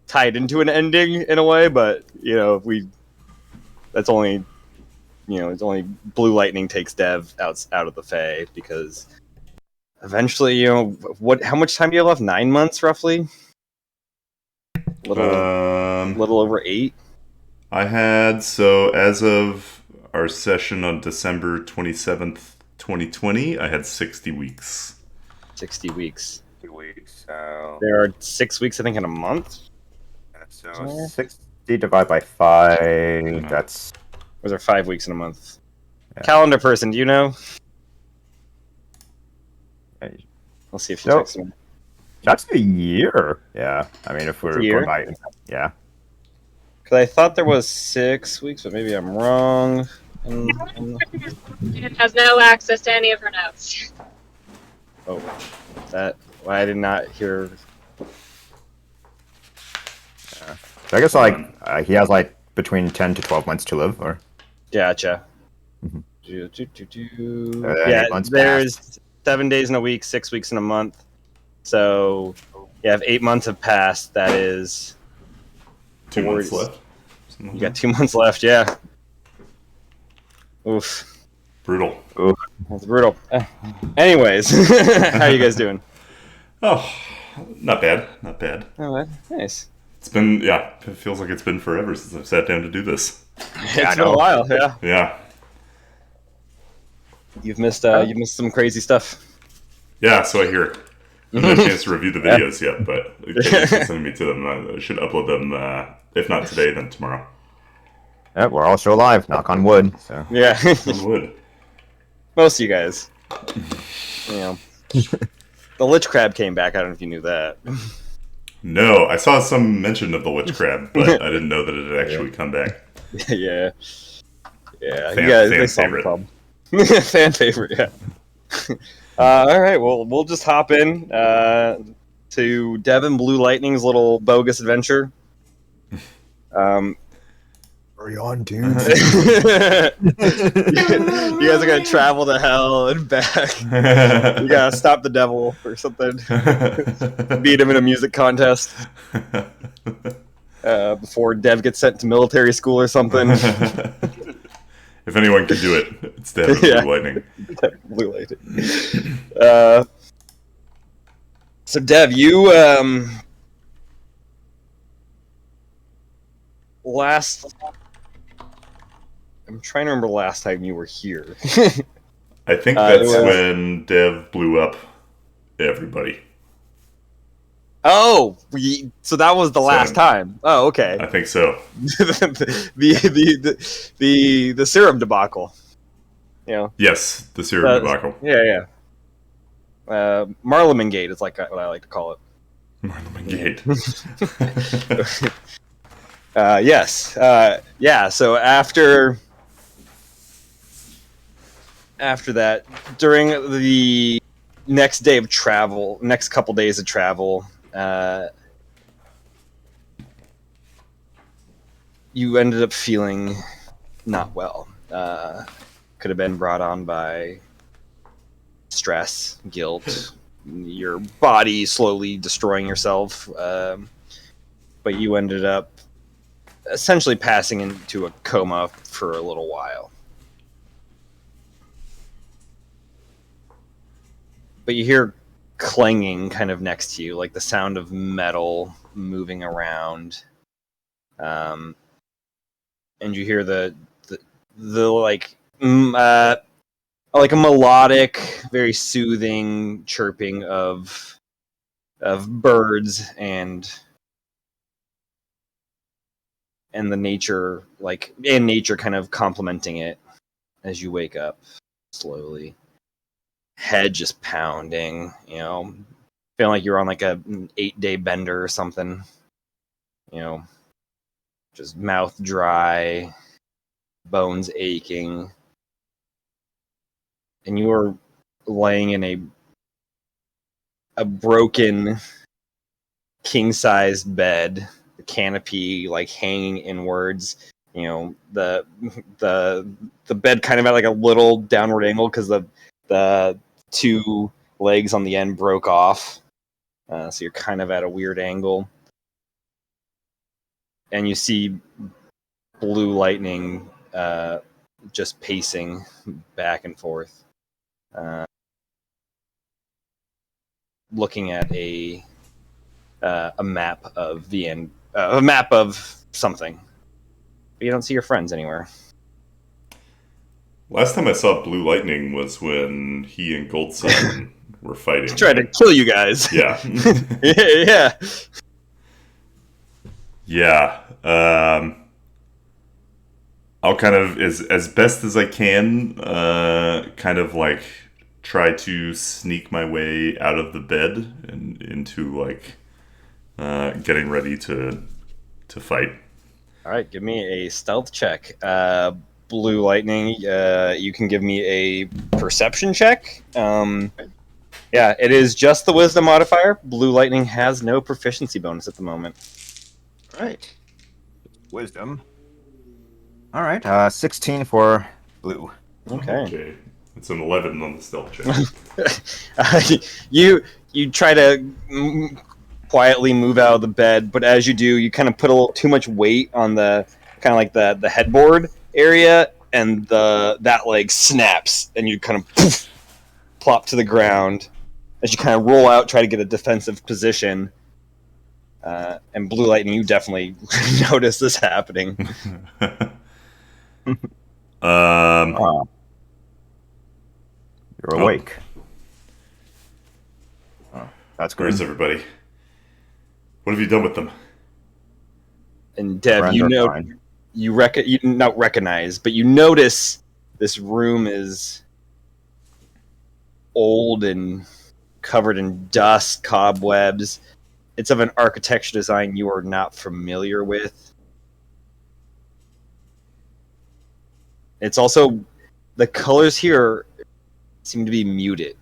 tied into an ending in a way, but that's only it's only Blue Lightning takes Dev out of the Fae because eventually, how much time do you have left? 9 months, roughly. Little over 8. I had as of our session on December 27th, 2020, I had 60 weeks. 60 weeks. 2 weeks. So There are 6 weeks, I think, in a month. so 60 divided by 5. That's. Or there 5 weeks in a month? Yeah. Calendar person, do you know? Let's see if she texts me. That's a year. Yeah, I mean, if we're going by, yeah. Because I thought there was 6 weeks, but maybe I'm wrong. Has no access to any of her notes. Oh, I did not hear. So I guess he has between 10 to 12 months to live, or. Gotcha. Mm-hmm. Yeah, there's 7 days in a week, 6 weeks in a month. So, if 8 months have passed, that is 2 months left. You got 2 months left, yeah. Oof. Brutal. Oof. That's brutal. Anyways, how are you guys doing? Oh, not bad. Not bad. Oh, nice. It's been, it feels like it's been forever since I've sat down to do this. It's been a while, yeah. Yeah. You've missed some crazy stuff. Yeah, so I hear. I haven't had a chance to review the videos yet, but you're sending me to them. I should upload them, if not today, then tomorrow. Yeah, we're all still alive. Knock on wood. So. Yeah. On wood. Most of you guys. The Lich Crab came back. I don't know if you knew that. No, I saw some mention of the Lich Crab, but I didn't know that it had actually come back. Yeah. Yeah, fan, you guys, fan they solved favorite. the problem. Fan favorite, yeah. All right, well, we'll just hop in to Devin Blue Lightning's little bogus adventure. Hurry on, dudes. You guys are going to travel to hell and back. You got to stop the devil or something. Beat him in a music contest. Before Dev gets sent to military school or something. If anyone can do it, it's Devin Blue Lightning. Blue Lightning. So, Dev, you I'm trying to remember the last time you were here. I think that's when Dev blew up everybody. Oh, so that was the last time. Oh, okay. I think so. the serum debacle. Yes, the serum debacle. Yeah. Marleman Gate is what I like to call it. Marleman Gate. Yes. Yeah. So after that, during the next couple days of travel, you ended up feeling not well. Could have been brought on by stress, guilt, your body slowly destroying yourself. But you ended up essentially passing into a coma for a little while. But you hear clanging kind of next to you, like the sound of metal moving around. And you hear the like a melodic, very soothing chirping of birds and the nature, nature kind of complementing it as you wake up slowly. Head just pounding, feeling like you're on an 8-day bender or something. Just mouth dry, bones aching. And you are laying in a broken king-sized bed, the canopy hanging inwards. The bed kind of at a little downward angle because the two legs on the end broke off, so you're kind of at a weird angle. and you see blue lightning just pacing back and forth, looking at a map of the end, a map of something. But you don't see your friends anywhere. Last time I saw Blue Lightning was when he and Goldsun were fighting. Tried to kill you guys. Yeah. Yeah. Yeah. I'll kind of, as best as I can, kind of like try to sneak my way out of the bed and into like getting ready to fight. All right, give me a stealth check. Blue Lightning, you can give me a perception check. Yeah, it is just the wisdom modifier. Blue Lightning has no proficiency bonus at the moment. All right. Wisdom. All right. 16 for blue. Okay. It's an 11 on the stealth check. You try to quietly move out of the bed, but as you do, you kind of put a little too much weight on the kind of like the headboard area, and that leg snaps, and you kind of poof, plop to the ground as you kind of roll out, try to get a defensive position. And Blue Lightning, you definitely notice this happening. You're awake. Oh, that's good. Where's everybody? What have you done with them? And Dev, Friends you are know, fine. you not recognize, but you notice this room is old and covered in dust, cobwebs. It's of an architecture design you are not familiar with. It's also, the colors here seem to be muted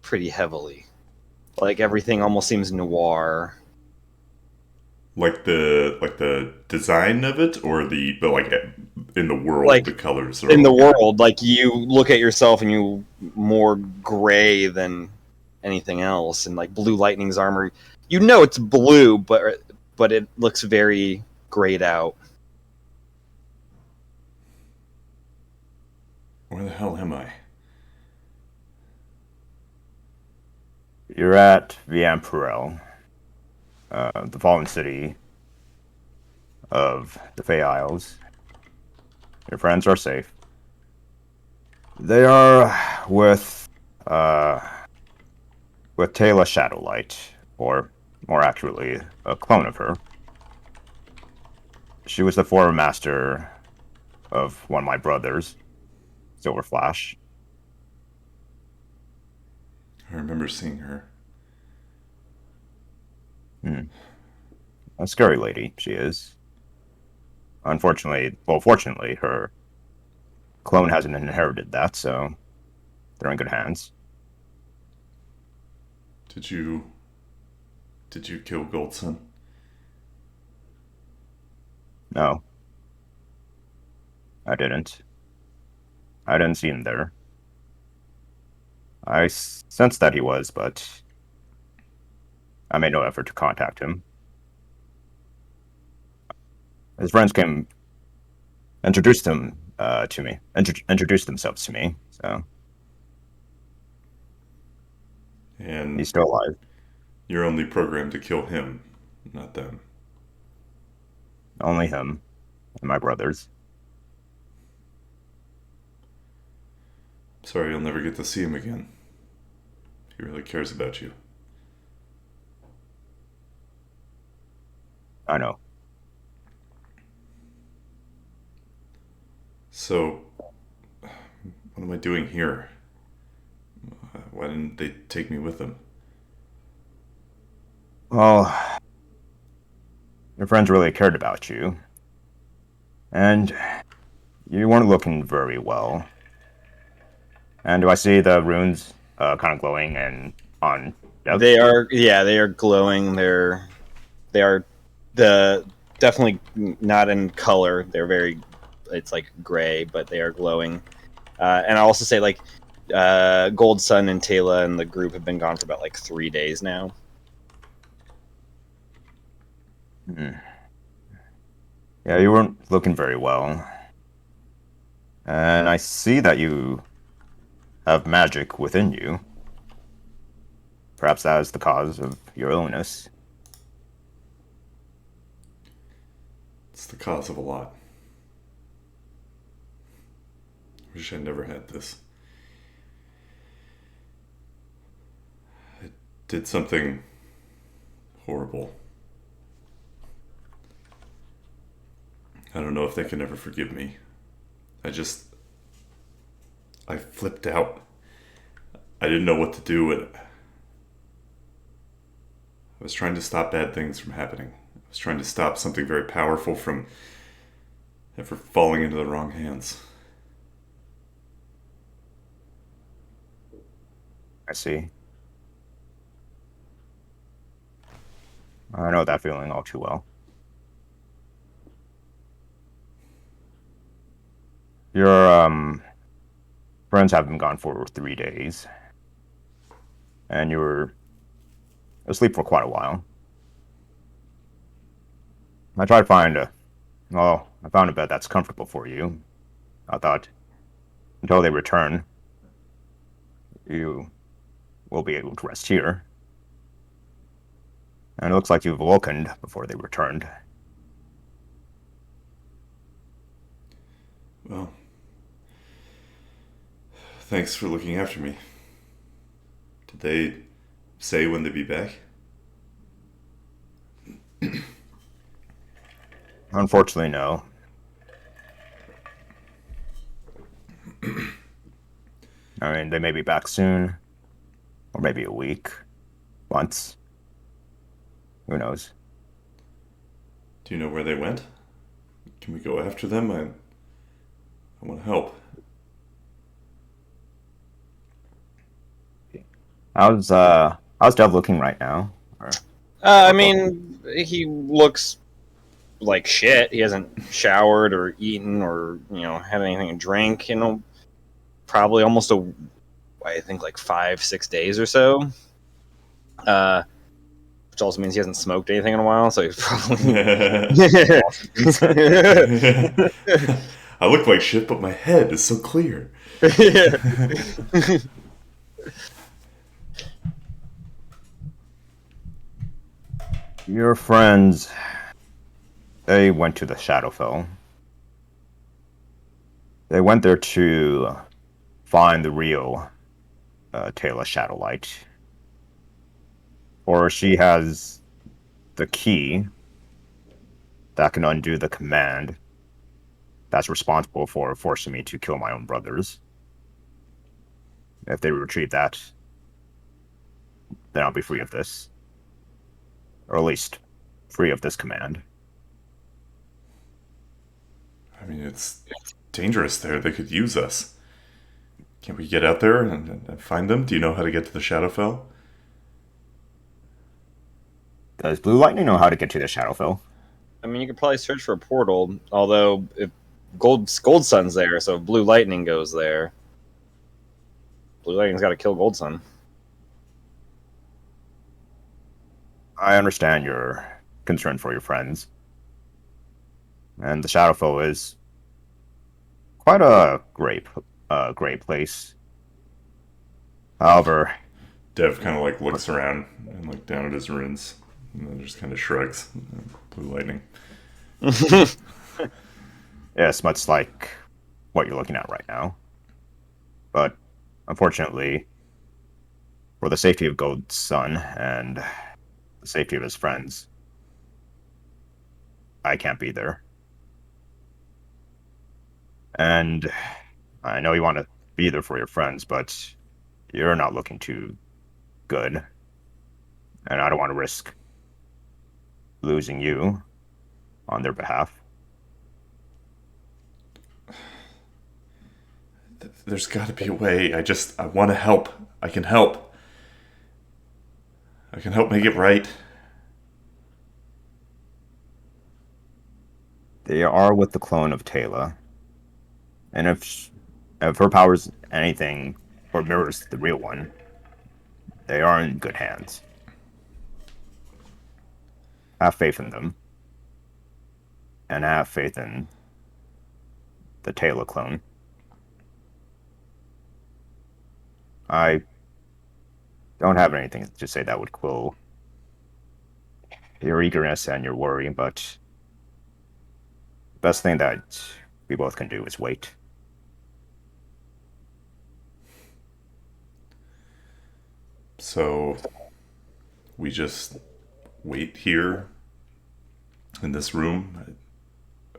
pretty heavily. Like everything almost seems noir. Like the design of it, or but like in the world, Like, the colors are in the like- world, like you look at yourself and you more gray than anything else, and like Blue Lightning's armor, you know it's blue, but it looks very grayed out. Where the hell am I? You're at Viamprel, the fallen city of the Fey Isles. Your friends are safe. They are with Taylor Shadowlight, or more accurately, a clone of her. She was the former master of one of my brothers, Silver Flash. I remember seeing her. A scary lady, she is. Unfortunately, fortunately, her clone hasn't inherited that, so they're in good hands. Did you kill Goldsun? No. I didn't. I didn't see him there. I sensed that he was, but I made no effort to contact him. His friends came, introduced him to me, introduced themselves to me, so And he's still alive. you're only programmed to kill him, not them. Only him and my brothers. Sorry you'll never get to see him again. He really cares about you. I know. So, what am I doing here? Why didn't they take me with them? Well, your friends really cared about you. And you weren't looking very well. And do I see the runes kind of glowing and on depth? They are glowing. They are definitely not in color. It's like gray, but they are glowing. And I'll also say, like, Gold Sun and Taylor and the group have been gone for about like 3 days now. Yeah, you weren't looking very well. And I see that you have magic within you. Perhaps that is the cause of your illness. It's the cause of a lot. Wish I never had this. I did something horrible. I don't know if they can ever forgive me. I flipped out. I didn't know what to do. I was trying to stop bad things from happening. I was trying to stop something very powerful from ever falling into the wrong hands. I see. I know that feeling all too well. Your friends have been gone for 3 days, and you were asleep for quite a while. I tried to find I found a bed that's comfortable for you. I thought until they return, you will be able to rest here. And it looks like you've awakened before they returned. Well, thanks for looking after me. Did they say when they'd be back? Unfortunately, no. I mean, they may be back soon, or maybe a week, months. Who knows? Do you know where they went? Can we go after them? I want to help. How's Dev looking right now? I mean, he looks like shit. He hasn't showered or eaten or had anything to drink. Probably almost I think like 5-6 days or so. Which also means he hasn't smoked anything in a while, so he's probably. I look like shit, but my head is so clear. Your friends, they went to the Shadowfell. They went there to find the real Taylor Shadowlight. Or she has the key that can undo the command that's responsible for forcing me to kill my own brothers. If they retrieve that, then I'll be free of this. Or at least free of this command. I mean, it's dangerous there. They could use us. Can't we get out there and find them? Do you know how to get to the Shadowfell? Does Blue Lightning know how to get to the Shadowfell? I mean, you could probably search for a portal. Although if Gold Sun's there, so if Blue Lightning goes there, Blue Lightning's got to kill Gold Sun. I understand your concern for your friends. And the Shadowfell is quite a great place. However, Dev kind of like looks around and like down at his runes, and then just kind of shrugs. Blue Lightning. yes, much like what you're looking at right now. But unfortunately, for the safety of Gold Sun and the safety of his friends, I can't be there. And I know you want to be there for your friends, but you're not looking too good. And I don't want to risk losing you on their behalf. There's got to be a way. I want to help. I can help. I can help make it right. They are with the clone of Taylor. And if her powers anything or mirrors the real one, they are in good hands. Have faith in them. and have faith in the Taylor clone. I don't have anything to say that would quell your eagerness and your worry, but the best thing that we both can do is wait. So we just wait here in this room. I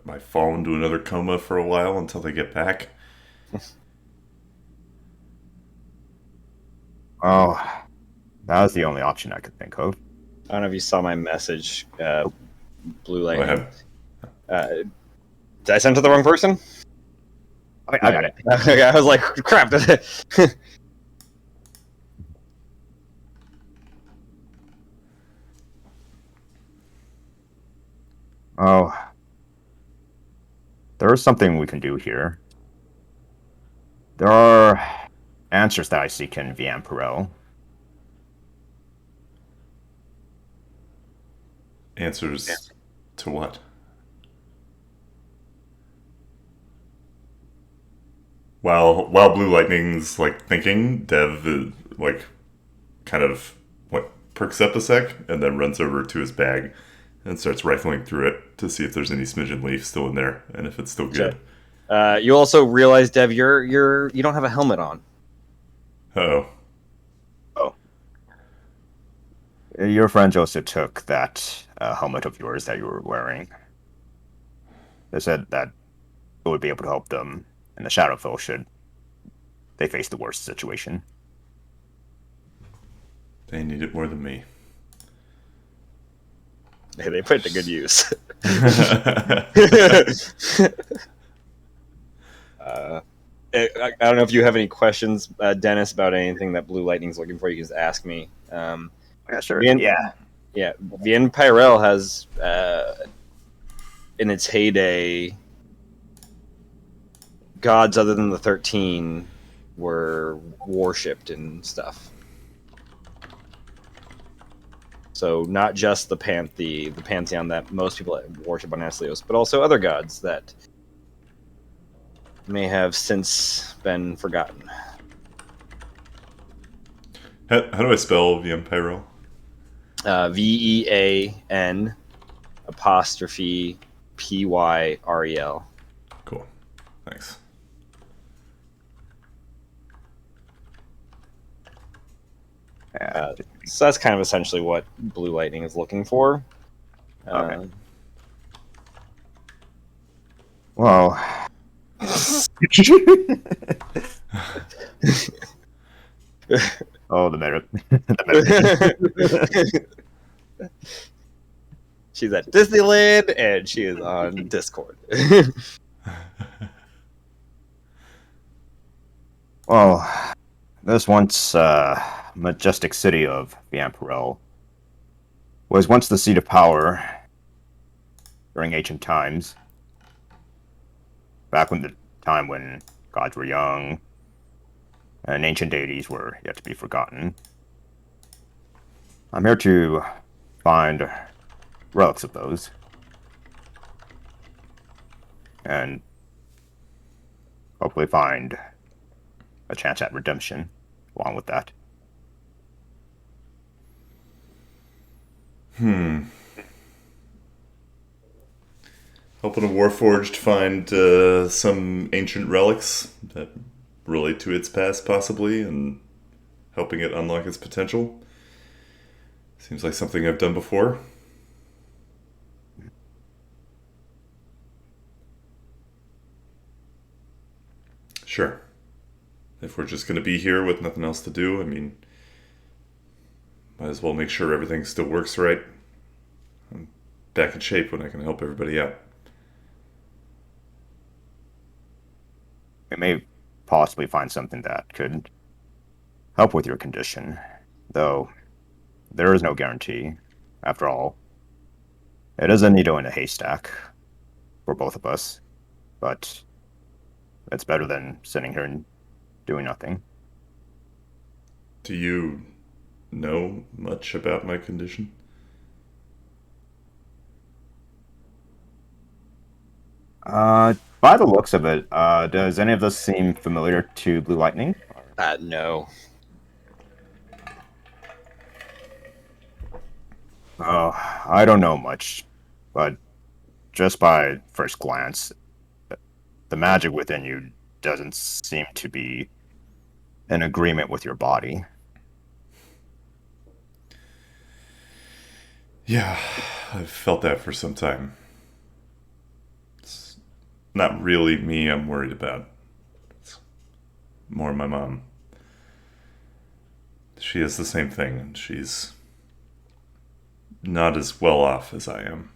might fall into another coma for a while until they get back. Oh, that was the only option I could think of. I don't know if you saw my message, Blue Oh, I Lightning. have. Did I send to the wrong person? I got it. Okay, I was like, crap. Oh, there is something we can do here. There are answers that I seek in VM Perel. Answers to what? While Blue Lightning's like thinking, Dev like kind of like perks up a sec and then runs over to his bag and starts rifling through it to see if there's any smidgen leaf still in there and if it's still good. You also realize, Dev, you don't have a helmet on. Oh, Oh. Your friend Joseph took that helmet of yours that you were wearing. They said that it would be able to help them in the Shadowfell should they face the worst situation. they need it more than me. Hey, they put it to good use. I don't know if you have any questions, Dennis, about anything that Blue Lightning's looking for. You can just ask me. Yeah, sure. Yeah. Vien Pyrel has, in its heyday, gods other than the 13 were worshipped and stuff. So not just the pantheon that most people worship on Aslios, but also other gods that may have since been forgotten. How do I spell Vampiro? VEAN apostrophe PYREL. Cool. Thanks. So that's kind of essentially what Blue Lightning is looking for. Okay. Well, oh, the meta. The meta. She's at Disneyland and she is on Discord. Well, this once majestic city of Vampirel was once the seat of power during ancient times. Back when the time when gods were young and ancient deities were yet to be forgotten. I'm here to find relics of those. And hopefully find a chance at redemption along with that. Helping a Warforged find some ancient relics that relate to its past, possibly, and helping it unlock its potential. Seems like something I've done before. Sure. If we're just going to be here with nothing else to do, I mean, might as well make sure everything still works right. I'm back in shape when I can help everybody out. We may possibly find something that could help with your condition, though there is no guarantee. After all, it is a needle in a haystack for both of us, but it's better than sitting here and doing nothing. Do you know much about my condition? By the looks of it, does any of this seem familiar to Blue Lightning? No. I don't know much, but just by first glance, the magic within you doesn't seem to be in agreement with your body. Yeah, I've felt that for some time. It's not really me I'm worried about. It's more my mom. She has the same thing, and she's not as well off as I am.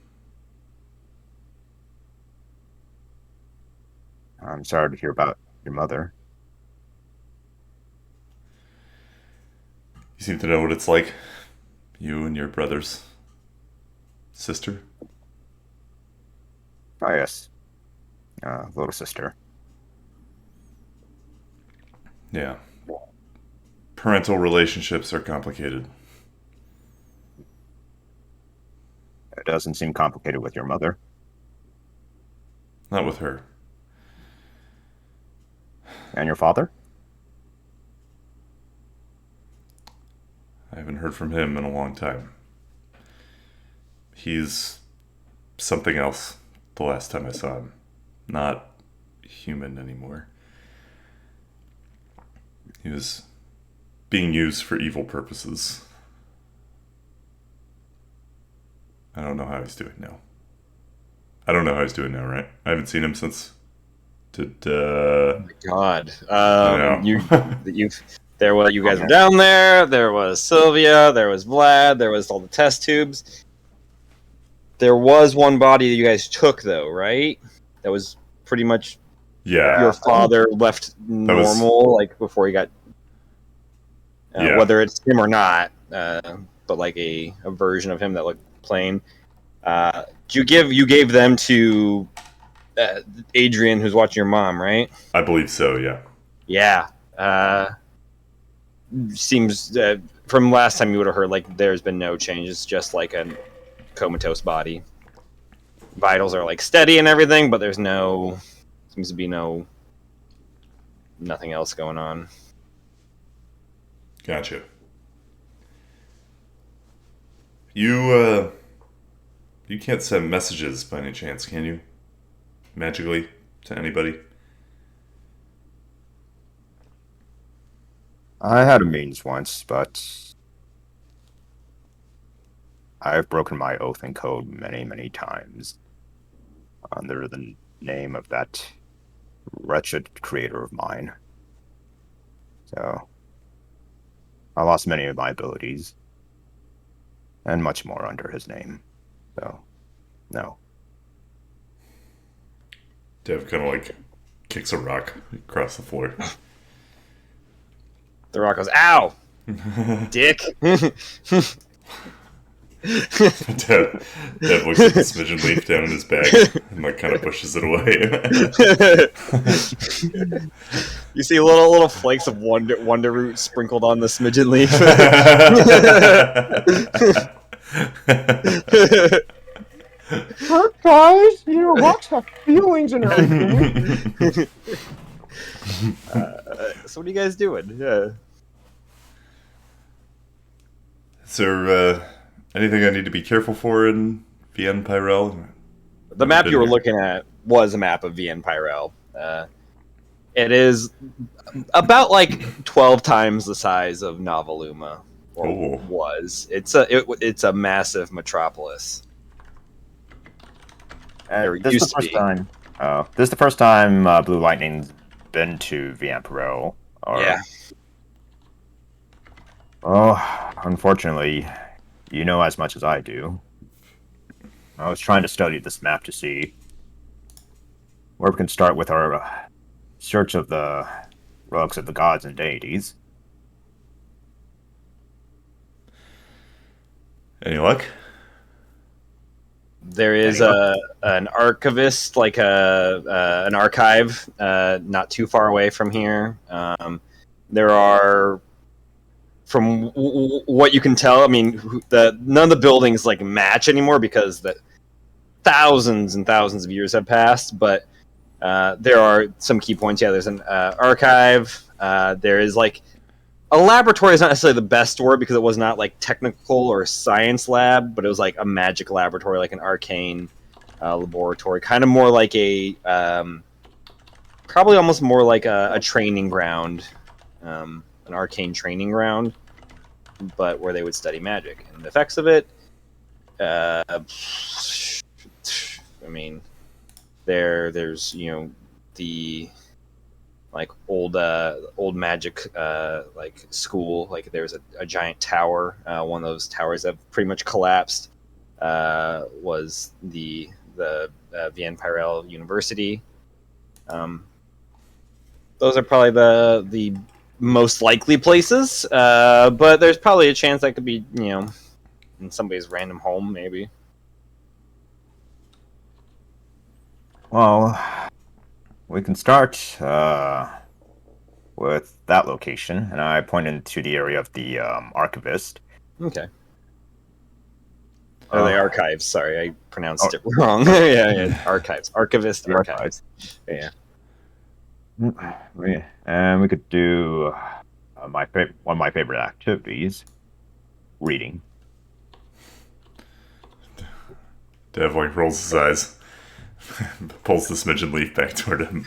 I'm sorry to hear about your mother. You seem to know what it's like. You and your brother's sister. Oh, yes. Little sister. Yeah. Parental relationships are complicated. It doesn't seem complicated with your mother. Not with her. And your father? I haven't heard from him in a long time. He's something else the last time I saw him. Not human anymore. He was being used for evil purposes. I don't know how he's doing now. I don't know how he's doing now, right? I haven't seen him since. God. I know. You guys were down there. There was Sylvia. There was Vlad. There was all the test tubes. There was one body that you guys took, though, right? That was pretty much Yeah. your father left normal, like before he got. Yeah. Whether it's him or not, but like a version of him that looked plain. You gave them to Adrian, who's watching your mom, right? I believe so, yeah. Yeah. Seems from last time you would have heard like there's been no change. It's just like a comatose body. Vitals are like steady and everything, but there's seems to be nothing else going on. Gotcha. You can't send messages by any chance, can you? Magically to anybody? I had a means once, but I've broken my oath and code many, many times under the name of that wretched creator of mine. So, I lost many of my abilities, and much more under his name. So, no. Dev kind of like kicks a rock across the floor. The rock goes, "Ow, dick." Dev looks at the smidgen leaf down in his bag and like kind of pushes it away. You see little flakes of wonder root sprinkled on the smidgen leaf. Hurt, guys! You know, rocks have feelings and everything. So what are you guys doing? Yeah. Is there anything I need to be careful for in Vienne Pyrel? The map you were looking at was a map of Vienne Pyrel. It is about like 12 times the size of Novi'luma. Or was. It's a massive metropolis. This is the first time. This is the first time Blue Lightning's been to Vienne Pyrel. Yeah. Oh, unfortunately, you know as much as I do. I was trying to study this map to see where we can start with our search of the relics of the gods and deities. Any luck? There is an archivist, like an archive, not too far away from here. There are, from what you can tell, I mean, none of the buildings like match anymore because thousands and thousands of years have passed, but there are some key points. Yeah, there's an archive. There is like a laboratory is not necessarily the best word because it was not like technical or science lab, but it was like a magic laboratory, like an arcane laboratory, kind of more like a probably almost more like a training ground, an arcane training ground, but where they would study magic and the effects of it. I mean, there's the like old magic like school. Like there's a giant tower. One of those towers that have pretty much collapsed was the Vienne Pyrel University. Those are probably the most likely places, but there's probably a chance that could be in somebody's random home, maybe. Well, we can start with that location, and I pointed to the area of the archivist. Okay. Oh, the archives. Sorry, I pronounced it wrong. yeah, archives, archivist, archives. Yeah. And we could do one of my favorite activities, reading. Dev like rolls his eyes, pulls the smidgen leaf back toward him.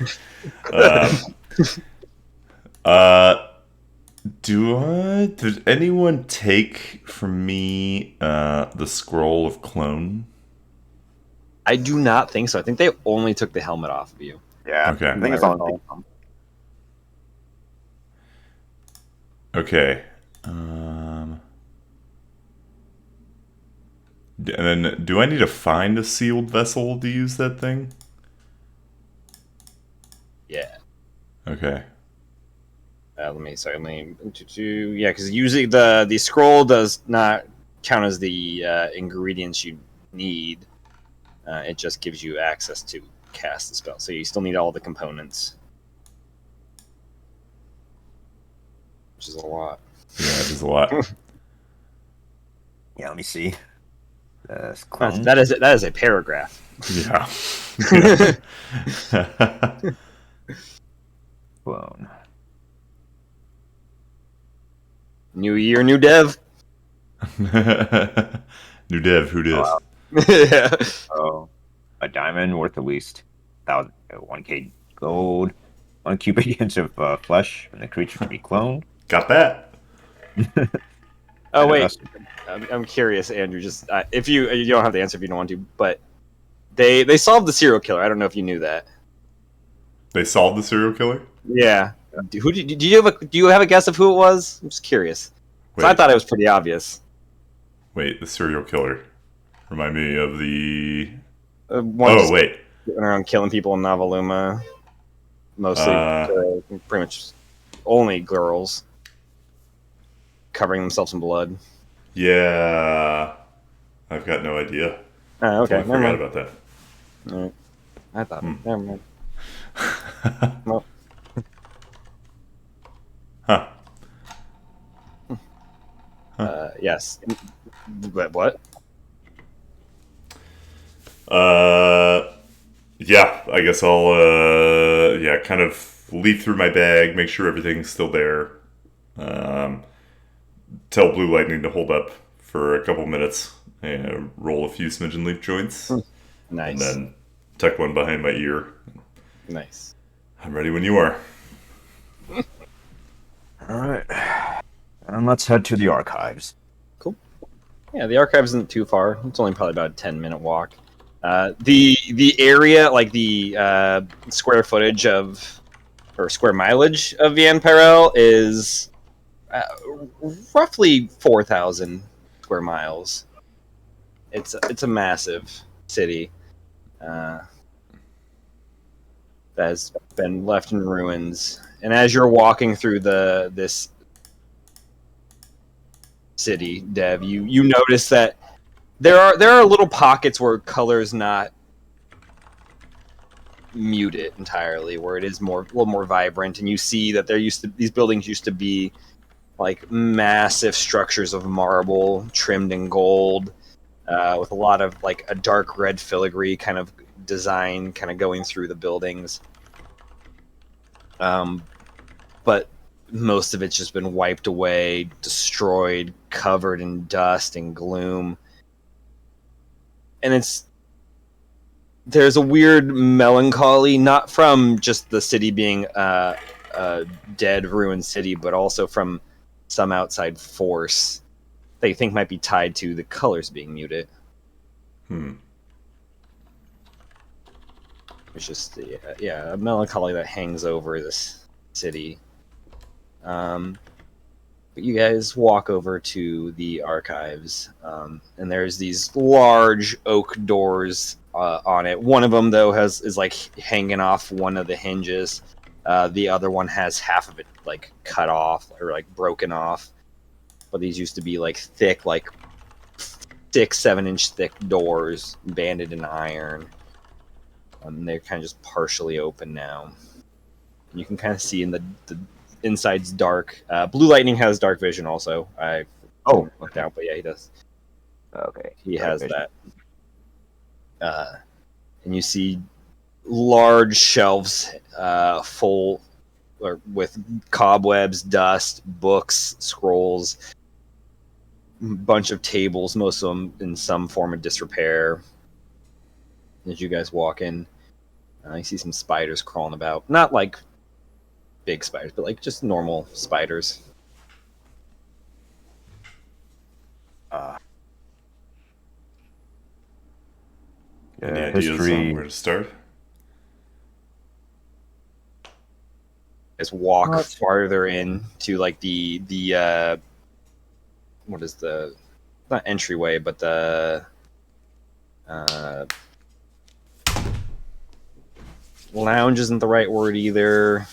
Did anyone take from me the scroll of clone? I do not think so. I think they only took the helmet off of you. Yeah. Okay. I think it's on. Okay. And then, do I need to find a sealed vessel to use that thing? Yeah. Okay. Yeah, because usually the scroll does not count as the ingredients you need. It just gives you access to cast the spell, so you still need all the components, which is a lot. Yeah, it is a lot. Yeah, let me see. That is a paragraph. Yeah. Clone. New year, new dev. New dev, who dis? Wow. Yeah. Oh, a diamond worth at least 1k gold, 1 cubic inch of flesh, and the creature can be cloned. Got that. Oh wait, I'm curious, Andrew. Just if you don't have the answer if you don't want to, but they solved the serial killer. I don't know if you knew that. They solved the serial killer? Yeah. Do you have a guess of who it was? I'm just curious. 'Cause I thought it was pretty obvious. Wait, the serial killer. Remind me of the... Wait. Going around killing people in Novi'luma. Mostly, pretty much only girls. Covering themselves in blood. Yeah. I've got no idea. Oh, okay. Totally forgot about that. All right. I thought. Never mind. Well. Huh. Yes. What? Yeah, I guess I'll, kind of leaf through my bag, make sure everything's still there. Tell Blue Lightning to hold up for a couple minutes and roll a few smidgen leaf joints. Nice. And then tuck one behind my ear. Nice. I'm ready when you are. Alright. And let's head to the archives. Cool. Yeah, the archive isn't too far. It's only probably about a 10-minute walk. The area, like the square footage of, or square mileage of Vienne Pyrel is roughly 4,000 square miles. It's a massive city that has been left in ruins. And as you're walking through this city, Dev, you notice that there are little pockets where color's not muted entirely, where it is a little more vibrant, and you see that these buildings used to be like massive structures of marble trimmed in gold. with a lot of like a dark red filigree kind of design, kind of going through the buildings. But most of it's just been wiped away, destroyed, covered in dust and gloom. And there's a weird melancholy, not from just the city being a dead, ruined city, but also from some outside force that you think might be tied to the colors being muted. It's just a melancholy that hangs over this city. But you guys walk over to the archives, and there's these large oak doors on it. One of them, though, is like hanging off one of the hinges. The other one has half of it like cut off or like broken off. But these used to be like thick, like 6-7 inch thick doors, banded in iron. They're kind of just partially open now. You can kind of see in the inside's dark. Blue Lightning has dark vision also. I looked out, but yeah, he does. Okay. He has that. And you see large shelves full or with cobwebs, dust, books, scrolls, bunch of tables, most of them in some form of disrepair. As you guys walk in, you see some spiders crawling about. Not like big spiders, but like just normal spiders. Any ideas on where to start? Just walk farther in to like the what is the not entryway, but the lounge isn't the right word either.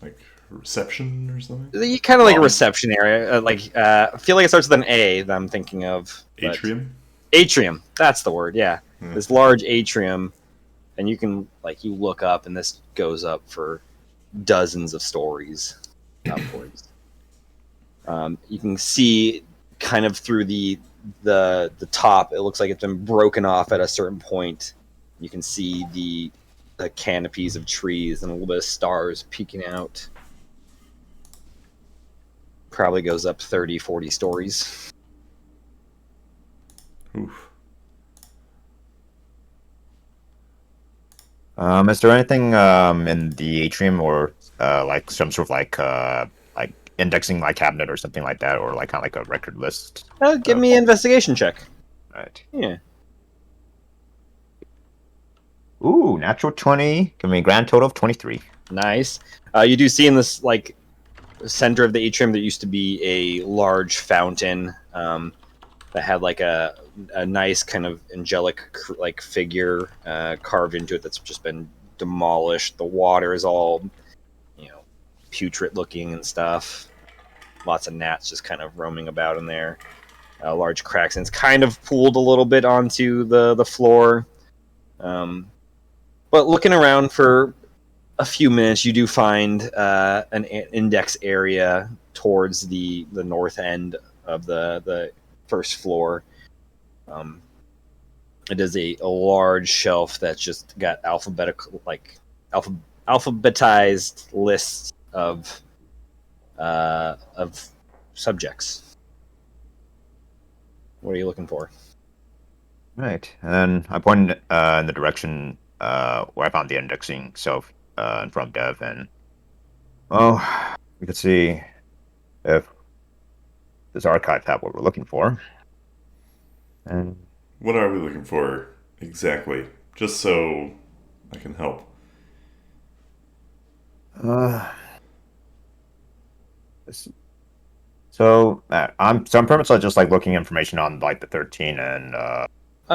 Like reception or something? You kind of like a reception area. I feel like it starts with an A that I'm thinking of. Atrium? Atrium. That's the word, yeah. This large atrium, and you can, like, you look up, and this goes up for dozens of stories upwards. You can see kind of through the top, it looks like it's been broken off at a certain point. You can see the canopies of trees and a little bit of stars peeking out. Probably goes up 30, 40 stories. Oof. Is there anything in the atrium or like some sort of like indexing like cabinet or something like that, or like kind of like a record list? Give me an investigation check. Right. Yeah. Ooh, natural 20. Give me a grand total of 23. Nice. You do see in this like center of the atrium there used to be a large fountain that had like a nice kind of angelic like figure carved into it that's just been demolished. The water is all, putrid looking and stuff. Lots of gnats just kind of roaming about in there. Large cracks, and it's kind of pooled a little bit onto the floor. But looking around for a few minutes, you do find an index area towards the north end of the first floor. It is a large shelf that's just got alphabetized lists of subjects. What are you looking for? Right, and then I pointed in the direction where I found the indexing shelf in front of Dev, and we could see if this archive had what we're looking for. And what are we looking for exactly? Just so I can help. I'm pretty much just like looking information on like the 13 and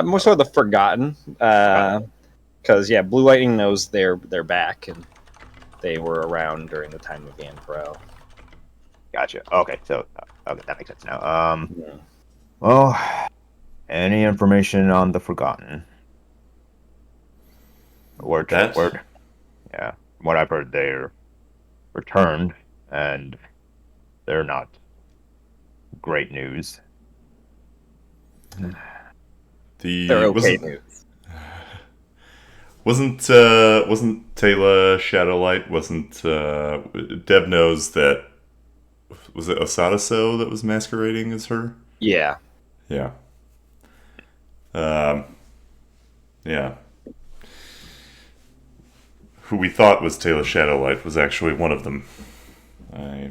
more so the Forgotten, because Blue Lightning knows they're back and they were around during the time of Van Pro. Gotcha. Okay, so okay, that makes sense now. Well, any information on the Forgotten? Word. Yeah, from what I've heard, they're returned, and they're not great news. They're okay news. Wasn't Taylor Shadowlight? Wasn't Deb knows that? Was it Osada that was masquerading as her? Yeah. Yeah. Um, yeah. Who we thought was Taylor Shadowlight was actually one of them. I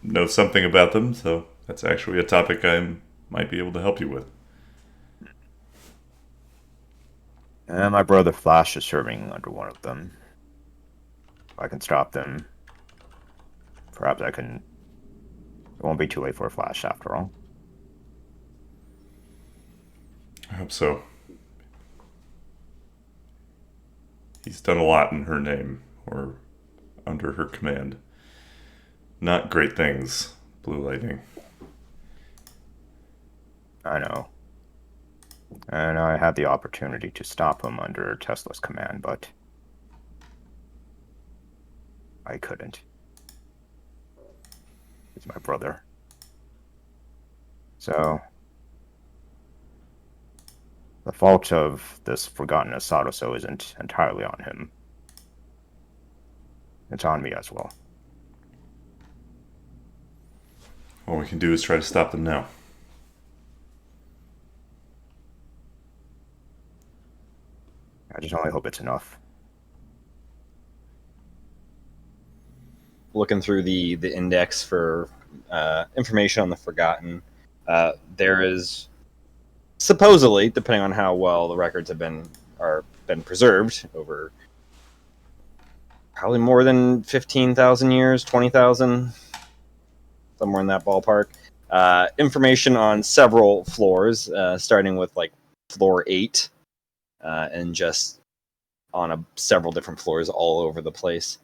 know something about them, so that's actually a topic I might be able to help you with. And my brother Flash is serving under one of them. If I can stop them, perhaps I can. It won't be too late for Flash after all. I hope so. He's done a lot in her name, or under her command. Not great things, Blue Lightning. I know. And I had the opportunity to stop him under Tesla's command, but I couldn't. He's my brother. So, the fault of this forgotten Asado isn't entirely on him. It's on me as well. All we can do is try to stop them now. I just only hope it's enough. Looking through the index for information on the Forgotten, there is supposedly, depending on how well the records have been preserved over probably more than 15,000 years, 20,000, somewhere in that ballpark. Information on several floors, starting with like floor 8, and just on several different floors all over the place.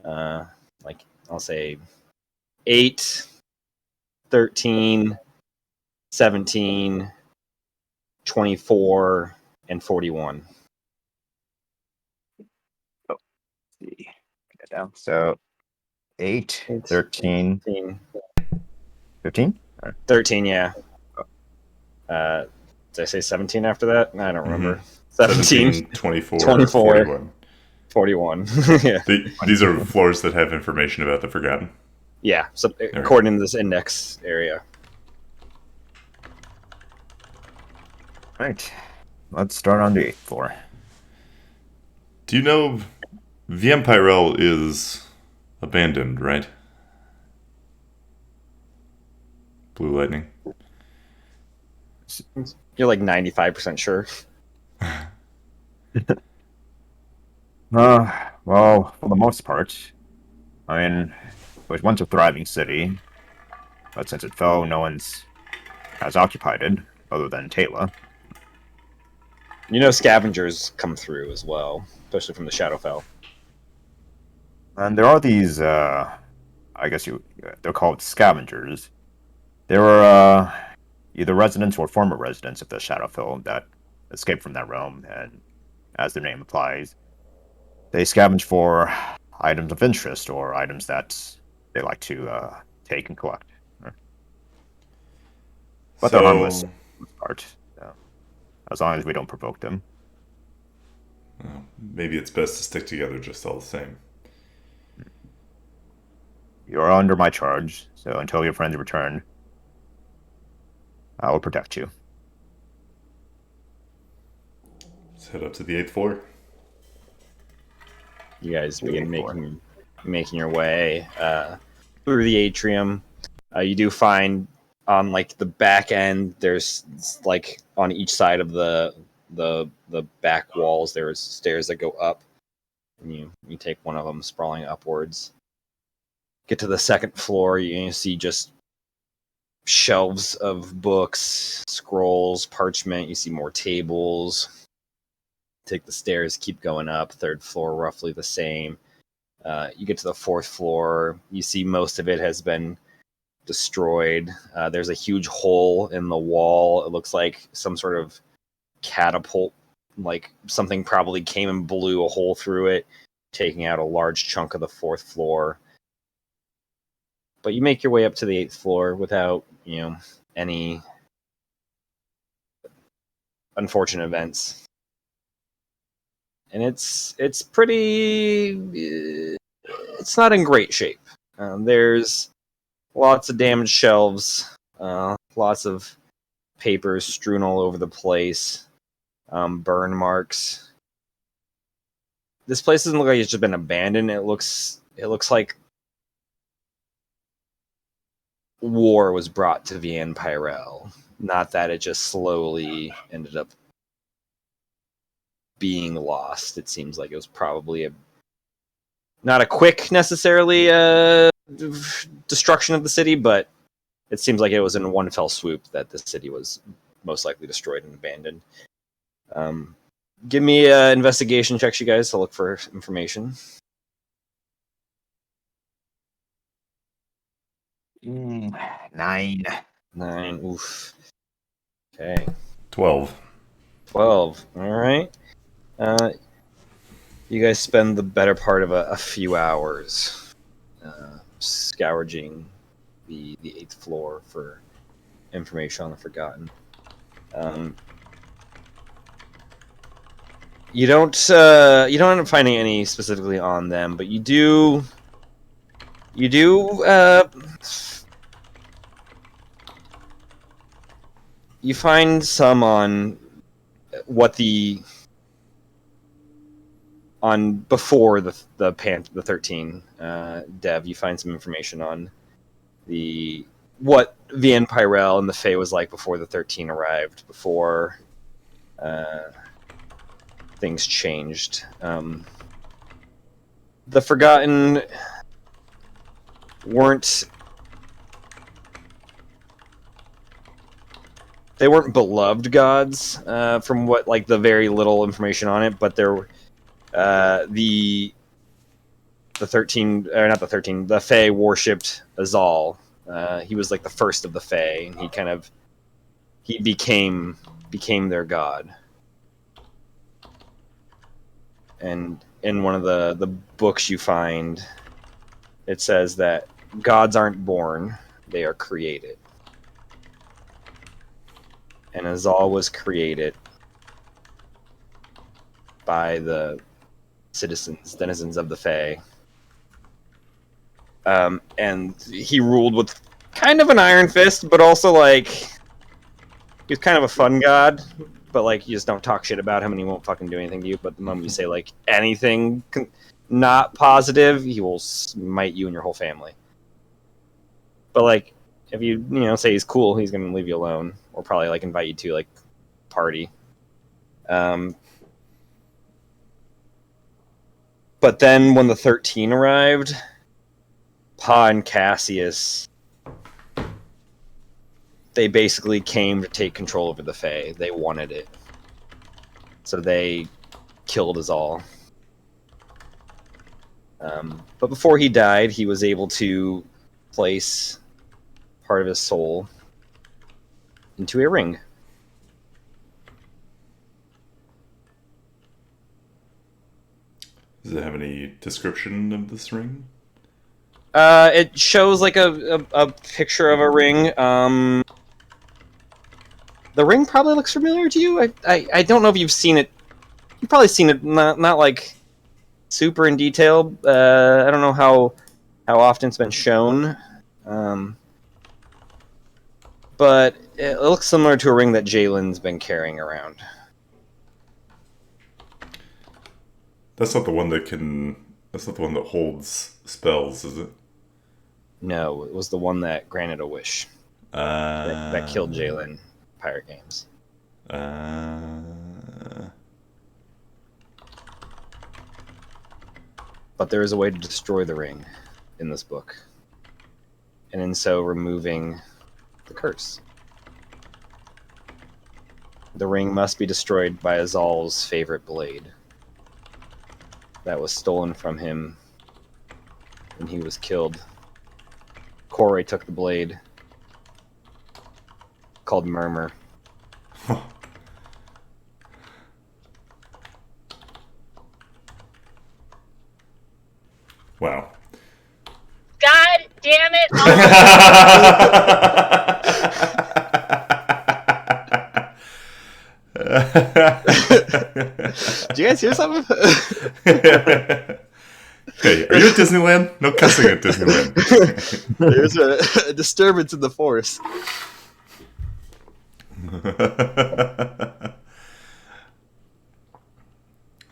Like I'll say 8, 13, 17, 24, and 41. See. Get it down. So 8, 13, 15? 13, yeah. Did I say 17 after that? I don't remember. 17, 24, 24, 41. 41. Yeah. These are floors that have information about the Forgotten. Yeah, so according to this index area. Right. Let's start on the 8th floor. Do you know Viempyrel is abandoned, right? Blue Lightning. You're like 95% sure. Well, for the most part. I mean, it was once a thriving city, but since it fell, no one's has occupied it, other than Taylor. You know scavengers come through as well, especially from the Shadowfell. And there are these, I guess they're called scavengers. They were, either residents or former residents of the Shadowfell that escaped from that realm, and as their name implies, they scavenge for items of interest or items that they like to take and collect. But they're harmless for the most part, as long as we don't provoke them. Well, maybe it's best to stick together just all the same. You're under my charge, so until your friends return, I will protect you. Let's head up to the 8th floor. You guys begin making your way through the atrium. You do find on like the back end, there's like on each side of the back walls, there's stairs that go up, and you take one of them sprawling upwards. Get to the 2nd floor, you see just shelves of books, scrolls, parchment. You see more tables. Take the stairs, keep going up. 3rd floor, roughly the same. You get to the 4th floor. You see most of it has been destroyed. There's a huge hole in the wall. It looks like some sort of catapult, like something probably came and blew a hole through it, taking out a large chunk of the 4th floor. But you make your way up to the 8th floor without, any unfortunate events, and it's pretty. It's not in great shape. There's lots of damaged shelves, lots of papers strewn all over the place, burn marks. This place doesn't look like it's just been abandoned. It looks like war was brought to Vienne Pyrel. Not that it just slowly ended up being lost. It seems like it was probably not a quick necessarily destruction of the city, but it seems like it was in one fell swoop that the city was most likely destroyed and abandoned. Give me investigation checks, you guys, to look for information. 9. 9. Oof. Okay. 12. 12. All right. You guys spend the better part of a few hours scourging the 8th floor for information on the Forgotten. You don't end up finding any specifically on them, but you do you find some on what on before the 13 dev. You find some information on what Vienne Pyrel and the Fae was like before the 13 arrived, before things changed. The Forgotten weren't beloved gods from what the very little information on it, but there the 13, or not the 13, the Fae worshipped Azal. He was like the first of the Fae, and he became their god. And in one of the books you find, it says that gods aren't born, they are created. And Azal was created by the denizens of the Fae. And he ruled with kind of an iron fist, but also he was kind of a fun god. But you just don't talk shit about him, and he won't fucking do anything to you. But the moment you say anything not positive, he will smite you and your whole family. But if you say he's cool, he's gonna leave you alone, or probably invite you to party. But then when the 13 arrived, Pa and Cassius, they basically came to take control over the Fae. They wanted it. So they killed us all. But before he died, he was able to place part of his soul into a ring. Does it have any description of this ring? It shows a picture of a ring. The ring probably looks familiar to you. I don't know if you've seen it. You've probably seen it, not super in detail. I don't know how often it's been shown. But it looks similar to a ring that Jalen's been carrying around. That's not the one that holds spells, is it? No, it was the one that granted a wish. That killed Jalen. Pirate Games. But there is a way to destroy the ring in this book, and in so removing the curse. The ring must be destroyed by Azal's favorite blade that was stolen from him when he was killed. Corey took the blade, called Murmur. Wow. God damn it! Did you guys hear something? Hey, are you at Disneyland? No cussing at Disneyland. There's a disturbance in the force.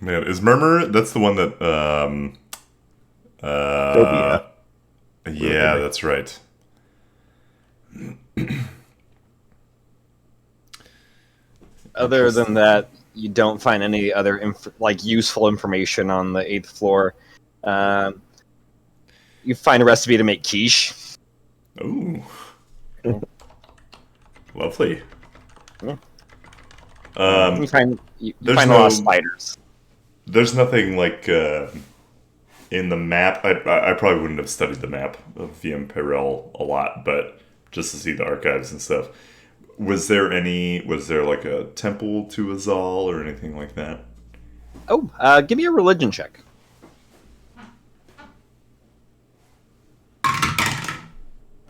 Man, is Murmur? That's the one that. Phobia. Yeah, that's right. Other than that, you don't find any other useful information on the 8th floor. You find a recipe to make quiche. Ooh. Lovely. Yeah. Um, You find there's a lot of spiders. There's nothing like in the map. I probably wouldn't have studied the map of VM Pyrrell a lot, but just to see the archives and stuff. Was there like a temple to Azal or anything like that? Oh, give me a religion check.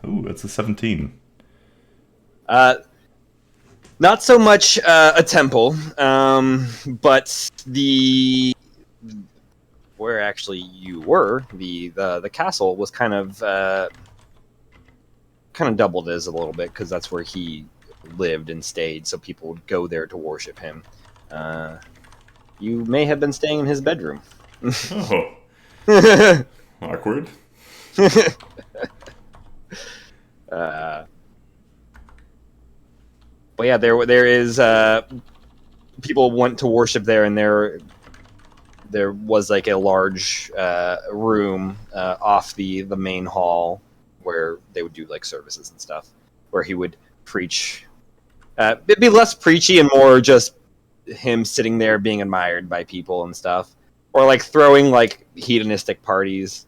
Ooh, that's a 17. Not so much a temple, but where actually you were, the castle was kind of doubled as a little bit because that's where he lived and stayed, so people would go there to worship him. You may have been staying in his bedroom. Oh, awkward. But yeah, there is people went to worship there, and there was like a large room off the main hall where they would do like services and stuff, where he would preach. It'd be less preachy and more just him sitting there being admired by people and stuff, or like throwing like hedonistic parties.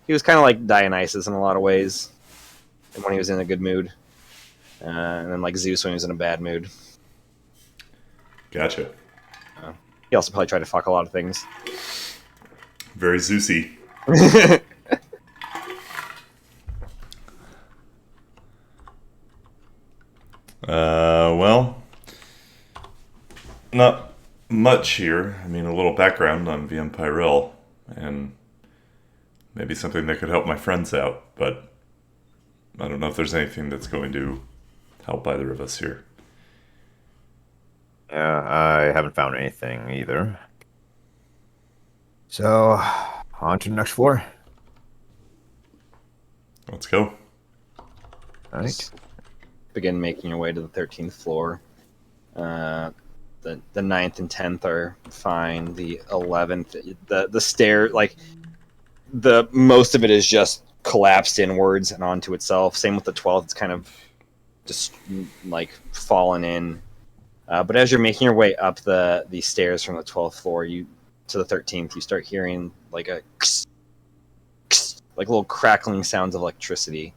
He was kind of like Dionysus in a lot of ways, when he was in a good mood. And then like Zeus when he was in a bad mood. Gotcha. He also probably tried to fuck a lot of things. Very Zeusy. Well, not much here. I mean, a little background on VM Pyrrell, and maybe something that could help my friends out, but I don't know if there's anything that's going to help either of us here. Yeah, I haven't found anything either. So, on to the next floor. Let's go. All right. Begin making your way to the 13th floor. The 9th and 10th are fine. The 11th, the stair, like the most of it is just collapsed inwards and onto itself. Same with the 12th; it's kind of just like fallen in. But as you're making your way up the stairs from the 12th floor, to the 13th, you start hearing like a like little crackling sounds of electricity,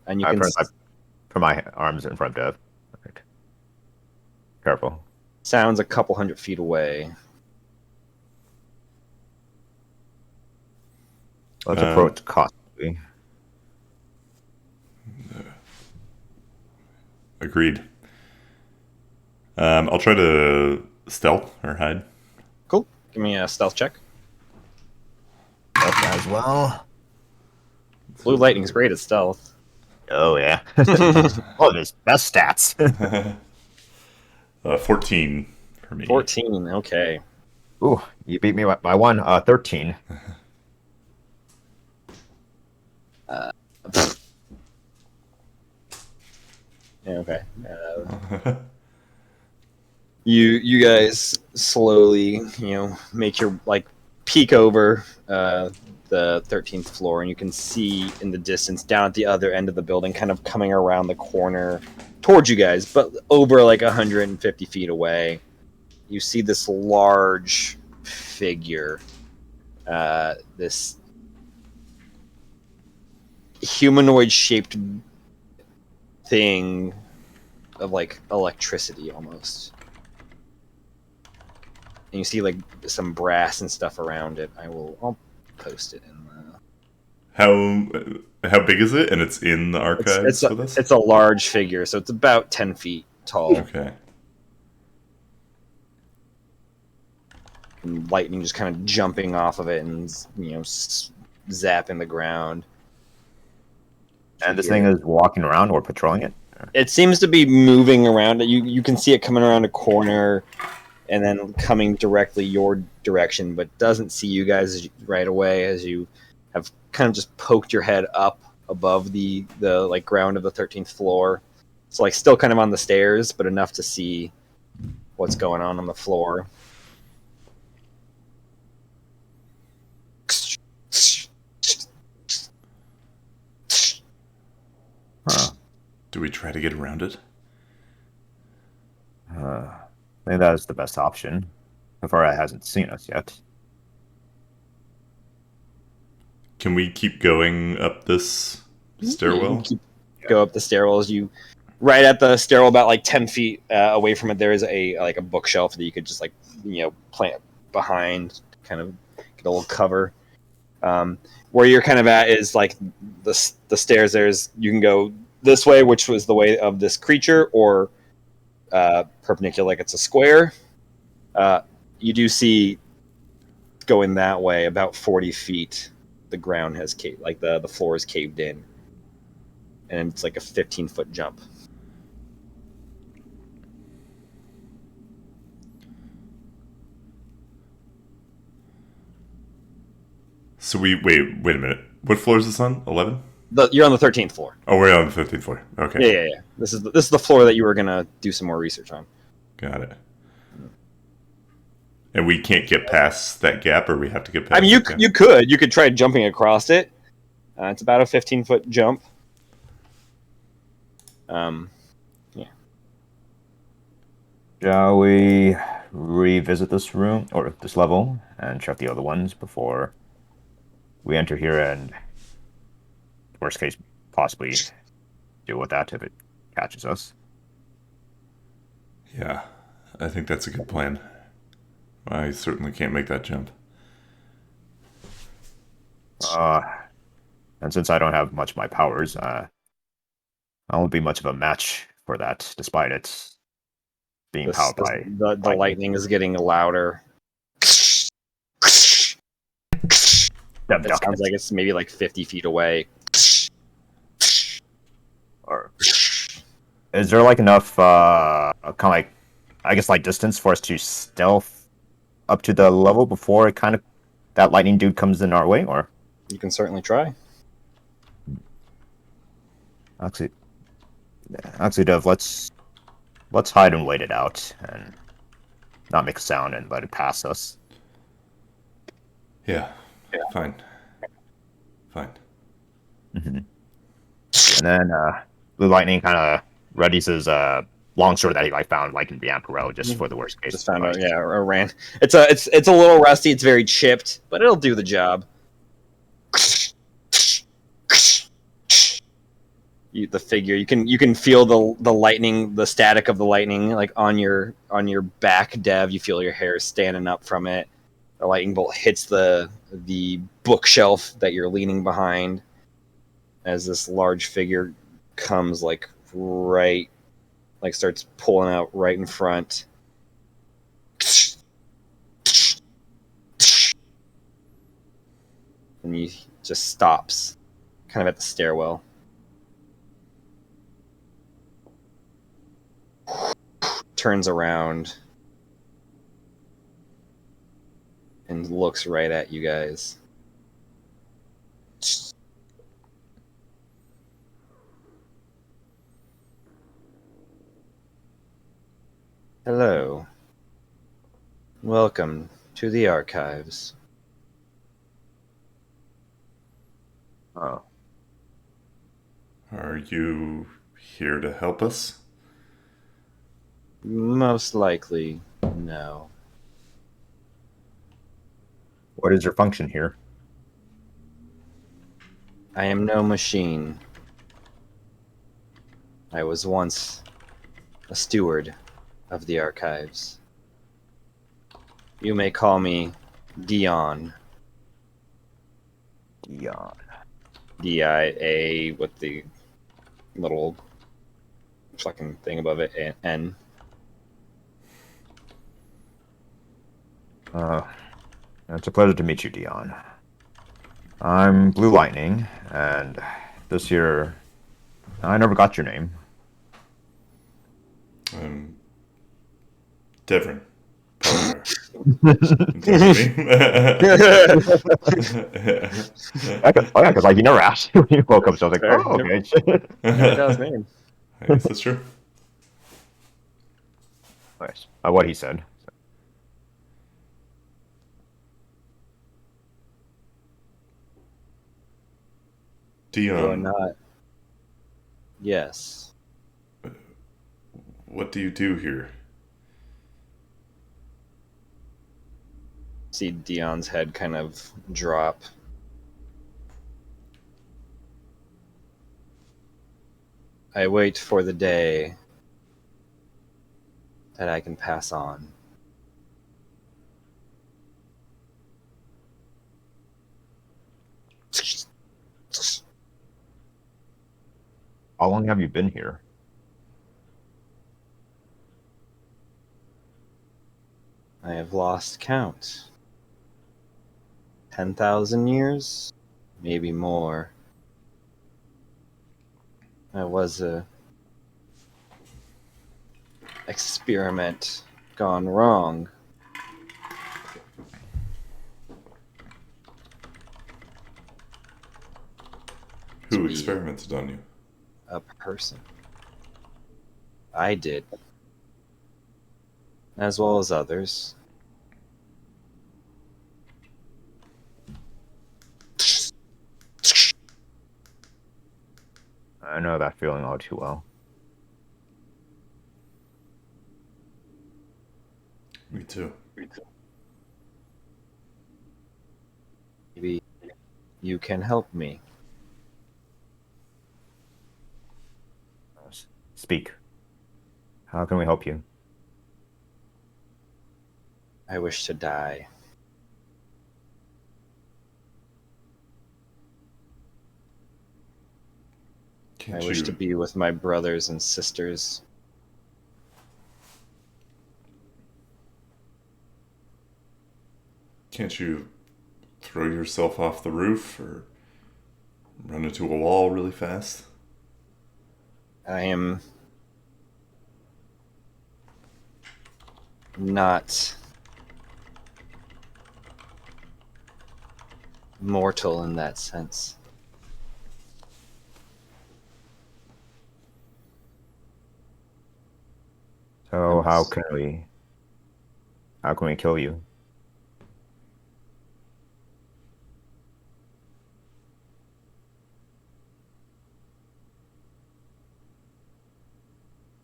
and you can put my arms in front of. Right. Careful. Sounds a couple hundred feet away. Let's approach cautiously. Agreed. I'll try to stealth or hide. Cool. Give me a stealth check. Stealth as well. Blue lightning's great at stealth. Oh yeah. Oh, there's best stats. 14 for me. 14. Okay. Ooh, you beat me by one. 13. Yeah, okay. You guys slowly, make your peek over the 13th floor, and you can see in the distance down at the other end of the building, kind of coming around the corner towards you guys, but over 150 feet away, you see this large figure, this humanoid-shaped thing of electricity almost. And you see some brass and stuff around it. I'll post it in the... How big is it? And it's in the archives with us? It's a large figure, so it's about 10 feet tall. Okay. and lightning just kind of jumping off of it and zapping the ground. And this thing is walking around or patrolling it? It seems to be moving around. You can see it coming around a corner and then coming directly your direction, but doesn't see you guys right away as you have kind of just poked your head up above the like ground of the 13th floor. It's like still kind of on the stairs, but enough to see what's going on the floor. Huh. Do we try to get around it? I think that is the best option. So far, it hasn't seen us yet. Can we keep going up this stairwell? Go up the stairwells. You right at the stairwell, about like 10 feet away from it, there is a bookshelf that you could just plant behind, kind of get a little cover. Where you're kind of at is like the stairs. You can go this way, which was the way of this creature, or perpendicular, like it's a square. You do see going that way about 40 feet. The ground has the floor is caved in, and it's like a 15-foot jump. So wait a minute. What floor is this on? 11? You're on the 13th floor. Oh, we're on the 15th floor. Okay. Yeah. This is the floor that you were gonna do some more research on. Got it. And we can't get past that gap, or we have to get past. I mean, you could try jumping across it. It's about a 15-foot jump. Yeah. Shall we revisit this room or this level and check the other ones before we enter here and, worst case, possibly deal with that if it catches us? Yeah, I think that's a good plan. I certainly can't make that jump. And since I don't have much of my powers, I won't be much of a match for that, despite it being powered by the lightning is getting louder. It sounds like it's maybe like 50 feet away. Or is there like enough kind of like, I guess, like distance for us to stealth up to the level before it kind of that lightning dude comes in our way? Or you can certainly try. Actually, Dev, let's hide and wait it out and not make a sound and let it pass us. Yeah. Fine. Mm-hmm. And then Blue Lightning kind of readies his long sword that he found in the Amperel just for the worst case. Just found out, or ran. It's a little rusty. It's very chipped, but it'll do the job. The figure, you can feel the lightning, the static of the lightning, like on your back, Dev. You feel your hair standing up from it. The lightning bolt hits the bookshelf that you're leaning behind as this large figure comes starts pulling out right in front. And he just stops kind of at the stairwell. Turns around and looks right at you guys. Hello. Welcome to the archives. Oh. Are you here to help us? Most likely, no. What is your function here? I am no machine. I was once a steward of the archives. You may call me Dion. Dion. D-I-A with the little fucking thing above it, N. Uh, it's a pleasure to meet you, Dion. I'm Blue Lightning, and this here, I never got your name. I'm Devrin. Power. In terms of me. Oh yeah, because like you never asked when you woke up, so I was like, Fair. oh okay. Never got his name. I guess that's true. Nice. What he said. You're Dion, not. Yes. what do you do here? See Dion's head kind of drop. I wait for the day that I can pass on. How long have you been here? I have lost count. 10,000 years? Maybe more. I was a experiment gone wrong. Who Be experimented on you? a person. I did. As well as others. I know that feeling all too well. Me too. Maybe you can help me. Speak. How can we help you? I wish to die. I Can't wish to you be with my brothers and sisters. can't you throw yourself off the roof or run into a wall really fast? I am not mortal in that sense. So I'm s- how can we kill you?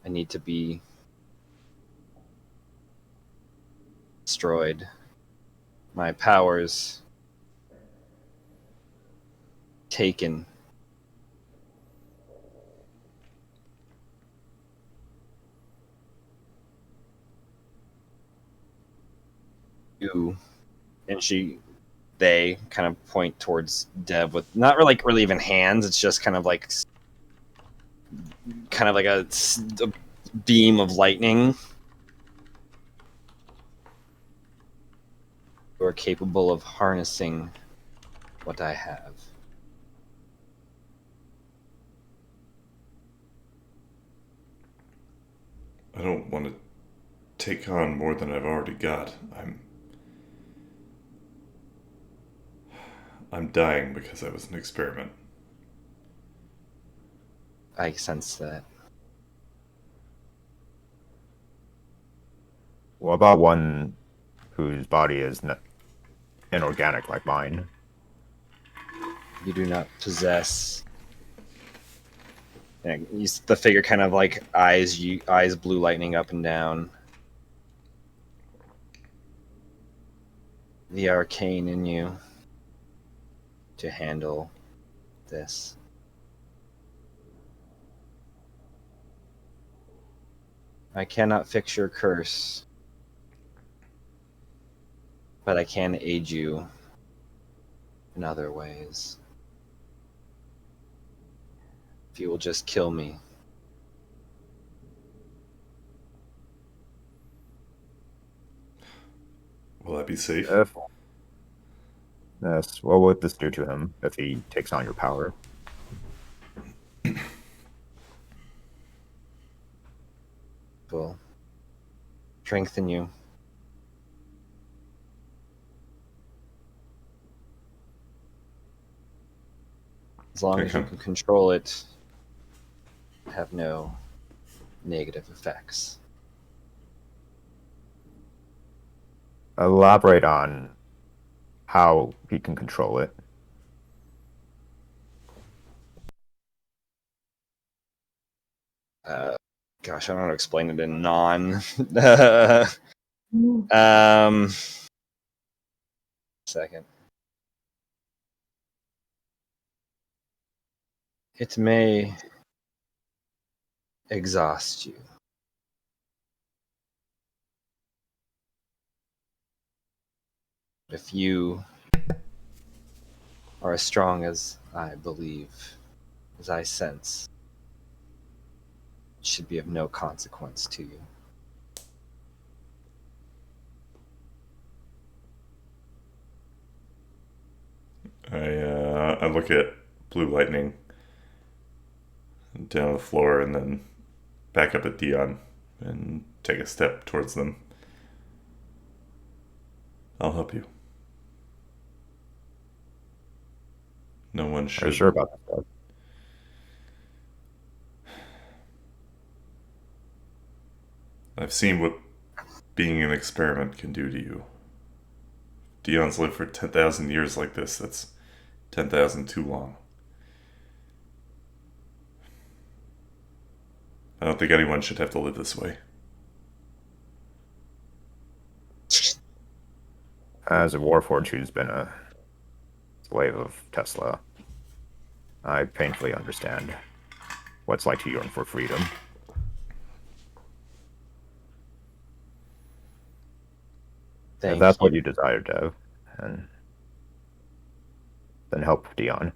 I need to be destroyed. My powers taken. You and they kind of point towards Dev with not really even hands. It's just kind of like a beam of lightning. You are capable of harnessing what I have. I don't want to take on more than I've already got. I'm dying because I was an experiment. I sense that. What about one whose body is inorganic like mine? You do not possess. The figure kind of like eyes blue lightning up and down. The arcane in you to handle this. I cannot fix your curse, but I can aid you in other ways. If you will just kill me. Will that be safe? If yes, what would this do to him if he takes on your power? Will strengthen you. As long as you Okay. can control it, have no negative effects. Elaborate on how he can control it. Gosh, I don't know how to explain it in non. Second. It may exhaust you. But if you are as strong as I believe, as I sense, it should be of no consequence to you. I look at blue lightning down the floor and then back up at Dion and take a step towards them. I'll help you. No one Are you should. sure about that? I've seen what being an experiment can do to you. Dion's lived for 10,000 years like this. That's 10,000 too long. I don't think anyone should have to live this way. As a warforged who's been a slave of Tesla, I painfully understand what it's like to yearn for freedom. If that's what you desire, Dev, and then help Dion.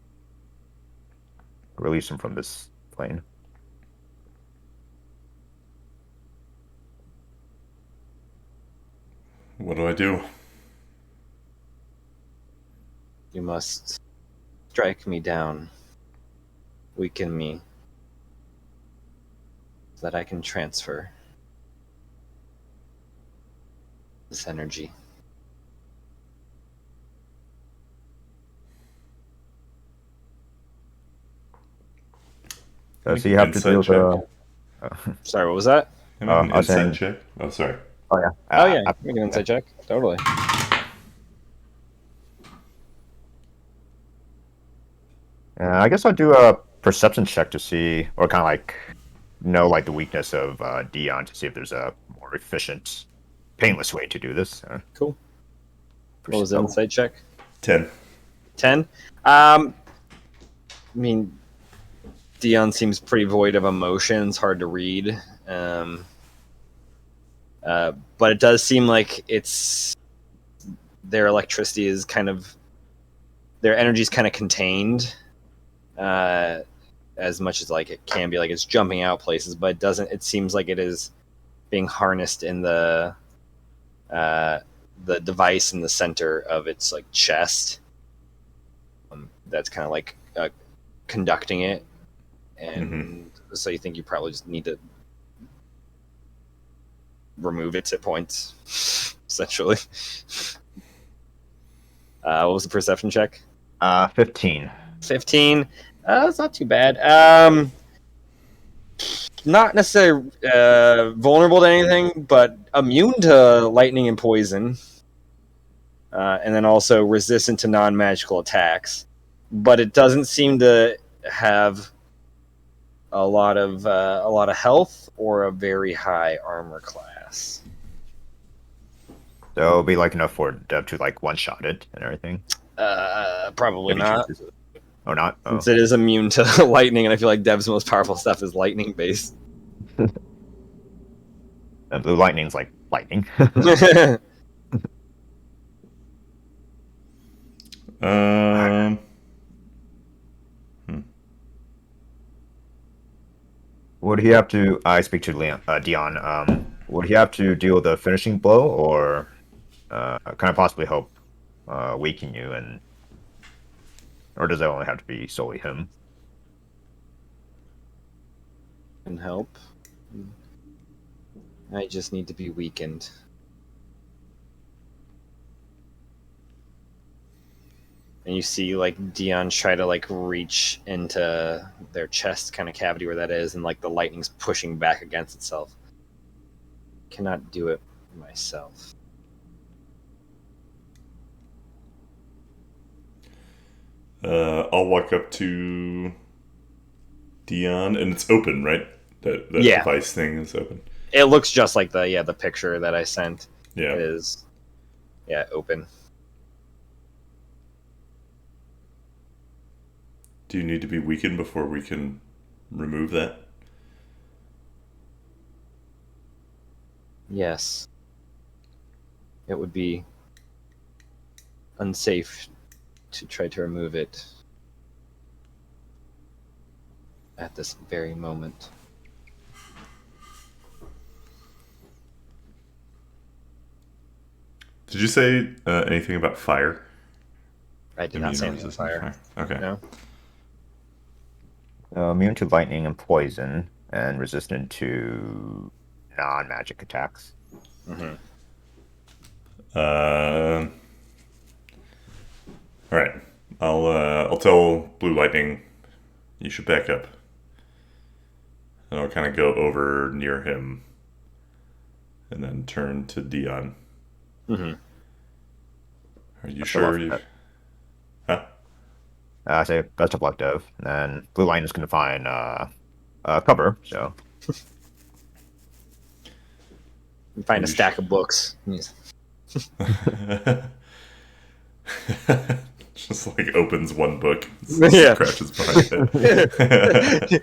Release him from this plane. What do I do? You must strike me down, weaken me, so that I can transfer this energy. Does he have to do the... Sorry, what was that? Can I make an I was insight saying... check? Oh, sorry. Oh, yeah. Oh, yeah, make an insight check. Totally. I guess I'll do a perception check to see, or kind of like know like the weakness of Dion to see if there's a more efficient, painless way to do this. Cool. What was the insight check? 10. 10? I mean, Dion seems pretty void of emotions, hard to read. But it does seem like their electricity is kind of, their energy is kind of contained, as much as like it can be, like it's jumping out places, but it seems like it is being harnessed in the device in the center of its like chest. That's kind of like conducting it, and so you think you probably just need to remove its hit points, essentially. What was the perception check? 15. 15. That's not too bad. Not necessarily vulnerable to anything, but immune to lightning and poison, and then also resistant to non-magical attacks. But it doesn't seem to have a lot of health or a very high armor class. So it'll be like enough for Dev to like one-shot it and everything. Probably not. Or not? Oh. Since it is immune to lightning, and I feel like Dev's most powerful stuff is lightning based. And blue lightning's like lightning. Would he have to? I speak to Dion. Would he have to deal with a finishing blow or can I possibly help weaken you, or does it only have to be solely him? Can help. I just need to be weakened. And you see, like, Dion try to, like, reach into their chest kind of cavity where that is, and, like, the lightning's pushing back against itself. Cannot do it myself. I'll walk up to Dion, and it's open, right? That Yeah. device thing is open. It looks just like the picture that I sent Yeah. is, open. Do you need to be weakened before we can remove that? Yes. It would be unsafe to try to remove it at this very moment. Did you say anything about fire? I did not say anything about fire. Okay. No. Immune to lightning and poison, and resistant to non-magic attacks. Mm-hmm. All right. I'll tell Blue Lightning you should back up. And I'll kind of go over near him, and then turn to Dion. Mm-hmm. Are you sure you? Huh? I say best of luck, Dev. And Blue Lightning is going to find cover. So You find a stack of books. Just like opens one book, Yeah. scratches behind it.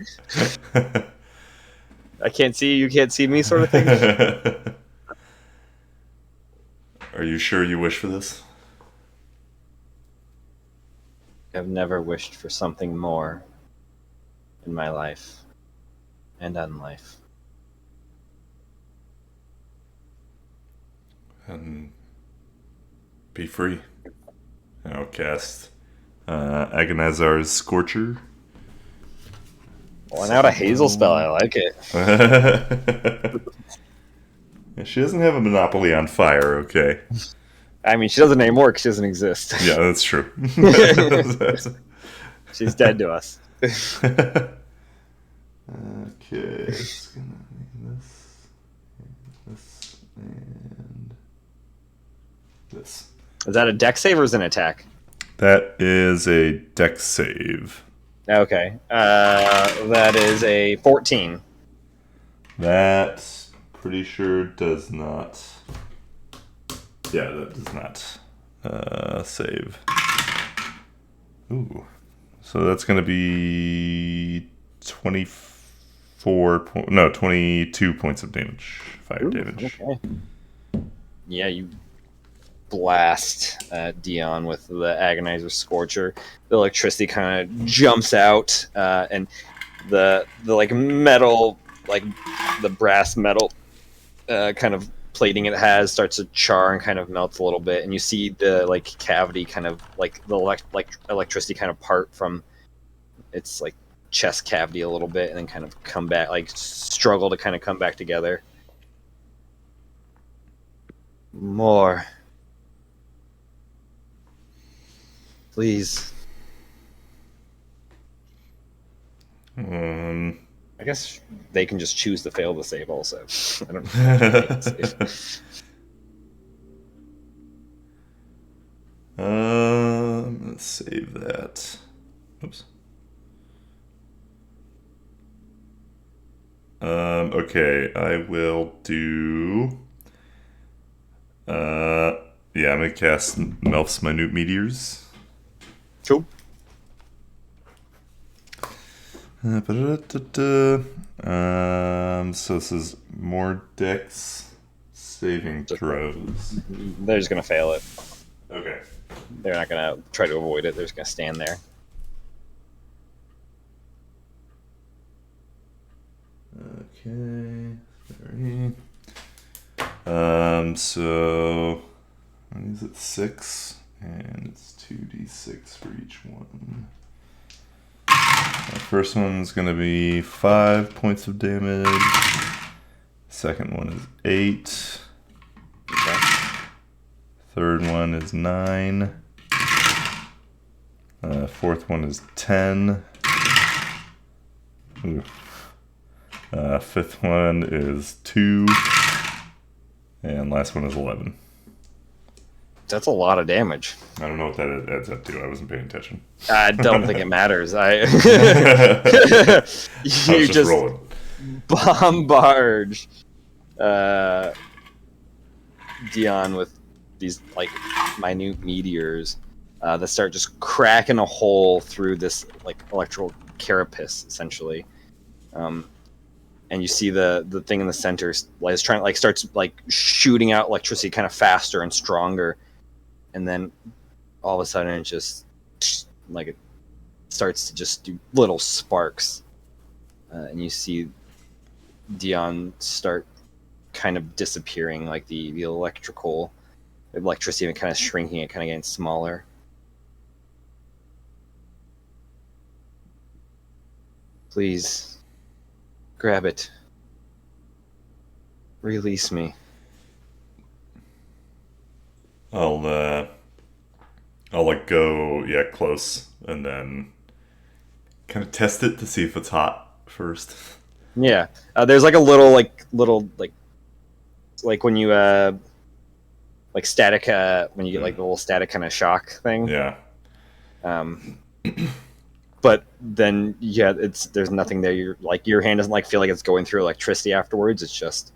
I can't see you, can't see me, sort of thing. Are you sure you wish for this? I've never wished for something more in my life and unlife. And be free. And I'll cast Agonizar's Scorcher. Well, out a Hazel spell, I like it. She doesn't have a monopoly on fire, okay? I mean, she doesn't anymore because she doesn't exist. Yeah, that's true. She's dead to us. Okay, it's gonna be this, and this. Is that a dex save or is it an attack? That is a dex save. Okay. That is a 14. That pretty sure does not. Yeah, that does not save. Ooh. So that's going to be 22 points of damage. Fire damage. Okay. Yeah, you blast Dion with the Agonizer Scorcher. The electricity kind of jumps out, and the like metal, like the brass metal kind of plating it has starts to char and kind of melts a little bit, and you see the like cavity kind of like the electricity kind of part from its like chest cavity a little bit, and then kind of come back, like struggle to kind of come back together. More. Please. I guess they can just choose to fail the save also. I don't know. Let's save that. Oops. Okay, I will do. Yeah, I'm gonna cast Melf's Minute Meteors. Cool. So this is more dex saving throws. They're just gonna fail it. Okay. They're not gonna try to avoid it. They're just gonna stand there. Okay. Sorry. So And he's at 6, and it's 2d6 for each one. The first one's going to be 5 points of damage. Second one is 8. Okay. Third one is 9. Fourth one is 10. Ooh. Fifth one is 2. And last one is 11. That's a lot of damage. I don't know what that adds up to. I wasn't paying attention. I don't think it matters. I You was just rolling. bombard Dion with these like minute meteors that start just cracking a hole through this like electrical carapace, essentially. And you see the thing in the center is trying like starts like shooting out electricity kind of faster and stronger, and then all of a sudden it just like it starts to just do little sparks, and you see Dion start kind of disappearing, like the electricity kind of shrinking, it kind of getting smaller. Please grab it. Release me. I'll like go close and then kind of test it to see if it's hot first. Yeah, there's like a little like when you like static when you get like the little static kind of shock thing. Yeah. But then there's nothing there. You're like your hand doesn't like feel like it's going through electricity afterwards. It's just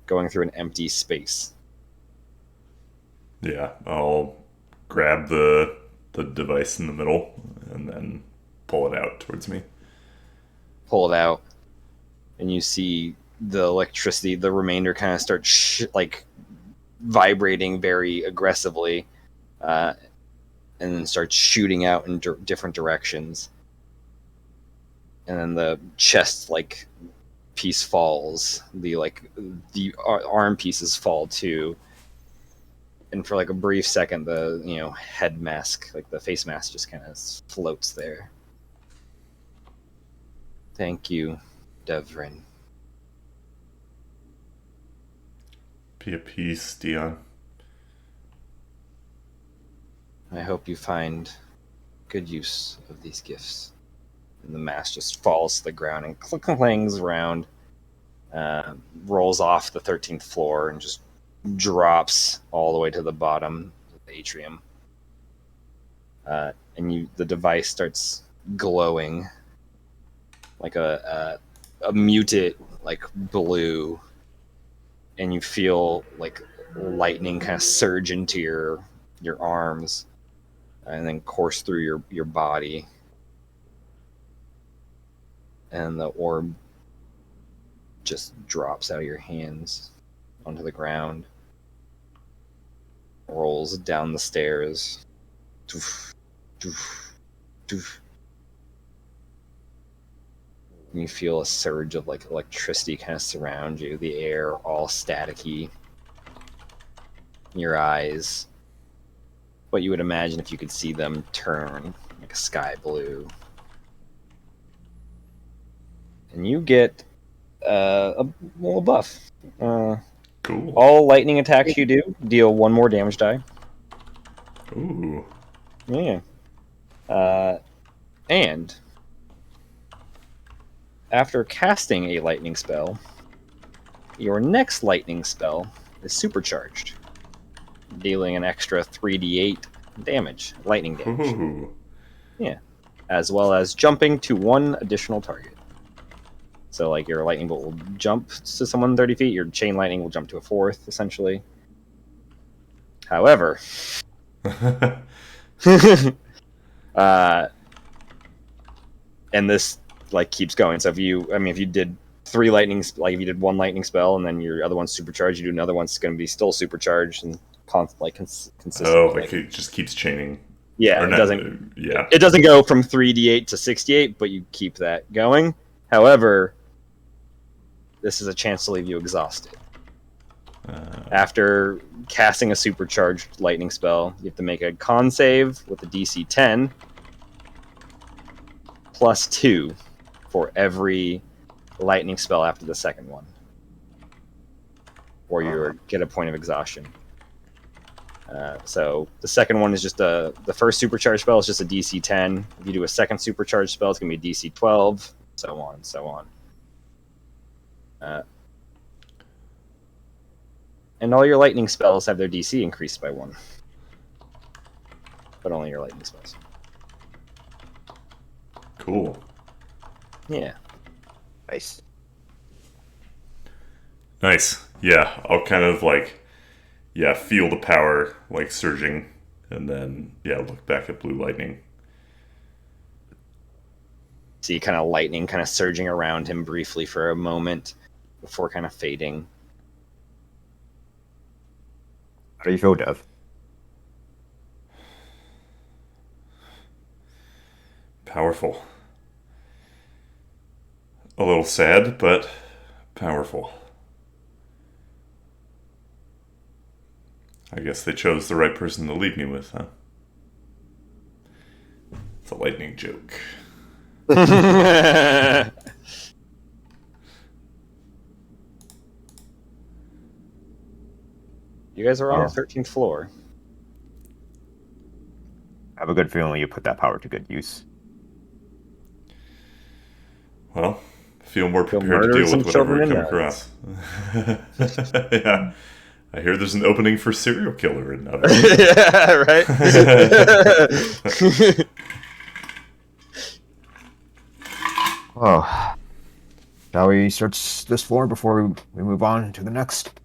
going through an empty space. Yeah, I'll grab the device in the middle and then pull it out towards me. Pull it out, and you see the electricity, the remainder kind of start like vibrating very aggressively, and then starts shooting out in different directions. And then the chest like piece falls. The arm pieces fall too. And for like a brief second, the head mask, like the face mask, just kind of floats there. Thank you, Devrin. Be at peace, Dion. I hope you find good use of these gifts. And the mask just falls to the ground and clangs around, rolls off the 13th floor, and just drops all the way to the bottom of the atrium. And the device starts glowing like a muted like blue, and you feel like lightning kind of surge into your arms and then course through your body, and the orb just drops out of your hands onto the ground, rolls down the stairs. Doof, doof, doof. And you feel a surge of like electricity kind of surround you, the air all staticky, your eyes, what you would imagine if you could see them turn like a sky blue. And you get a little buff. Cool. All lightning attacks you do deal 1 more damage die. Ooh. Yeah. And after casting a lightning spell, your next lightning spell is supercharged, dealing an extra 3d8 damage, lightning damage. Ooh. Yeah. As well as jumping to 1 additional target. So, like, your lightning bolt will jump to someone 30 feet, your chain lightning will jump to a 4th, essentially. However, and this, like, keeps going. So if you did 3 lightnings, like, if you did 1 lightning spell and then your other one's supercharged, you do another one's going to be still supercharged and consistent. Oh, like it just keeps chaining. Yeah, Or it not- doesn't. Yeah. It doesn't go from 3d8 to 68, but you keep that going. However, this is a chance to leave you exhausted. After casting a supercharged lightning spell, you have to make a con save with a DC 10 plus 2 for every lightning spell after the second one, or you get a point of exhaustion. So the second one is just the first supercharged spell is just a DC 10. If you do a second supercharged spell, it's going to be a DC 12, so on and so on. And all your lightning spells have their DC increased by 1. But only your lightning spells. Cool. Yeah. Nice. Nice. Yeah, I'll kind of feel the power surging, and then look back at blue lightning. See kind of lightning kind of surging around him briefly for a moment before kind of fading. How do you feel, Dev? Powerful. A little sad, but powerful. I guess they chose the right person to leave me with, huh? It's a lightning joke. You guys are on the 13th floor. I have a good feeling you put that power to good use. Well, I feel more prepared to deal with whatever we come across. Yeah. I hear there's an opening for serial killer in Nutter. Yeah, right? Oh. Shall we search this floor before we move on to the next?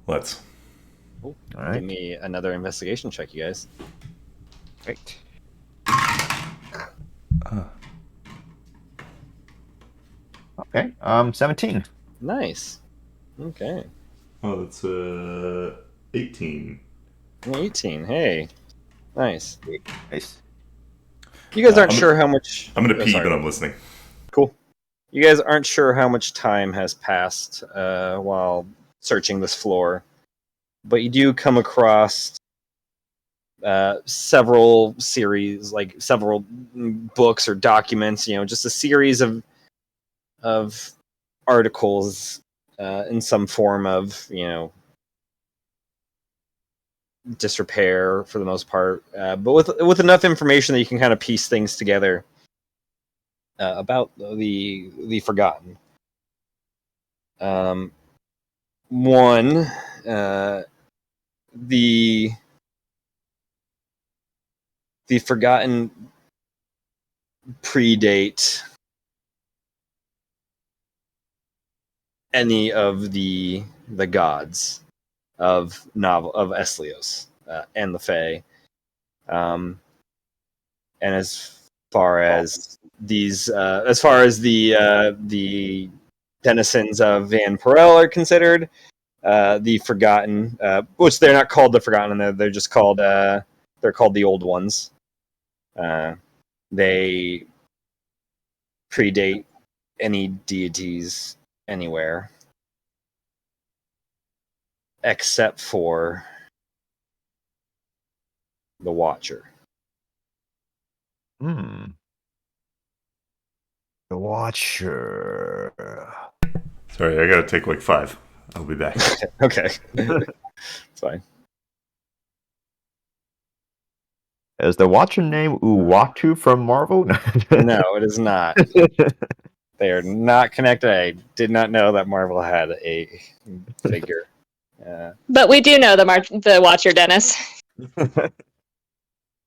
Let's. All right. Give me another investigation check, you guys. Great. Okay, 17. Nice. Okay. Oh, that's 18. 18. Hey. Nice. Nice. You guys aren't sure how much... I'm going to pee, but I'm listening. Cool. You guys aren't sure how much time has passed while searching this floor, but you do come across several series, several books or documents, just a series of articles in some form of, disrepair for the most part, but with enough information that you can kind of piece things together about the Forgotten. One, the Forgotten predate any of the gods of Eslios and the Fae, and as far as the denizens of Van Perel are considered, the Forgotten, which they're not called the Forgotten, they're just called they're called the Old Ones. They predate any deities anywhere, except for the Watcher. The Watcher. Sorry, I gotta take 5. I'll be back. Okay. It's fine. Is the Watcher name Uatu from Marvel? No, it is not. They are not connected. I did not know that Marvel had a figure. But we do know the Watcher, Dennis.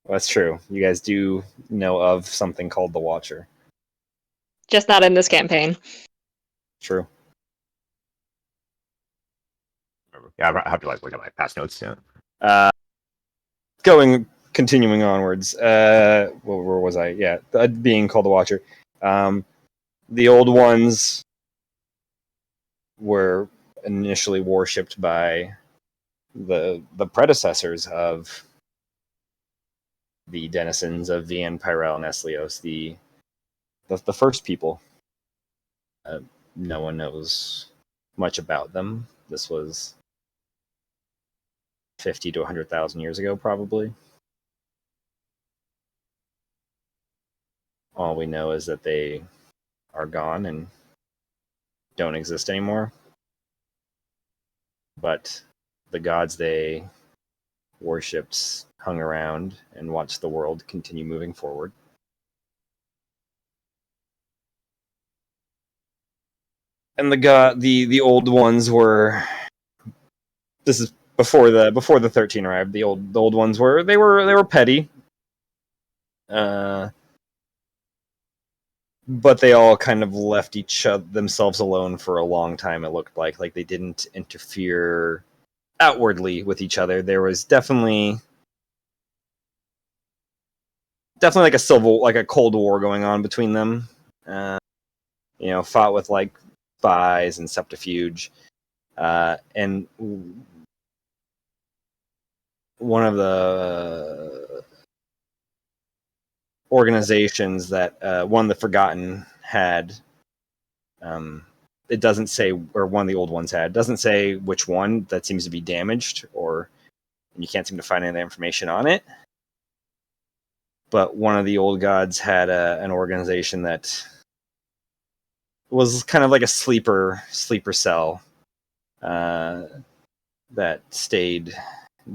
That's true. You guys do know of something called the Watcher. Just not in this campaign. True. Yeah, I have to look at my past notes too. Continuing onwards. Where was I? Yeah, being called the Watcher. The Old Ones were initially worshipped by the predecessors of the denizens of Vian, Pyrel, and Eslios, the first people. No one knows much about them. This was 50 to 100,000 years ago, probably. All we know is that they are gone and don't exist anymore. But the gods they worshipped hung around and watched the world continue moving forward. And the old ones were. This is before the 13 arrived. The old ones were petty. But they all kind of left themselves alone for a long time. It looked like they didn't interfere outwardly with each other. There was definitely like a Cold War going on between them. Fought with like spies and subterfuge, and one of the organizations that one of the Forgotten had. It doesn't say, or one of the old ones had. It doesn't say which one that seems to be damaged, or you can't seem to find any information on it. But one of the old gods had an organization that was kind of like a sleeper cell that stayed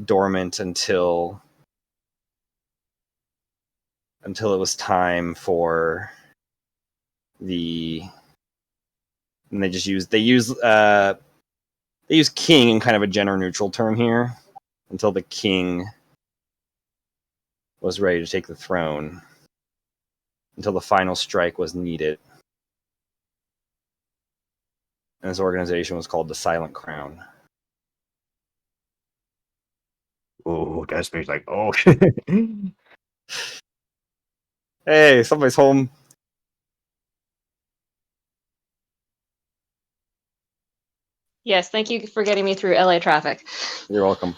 dormant until it was time for and they use king in kind of a gender neutral term here, until the king was ready to take the throne, until the final strike was needed. And this organization was called the Silent Crown. Oh, Gatsby's like, oh. Hey, somebody's home. Yes, thank you for getting me through LA traffic. You're welcome.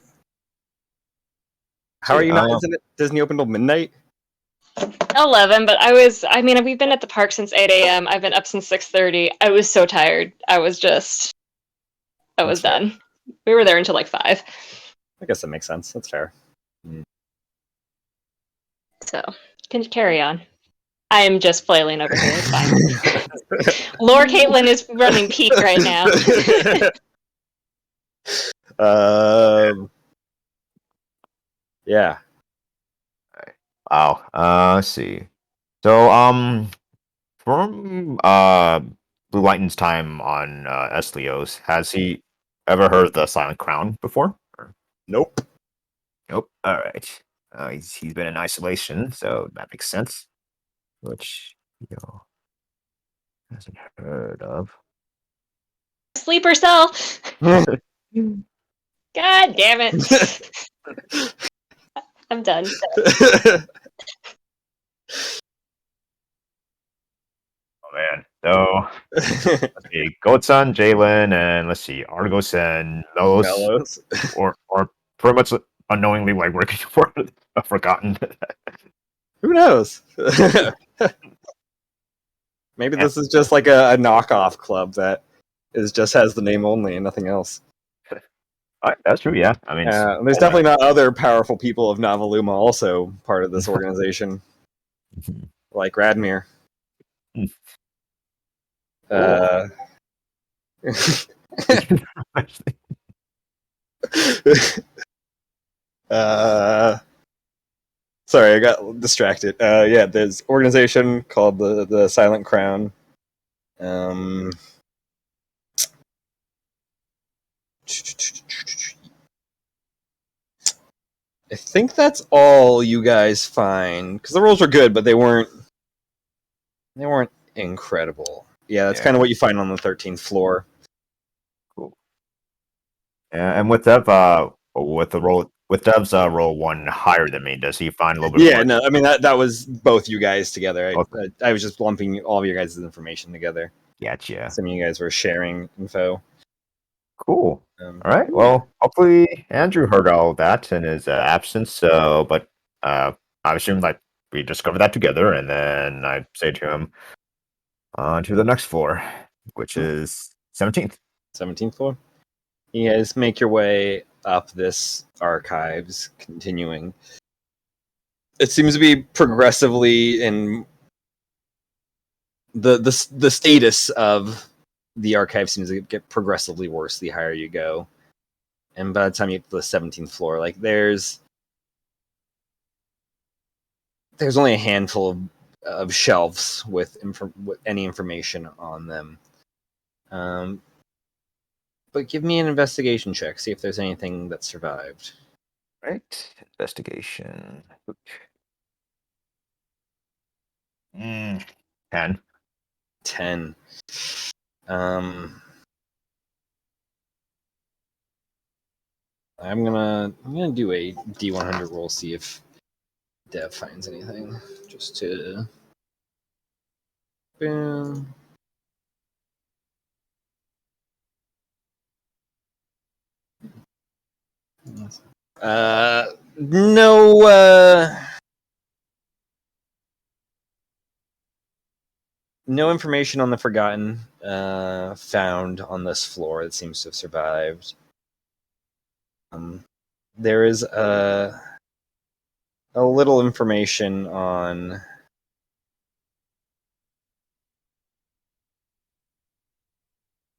How are you not? Isn't it Disney open till midnight? 11, but we've been at the park since 8 a.m. I've been up since 6:30. I was so tired. I was done. We were there until like 5. I guess that makes sense. That's fair. So, can you carry on? I am just flailing over here. It's fine. Lord Caitlin is running peak right now. Yeah. Wow. Let's see. So, from Blue Lightning's time on Estlios, has he ever heard of the Silent Crown before? Or- Nope. Nope. All right. He's been in isolation, so that makes sense. Which hasn't heard of. Sleeper cell. God damn it. I'm done. Oh man. So let's see, Goatson, Jalen, and let's see, Argos and Melos, or pretty much unknowingly like working for a Forgotten. Who knows? Maybe this is just like a knockoff club that has the name only and nothing else. That's true, yeah. I mean, there's definitely not other powerful people of Novi'luma also part of this organization, like Radmir. Sorry, I got distracted. Yeah, there's an organization called the Silent Crown. I think that's all you guys find, because the rolls were good, but they weren't incredible. Yeah, that's kind of what you find on the 13th floor. Cool. And with Dev, with Dev's roll one higher than me, does he find a little bit? Yeah, no, I mean that was both you guys together. I was just lumping all of your guys' information together. Gotcha. Assuming you guys were sharing info. Cool. All right. Well, hopefully Andrew heard all of that in his absence. But I assume that we discover that together, and then I say to him, on to the next floor, which is 17th. 17th floor. You guys make your way up this archives, continuing. It seems to be progressively in the status of the archive seems to get progressively worse the higher you go. And by the time you get to the 17th floor, like there's only a handful of shelves with any information on them. But give me an investigation check. See if there's anything that survived. Right. Investigation. 10. 10. I'm gonna do a D100 roll. See if Dev finds anything. Just to. Boom. No. No information on the Forgotten found on this floor that seems to have survived. There is a little information on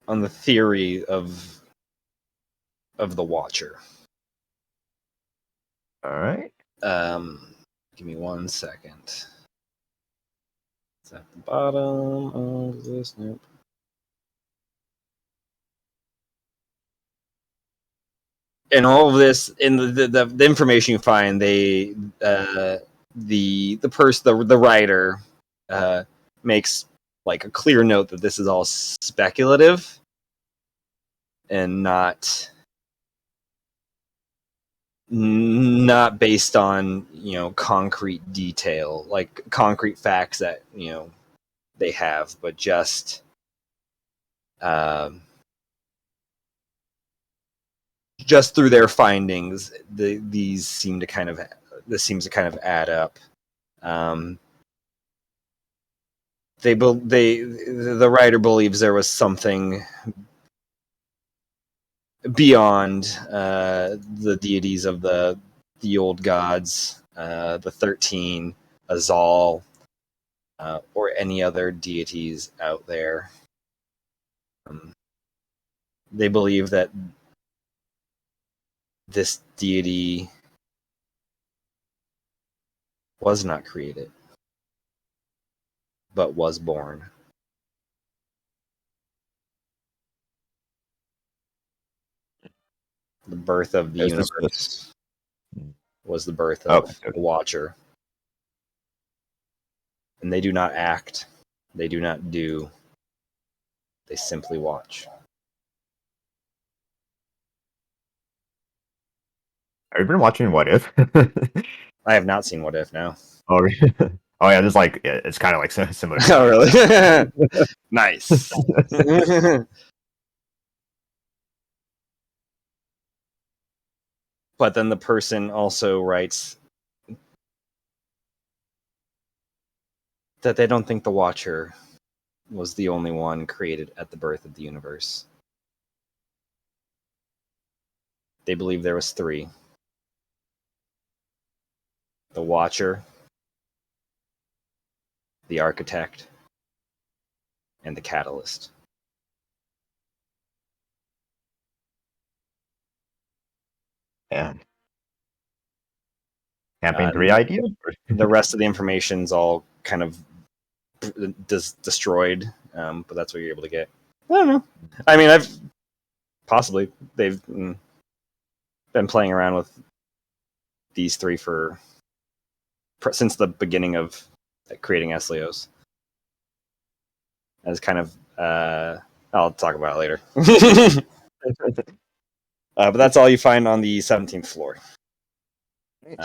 the theory of the Watcher. All right. Give me 1 second. It's at the bottom of this. Nope. And all of this, in the information you find, the writer makes like a clear note that this is all speculative and not based on concrete detail, like concrete facts that they have, but just through their findings, this seems to kind of add up. The writer believes there was something beyond the deities of the old gods, the 13, Azal, or any other deities out there. They believe that this deity was not created, but was born. The birth of the universe was the birth of the Watcher. And they do not act. They do not do. They simply watch. Have you been watching What If? I have not seen What If now. Oh, oh yeah, it's kind of like similar. Oh, really? Nice. But then the person also writes that they don't think the Watcher was the only one created at the birth of the universe. They believe there was 3. The Watcher, the Architect, and the Catalyst. Yeah. Campaign 3 idea? The rest of the information's all kind of destroyed, but that's what you're able to get. I don't know. I mean, they've been playing around with these 3 since the beginning of creating Eslios. As kind of, I'll talk about it later. But that's all you find on the 17th floor. You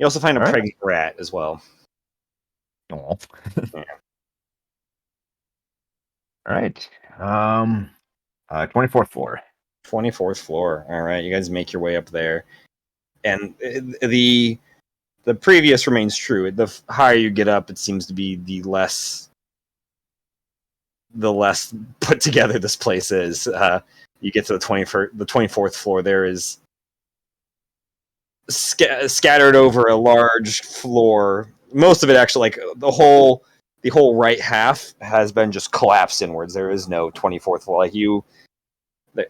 also find a pregnant rat as well. Oh. Yeah. All right. 24th floor. 24th floor. All right, you guys make your way up there, and the previous remains true. The higher you get up, it seems to be the less the less put together this place is. You get to the 24th floor. There is scattered over a large floor. Most of it actually, like the whole right half has been just collapsed inwards. There is no 24th floor.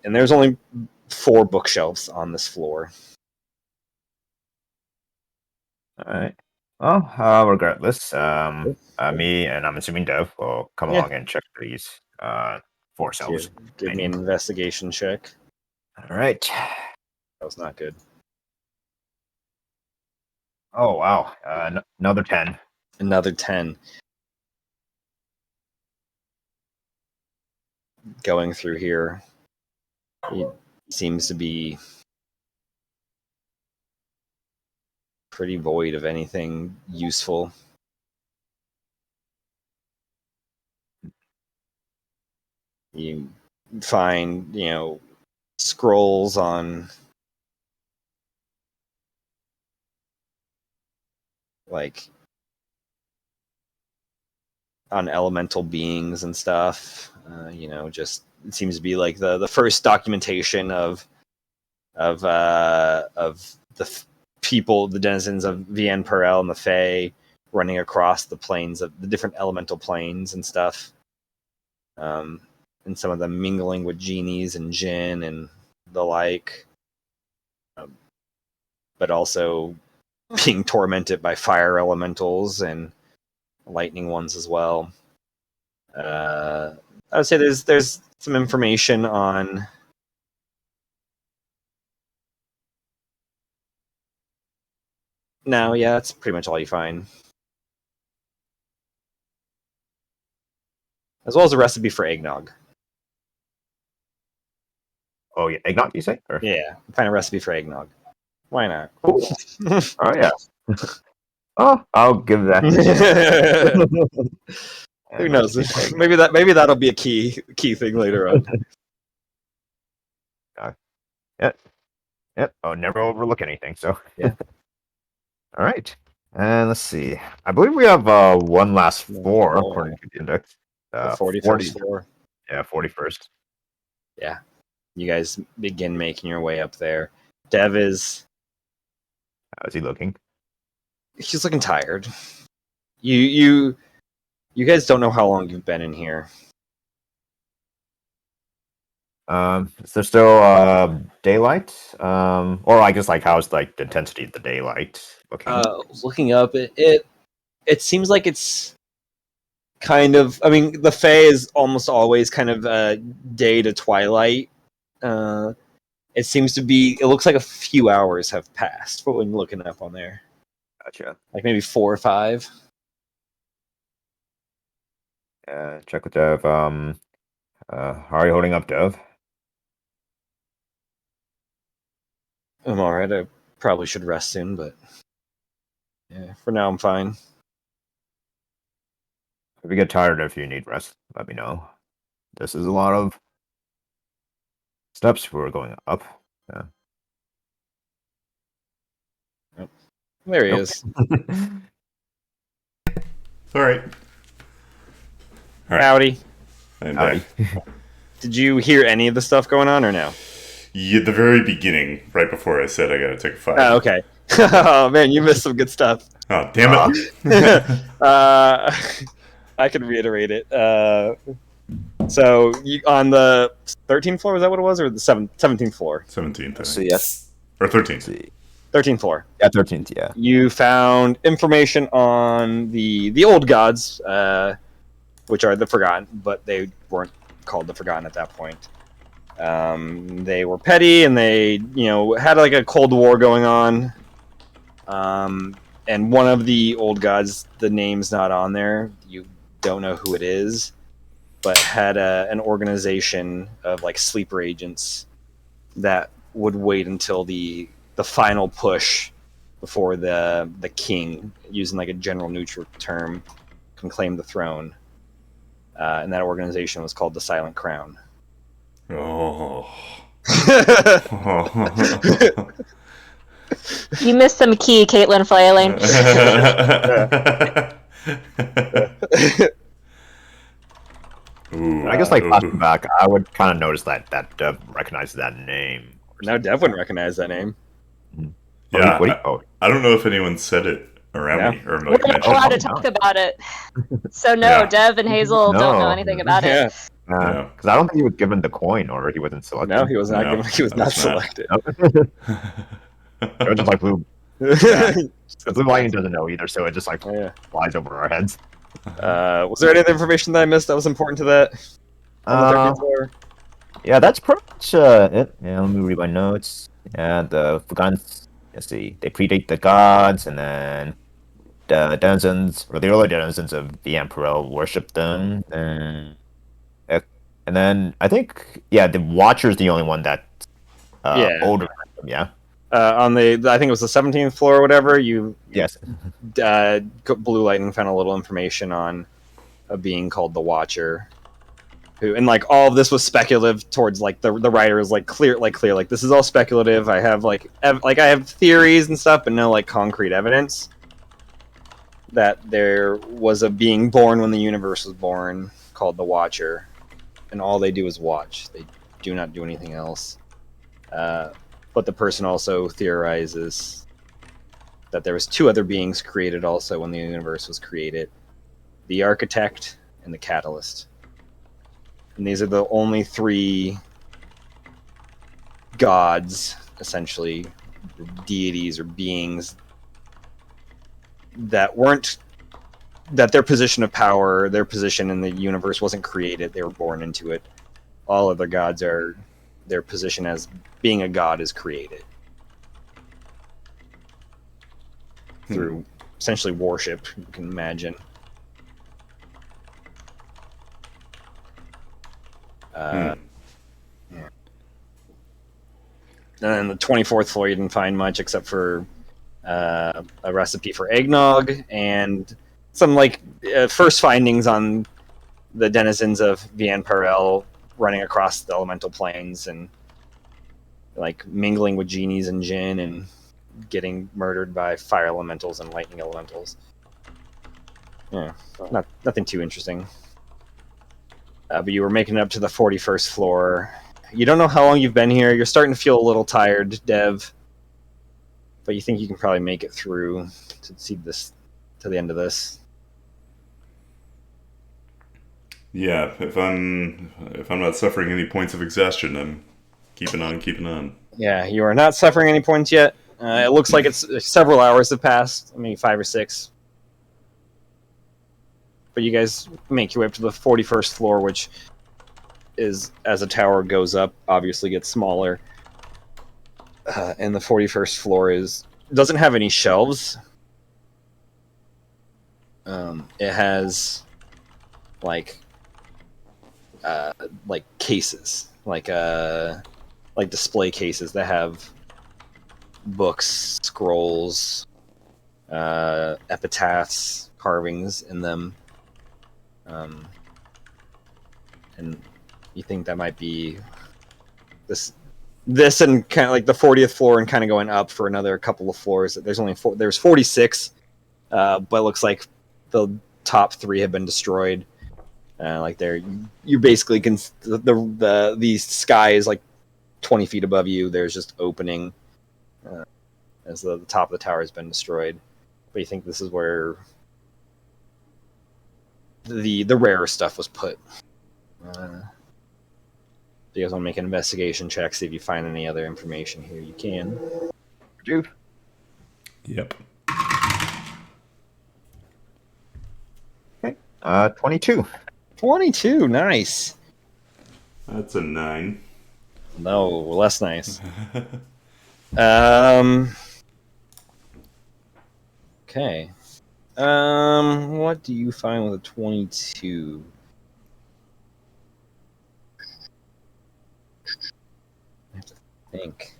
And there's only 4 bookshelves on this floor. All right. Well, regardless, me and I'm assuming Dev will come along and check these 4 cells. Give me an investigation check. All right. That was not good. Oh wow! Another 10. Another 10. Going through here, it seems to be pretty void of anything useful. You find, scrolls on on elemental beings and stuff. Just it seems to be like the first documentation of the people, the denizens of Vienne Perel and the Fae, running across the planes of the different elemental planes and stuff. And some of them mingling with genies and djinn and the like, but also being tormented by fire elementals and lightning ones as well. I would say there's some information on no, yeah, that's pretty much all you find. As well as a recipe for eggnog. Oh yeah, eggnog, you say? Or? Yeah, find a recipe for eggnog. Why not? Cool. Oh yeah. Oh, I'll give that. Who knows? Maybe that'll be a key thing later on. Yep. Oh, never overlook anything. So yeah. All right. And let's see. I believe we have one last floor according to the index. 41st floor. Yeah, 41st. Yeah. You guys begin making your way up there. Dev is... How's he looking? He's looking tired. You guys don't know how long you've been in here. Is there still daylight? Or I guess how's the intensity of the daylight looking? Looking up, it seems like it's kind of. I mean, the Fae is almost always kind of day to twilight. It seems to be. It looks like a few hours have passed, but when looking up on there, gotcha. Like maybe 4 or 5. Check with Dev. How are you holding up, Dev? I'm all right. I probably should rest soon, but yeah, for now I'm fine. If you get tired, if you need rest, let me know. This is a lot of steps we're going up. Yeah. Yep. There he is. All right. Howdy. I'm Howdy. back. Did you hear any of the stuff going on or no? Yeah, the very beginning, right before I said I gotta take a fight. Oh, okay. Oh man, you missed some good stuff. Oh, damn it. I can reiterate it. So on the 13th floor, was that what it was, or the 17th floor? 17th, I So think. yes. Or 13th. See. 13th floor. Yeah, 13th. Yeah. You found information on the old gods, which are the Forgotten, but they weren't called the Forgotten at that point. They were petty, and they had a Cold War going on. And one of the old gods, the name's not on there. You don't know who it is, but had an organization of sleeper agents that would wait until the final push before the king, using a general neutral term, can claim the throne. And that organization was called the Silent Crown. Oh. You missed some key, Caitlin flailing. Ooh. I guess like Ooh. flashing back, I would kind of notice that Dev recognizes that name. No, Dev wouldn't recognize that name. Yeah, What do you, oh, I don't know if anyone said it around No. me or We're like not mentioned. allowed to Oh, talk no. about it. So no, Yeah. Dev and Hazel don't know No. anything about Yeah. it. Yeah. Because I don't think he was given the coin, or he wasn't selected. No, he was not No, given. He was that not was not. selected. It was just like blue. Yeah. The blue lightning doesn't know either, so it just like Oh, yeah. flies over our heads. Was there any other information that I missed that was important to that on the 13th floor? Yeah, that's pretty much it. Yeah, let me read my notes. Yeah, the gods. Let's see. They predate the gods, and then the denizens, or the early denizens of the Emperor, worship them. And then I think, yeah, the Watcher's the only one that Yeah. older than them. Yeah. On the, I think it was the 17th floor or whatever. You Yes. Blue Lightning found a little information on a being called the Watcher. Who, and like all of this was speculative towards like the writer is like clear like this is all speculative. I have I have theories and stuff, but no like concrete evidence that there was a being born when the universe was born called the Watcher, and all they do is watch. They do not do anything else. But the person also theorizes that there was two other beings created also when the universe was created: the Architect and the Catalyst. And these are the only three gods, essentially, deities or beings that weren't, that their position of power, their position in the universe wasn't created, they were born into it. All other gods are, their position as being a god is created through essentially worship, you can imagine. Yeah. And then the 24th floor, you didn't find much except for a recipe for eggnog and some first findings on the denizens of Vienne Parel running across the elemental planes and like mingling with genies and djinn and getting murdered by fire elementals and lightning elementals. Yeah, nothing too interesting. But you were making it up to the 41st floor. You don't know how long you've been here. You're starting to feel a little tired, Dev. But you think you can probably make it through to see this to the end of this. Yeah, if I'm not suffering any points of exhaustion, I'm keeping on. Yeah, you are not suffering any points yet. It looks like it's several hours have passed. Maybe 5 or 6. But you guys make your way up to the 41st floor, which is, as a tower goes up, obviously gets smaller. And the 41st floor doesn't have any shelves. It has like cases, like display cases that have books, scrolls, epitaphs, carvings in them. And you think that might be this and kind of like the 40th floor and kind of going up for another couple of floors. There's 46, but it looks like the top 3 have been destroyed. You basically can the sky is like 20 feet above you. There's just opening as the top of the tower has been destroyed. But you think this is where the rarer stuff was put. Do you guys want to make an investigation check, see if you find any other information here? You can. Dude. Yep. Okay. 22. 22, nice. That's a 9. No, less nice. Okay. What do you find with a 22? I have to think.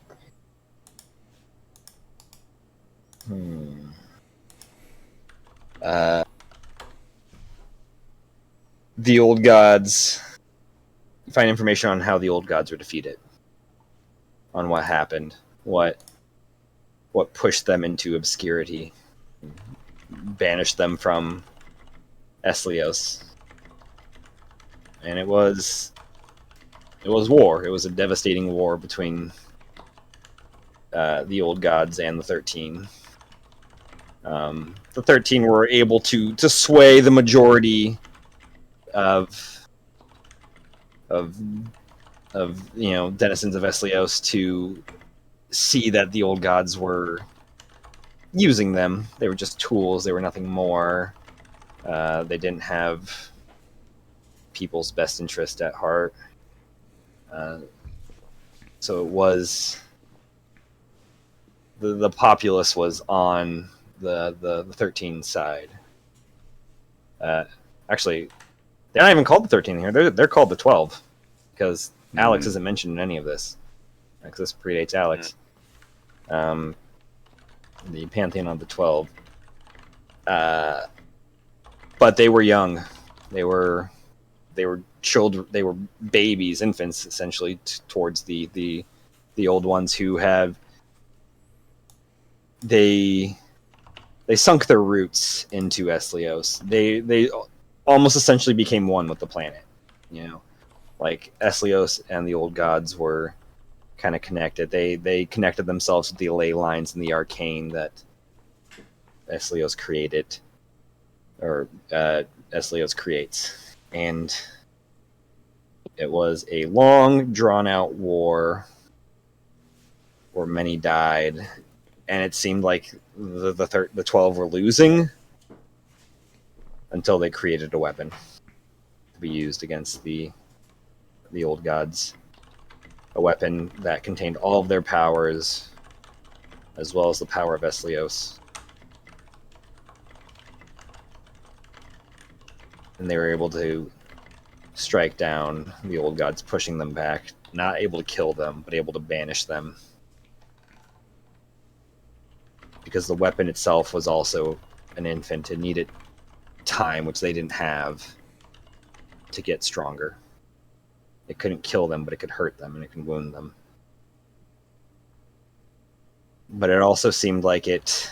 The old gods. You find information on how the old gods were defeated. On what happened. What pushed them into obscurity. Banished them from Eslios. and it was war. It was a devastating war between the old gods and the 13. The 13 were able to sway the majority of denizens of Eslios to see that the old gods were using them. They were just tools. They were nothing more. They didn't have people's best interest at heart. So it was the populace was on the 13 side. Actually, they're not even called the 13 here. They're called the 12 because Alex isn't mentioned in any of this. Because this predates Alex. The pantheon of the 12. But they were young. They were children. They were babies, infants, essentially, towards the old ones who have they sunk their roots into Eslios. They almost essentially became one with the planet. Like Eslios and the old gods were kind of connected. They connected themselves with the ley lines and the arcane that Eslios created, or Eslios creates, and it was a long, drawn-out war where many died, and it seemed like the 12 were losing until they created a weapon to be used against the old gods. A weapon that contained all of their powers, as well as the power of Eslios. And they were able to strike down the old gods, pushing them back. Not able to kill them, but able to banish them. Because the weapon itself was also an infant. It needed time, which they didn't have, to get stronger. It couldn't kill them, but it could hurt them, and it could wound them. But it also seemed like it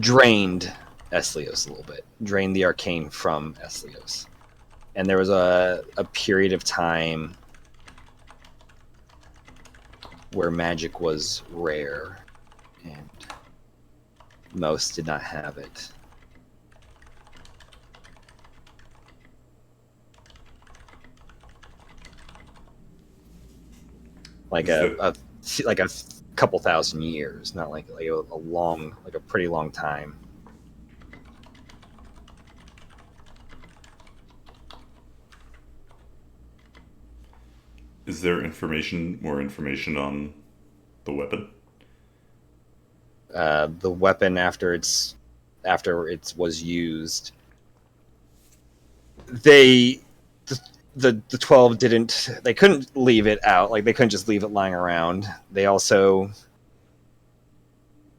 drained Eslios a little bit. Drained the arcane from Eslios. And there was a period of time where magic was rare, and most did not have it. Like a couple thousand years, not like a pretty long time. Is there more information on the weapon? The weapon after it was used, the 12 they couldn't leave it out. Like, they couldn't just leave it lying around. They also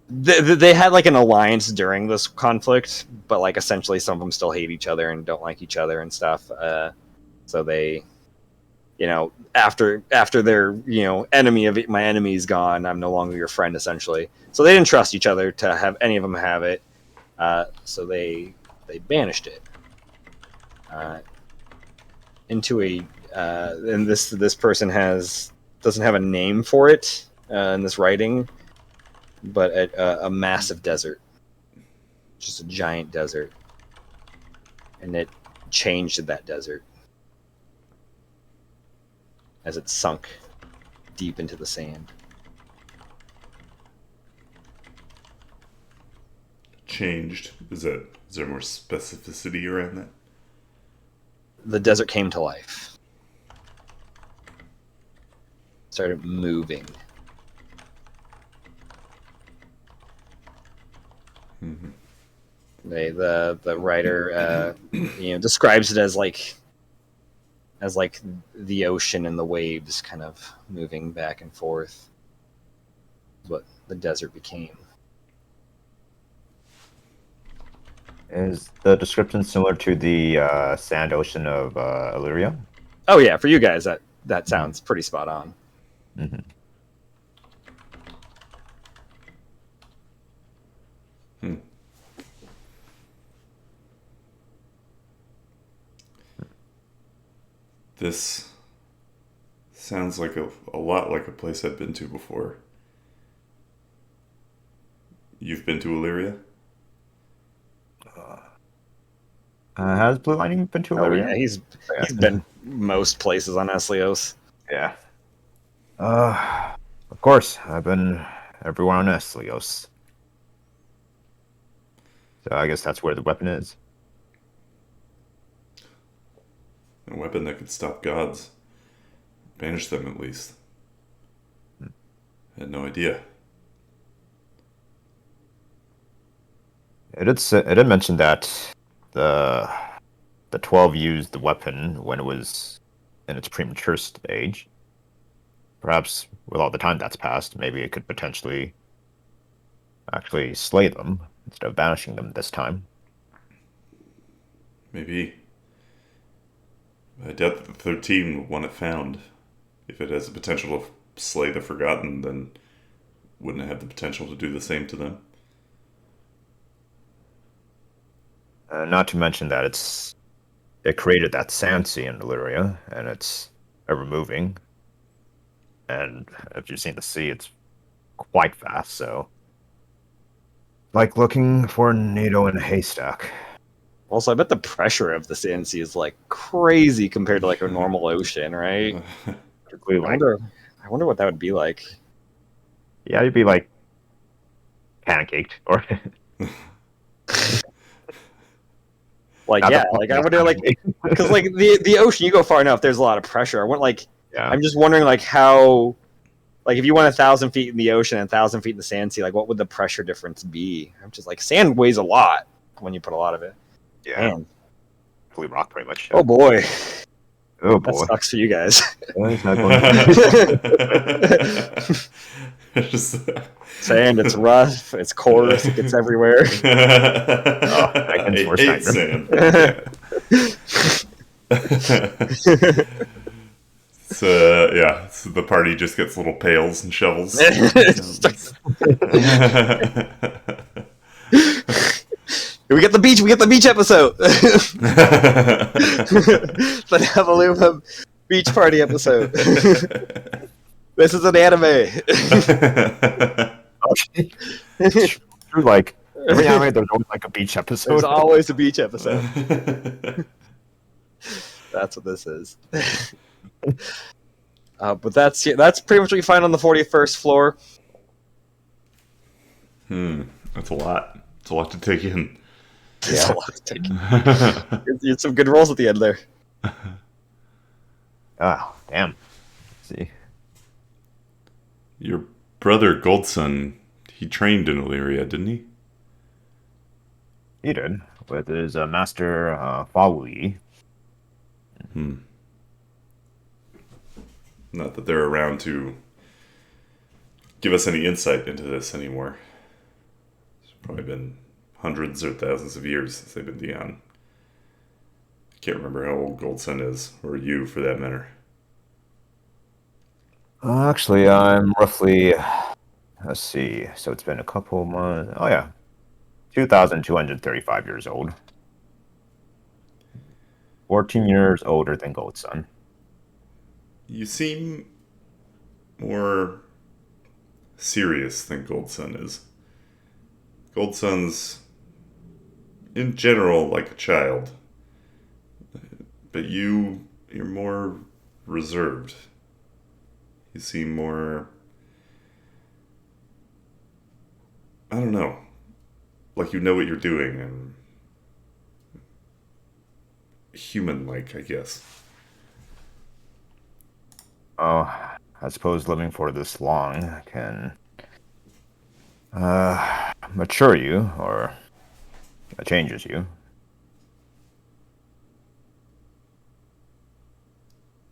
they had like an alliance during this conflict, but like essentially some of them still hate each other and don't like each other and stuff. So they, after their enemy of my enemy is gone, I'm no longer your friend, essentially. So they didn't trust each other to have any of them have it. So they banished it into a and this person doesn't have a name for it in this writing, but a massive desert, just a giant desert, and it changed that desert as it sunk deep into the sand. Changed? Is there more specificity around that? The desert came to life. Started moving. Mm-hmm. The writer describes it as like the ocean and the waves kind of moving back and forth. What the desert became. Is the description similar to the sand ocean of Illyria? Oh yeah, for you guys that sounds pretty spot on. Mm-hmm. This sounds like a lot like a place I've been to before. You've been to Illyria? Has Blue Lightning been to Oh yeah, Illyria? he's been most places on Eslios. Yeah. Of course, I've been everywhere on Eslios. So I guess that's where the weapon is. A weapon that could stop gods. Banish them, at least. I had no idea. It did mention that the 12 used the weapon when it was in its premature stage. Perhaps with all the time that's passed, maybe it could potentially actually slay them instead of banishing them this time. Maybe. I doubt that the 13 will want it found. If it has the potential to slay the Forgotten, then wouldn't it have the potential to do the same to them? Not to mention that it created that sand sea in Illyria, and it's ever moving. And if you've seen the sea, it's quite fast. So, like looking for a needle in a haystack. Also, I bet the pressure of the Sand Sea is like crazy compared to like a normal ocean, right? Particularly, I like, wonder what that would be like. yeah, you'd be like pancaked or Like Not yeah, the like I wonder like pancake. because like the ocean, you go far enough, there's a lot of pressure. I want like Yeah. I'm just wondering like how like if you went 1,000 feet in the ocean and 1,000 feet in the sand sea, like what would the pressure difference be? I'm just like sand weighs a lot when you put a lot of it. Yeah. Man. Fully rock, pretty much. Oh boy, Oh that boy. sucks for you guys. It's not going to- Just- Sand, it's rough, it's coarse, it gets everywhere. Megan's I worst hate nightmare. sand. So the party just gets little pails and shovels. We get the beach. We get the beach episode. The Novi'luma beach party episode. This is an anime. True, like every anime, there's always like a beach episode. There's always a beach episode. That's what this is. But that's pretty much what you find on the 41st floor. That's a lot. It's a lot to take in. It's a lot to take. You had some good rolls at the end there. Oh, damn. Let's see. Your brother Goldson, he trained in Illyria, didn't he? He did with his master Fawi. Not that they're around to give us any insight into this anymore. It's probably been hundreds or thousands of years since they've been Dion. I can't remember how old Goldson is, or you for that matter. Actually, I'm roughly. Let's see. So it's been a couple months. Oh yeah, 2,235 years old. 14 years older than Goldson. You seem more serious than Goldson is. Goldson's, in general, like a child. But you're more reserved. You seem more, I don't know, like you know what you're doing and human-like, I guess. Oh, I suppose living for this long can mature you, or it changes you.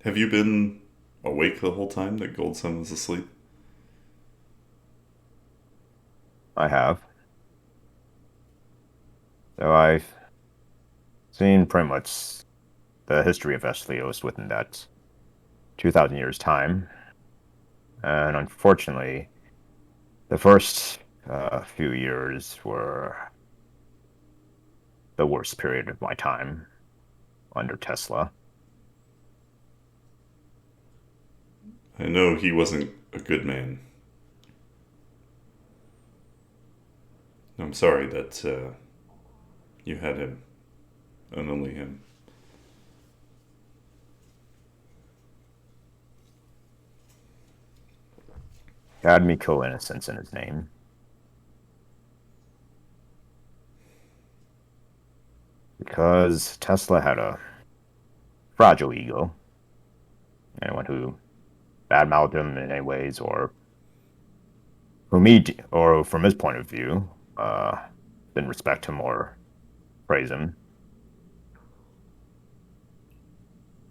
Have you been awake the whole time that Goldson was asleep? I have. So I've seen pretty much the history of Eslios within that 2,000 years' time. And unfortunately, the first few years were the worst period of my time under Tesla. I know he wasn't a good man. I'm sorry that you had him, and only him. Had me co-innocence in his name. Because Tesla had a fragile ego. Anyone who badmouthed him in any ways, or or from his point of view, didn't respect him or praise him.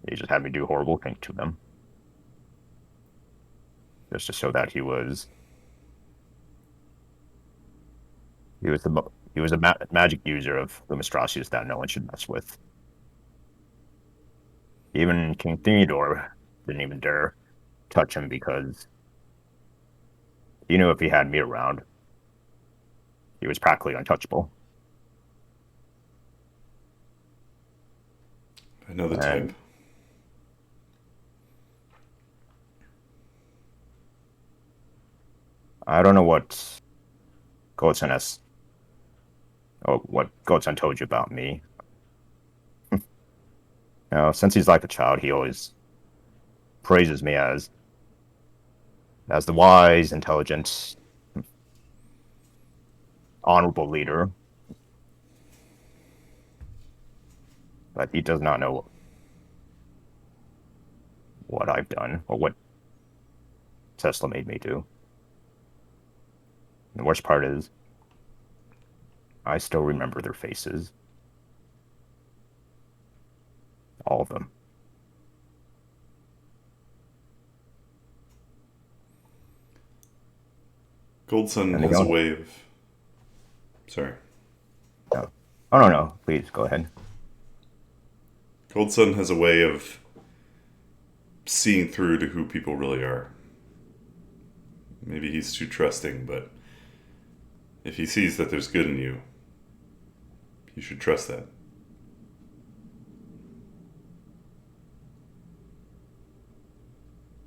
He just had me do horrible things to them, just to show that he was a magic user of Lumistratius that no one should mess with. Even King Theodore didn't even dare touch him because he knew if he had me around, he was practically untouchable. I know the And type. I don't know what Goldson has, or what Goldson told you about me. Since he's like a child, he always praises me as the wise, intelligent, honorable leader. But he does not know what I've done or what Tesla made me do. And the worst part is, I still remember their faces. All of them. Goldson And they has a don't. way of. Sorry. No. Oh, no, no. Please, go ahead. Goldson has a way of seeing through to who people really are. Maybe he's too trusting, but if he sees that there's good in you, you should trust that.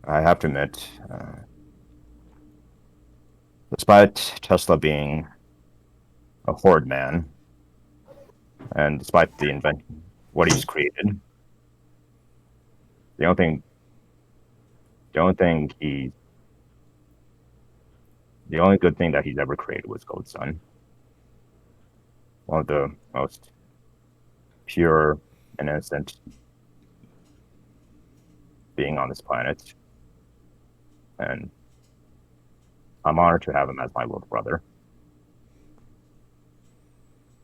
I have to admit, despite Tesla being a horde man, and despite what he's created, the only thing, the only thing he, the only good thing that he's ever created was Goldson. One of the most pure and innocent being on this planet, and I'm honored to have him as my little brother.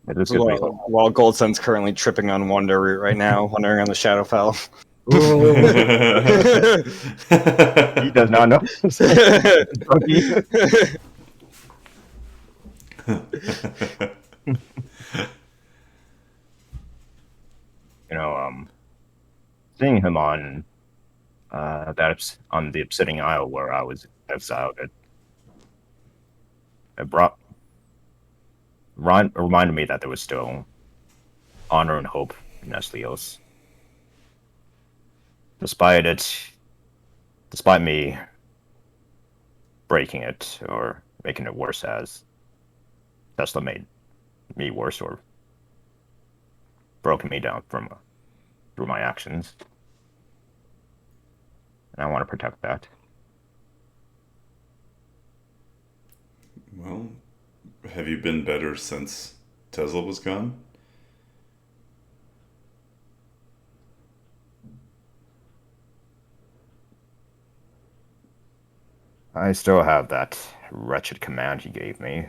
It is good reason. While Goldson's currently tripping on Wonder Root right now, wandering on the Shadowfell. He does not know. Seeing him on on the Obsidian Isle where I was exiled, it reminded me that there was still honor and hope in Eslios. Despite me breaking it or making it worse as Tesla made me worse or broken me down through my actions. And I want to protect that. Well, have you been better since Tesla was gone? I still have that wretched command he gave me.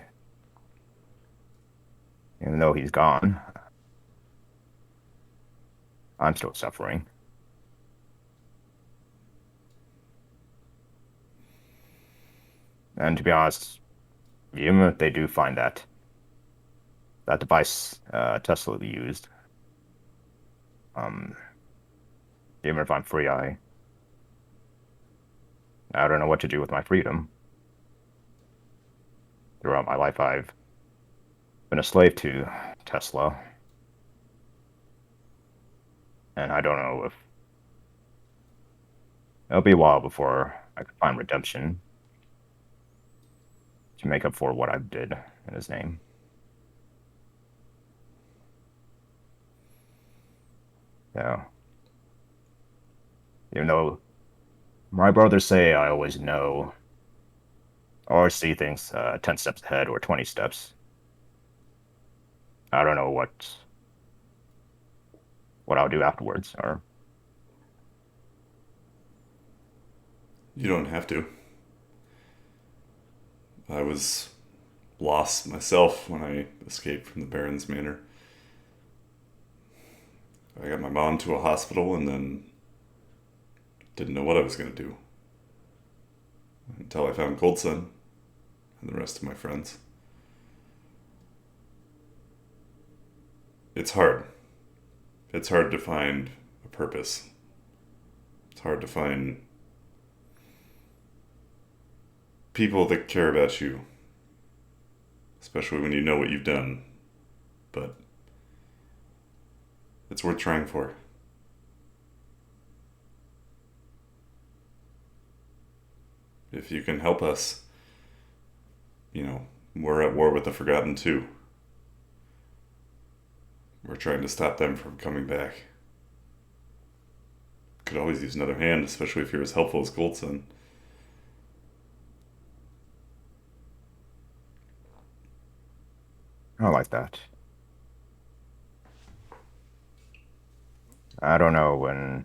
Even though he's gone, I'm still suffering. And to be honest, even if they do find that device Tesla used, even if I'm free, I don't know what to do with my freedom. Throughout my life, I've been a slave to Tesla. And I don't know if it'll be a while before I could find redemption to make up for what I did in his name. So, even though my brothers say I always know or see things 10 steps ahead or 20 steps, I don't know what I'll do afterwards. Or You don't have to. I was lost myself when I escaped from the Baron's Manor. I got my mom to a hospital and then didn't know what I was going to do until I found Goldson and the rest of my friends. It's hard. It's hard to find a purpose. It's hard to find people that care about you, especially when you know what you've done. But it's worth trying for. If you can help us, we're at war with the Forgotten too. We're trying to stop them from coming back. Could always use another hand, especially if you're as helpful as Goldson. I like that. I don't know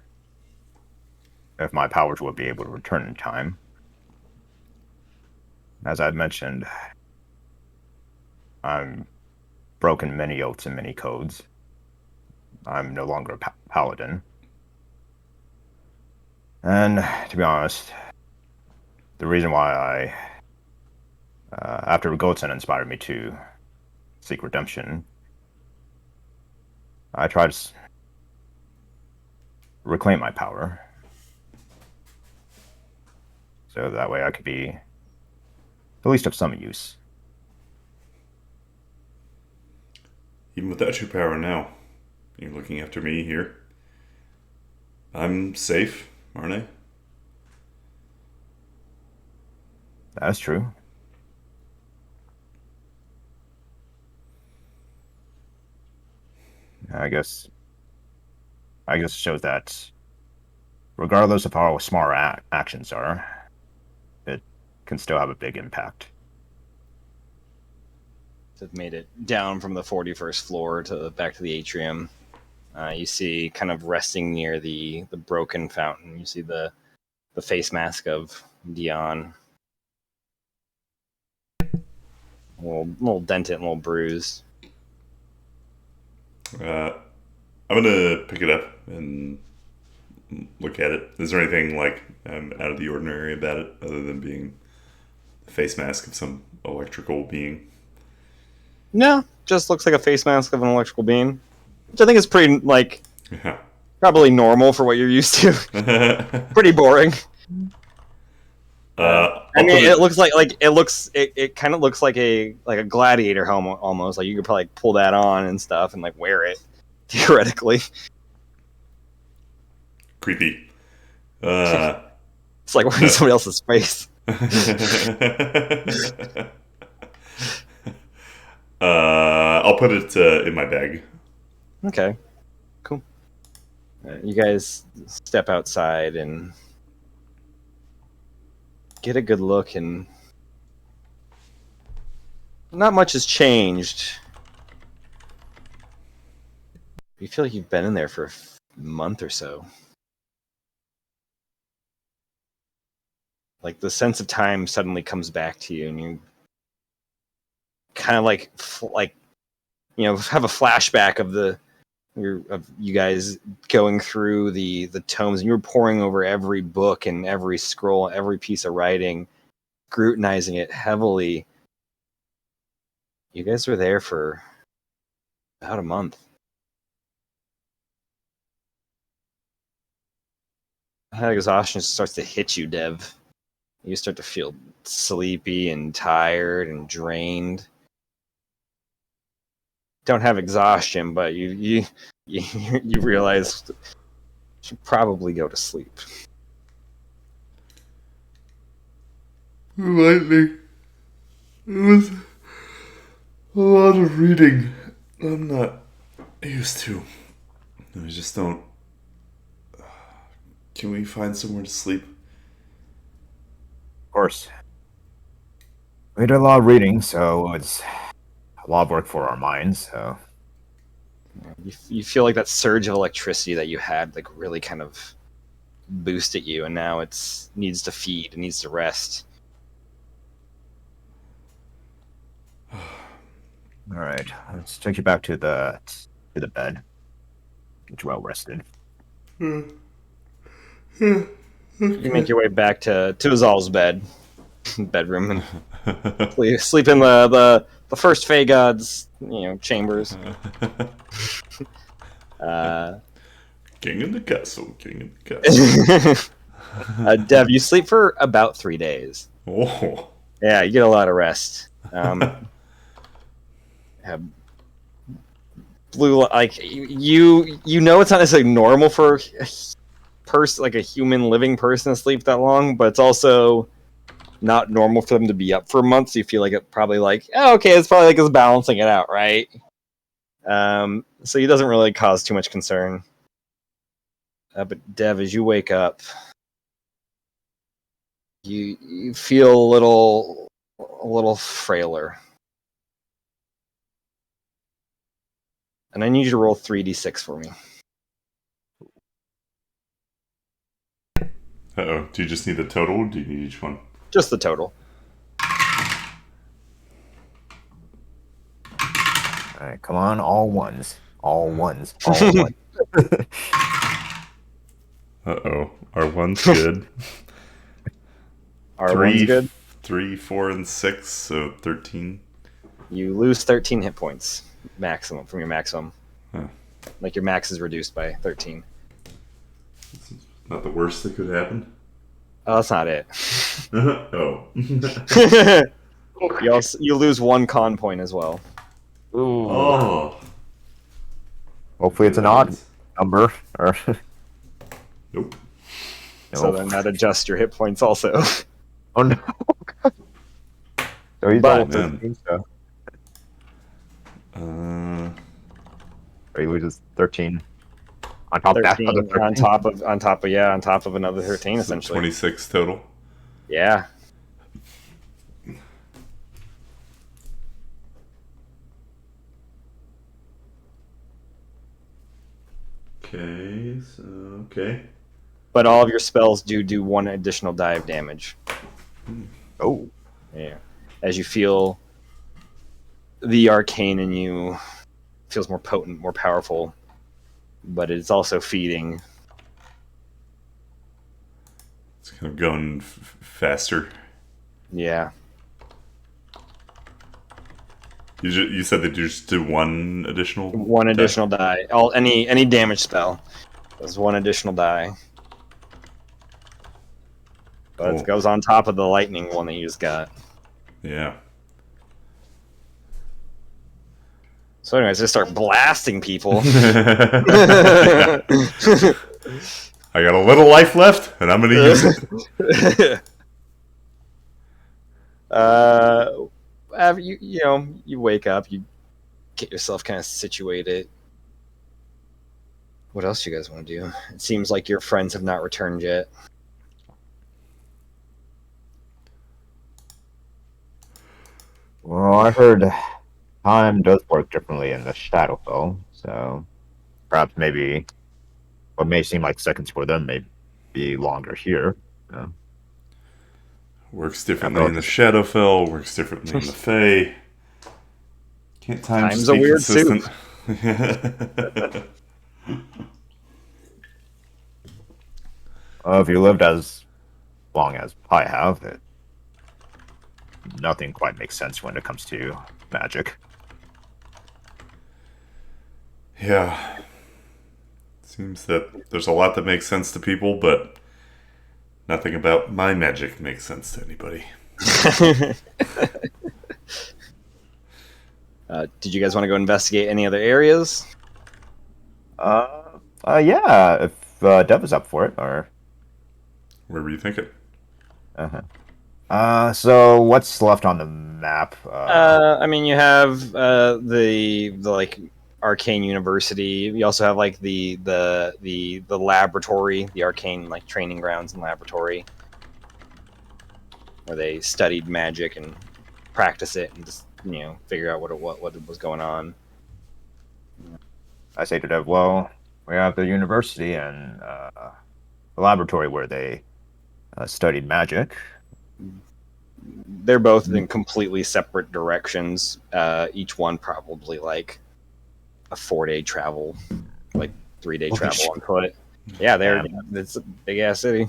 if my powers will be able to return in time. As I've mentioned, I'm broken many oaths and many codes. I'm no longer a paladin. And to be honest, the reason why after Goldson inspired me to seek redemption, I tried to reclaim my power. So that way I could be at least of some use. Even without your power now, you're looking after me here. I'm safe, aren't I? That's true. I guess it shows that regardless of how small our actions are, it can still have a big impact. Have made it down from the 41st floor to back to the atrium. You see, kind of resting near the broken fountain, you see the face mask of Dion. A little dented, a little bruised. I'm gonna pick it up and look at it. Is there anything out of the ordinary about it, other than being the face mask of some electrical being? No, just looks like a face mask of an electrical being, which I think is pretty Yeah. probably normal for what you're used to. Pretty boring. I mean, it looks it kind of looks like a gladiator helmet almost. Like you could probably pull that on and stuff and wear it theoretically. Creepy. It's like wearing somebody else's face. I'll put it in my bag. Okay, cool. You guys step outside and get a good look, and not much has changed. You feel like you've been in there for a month or so. Like the sense of time suddenly comes back to you, and you kind of have a flashback of you guys going through the tomes, and you were poring over every book and every scroll, every piece of writing, scrutinizing it heavily. You guys were there for about a month. That exhaustion just starts to hit you, Dev. You start to feel sleepy and tired and drained. Don't have exhaustion, but you realize you should probably go to sleep. Remind me. It was a lot of reading. I'm not used to. I just don't. Can we find somewhere to sleep? Of course. We did a lot of reading, so it's a lot of work for our minds, so... You feel like that surge of electricity that you had like really kind of boosted you, and now it's needs to feed, it needs to rest. Alright, let's take you back to the bed. Get you well rested. You make your way back to Azal's bedroom, and sleep in the first Fey God's chambers. King in the castle, king in the castle. Dev, you sleep for about 3 days. Oh. Yeah, you get a lot of rest. Blue, like you know, it's not necessarily normal for a person, like a human living person, to sleep that long, but it's also not normal for them to be up for a month. So you feel like it probably like, oh, okay, it's probably like it's balancing it out, right? So it doesn't really cause too much concern. But Dev, as you wake up, you feel a little frailer. And I need you to roll 3d6 for me. Uh-oh. Do you just need the total, or do you need each one? Just the total. Alright, come on, all ones. All ones. All ones. Uh-oh. Are ones good? Are ones good? 3, 4, and 6, so 13. You lose 13 hit points maximum from your maximum. Huh. Like your max is reduced by 13. This is not the worst that could happen. Oh, that's not it. Oh. You lose 1 con point as well. Ooh. Oh. Hopefully it's an odd number. Or... Nope. So then that adjusts your hit points also. Oh no. So he's But- level 13, so... Or he loses 13. On top of that, 13 other 13. on top of another 13 So essentially. 26 total. Yeah. Okay. But all of your spells do 1 additional die of damage. Oh. Yeah. As you feel the arcane in you feels more potent, more powerful, but it's also feeding. It's kind of going faster. Yeah. You said that you just do 1 additional? 1 additional die. Any damage spell is 1 additional die. But Cool. it goes on top of the lightning one that you just got. Yeah. So anyways, just start blasting people. I got a little life left, and I'm going to use it. You wake up, you get yourself kind of situated. What else do you guys want to do? It seems like your friends have not returned yet. Well, I heard time does work differently in the Shadowfell, so perhaps maybe what may seem like seconds for them may be longer here. Works differently in the Shadowfell, works differently in the Fae. Can't time Time's just a be weird consistent? If you lived as long as I have, nothing quite makes sense when it comes to magic. Yeah. Seems that there's a lot that makes sense to people, but nothing about my magic makes sense to anybody. Did you guys want to go investigate any other areas? Yeah, if Dev is up for it, or... Where were you thinking? Uh-huh. So what's left on the map? I mean, you have the like arcane university. You also have like the laboratory, the arcane like training grounds and laboratory, where they studied magic and practice it and just figure out what was going on. I say to Dev, well, we have the university and the laboratory where they studied magic. They're both in completely separate directions. Each one probably like a 4-day travel, like 3-day Holy travel shit. on foot. Yeah, Damn. it's a big ass city.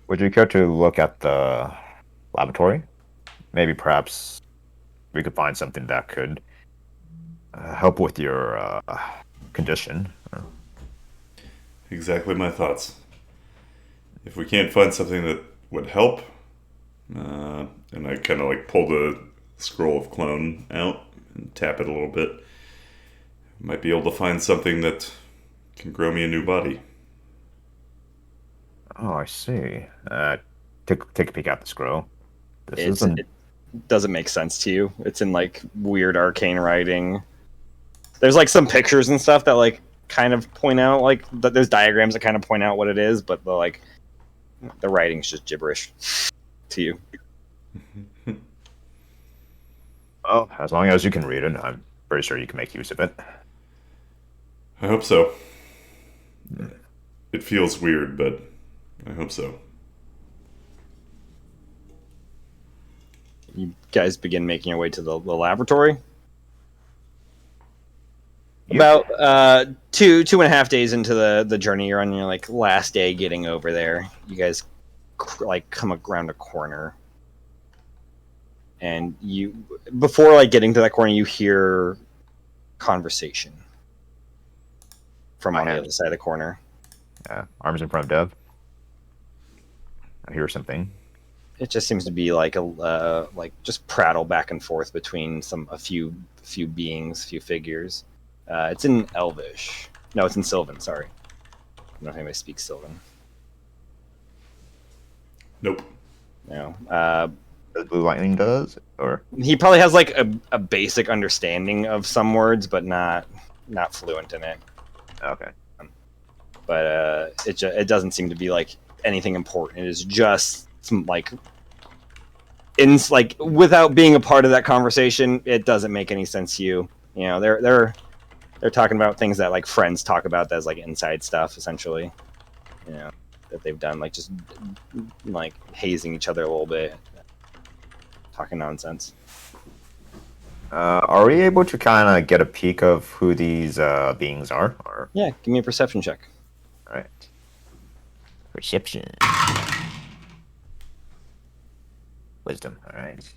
Would you care to look at the laboratory? Maybe perhaps we could find something that could help with your condition. Exactly my thoughts. If we can't find something that would help, and I kind of like pull the scroll of clone out and tap it a little bit, might be able to find something that can grow me a new body. Oh, I see. Take a peek at the scroll. This It isn't. doesn't make sense to you. It's in like weird arcane writing. There's like some pictures and stuff that like kind of point out like there's diagrams that kind of point out what it is, but the writing's just gibberish to you. Well, as long as you can read it, I'm pretty sure you can make use of it. I hope so. It feels weird, but I hope so. You guys begin making your way to the laboratory. Yep. About 2.5 days into the journey, you're on your like last day getting over there. You guys like come around a corner, and before like getting to that corner, you hear conversation from on the other side of the corner. Arms in front of Dev. I hear something. It just seems to be like like just prattle back and forth between a few beings, few figures. It's in Elvish. No, it's in Sylvan. Sorry, I don't know if anybody speaks Sylvan. Nope. No. As Blue Lightning does, or He probably has like a basic understanding of some words, but not fluent in it. okay. But it doesn't seem to be like anything important. It is just some like without being a part of that conversation, it doesn't make any sense to you. You know, they're talking about things that like friends talk about that's like inside stuff, essentially. You know, that they've done, like just like hazing each other a little bit, talking nonsense. Are we able to kind of get a peek of who these beings are? Or Yeah, give me a perception check. all right. Perception. Wisdom. All right.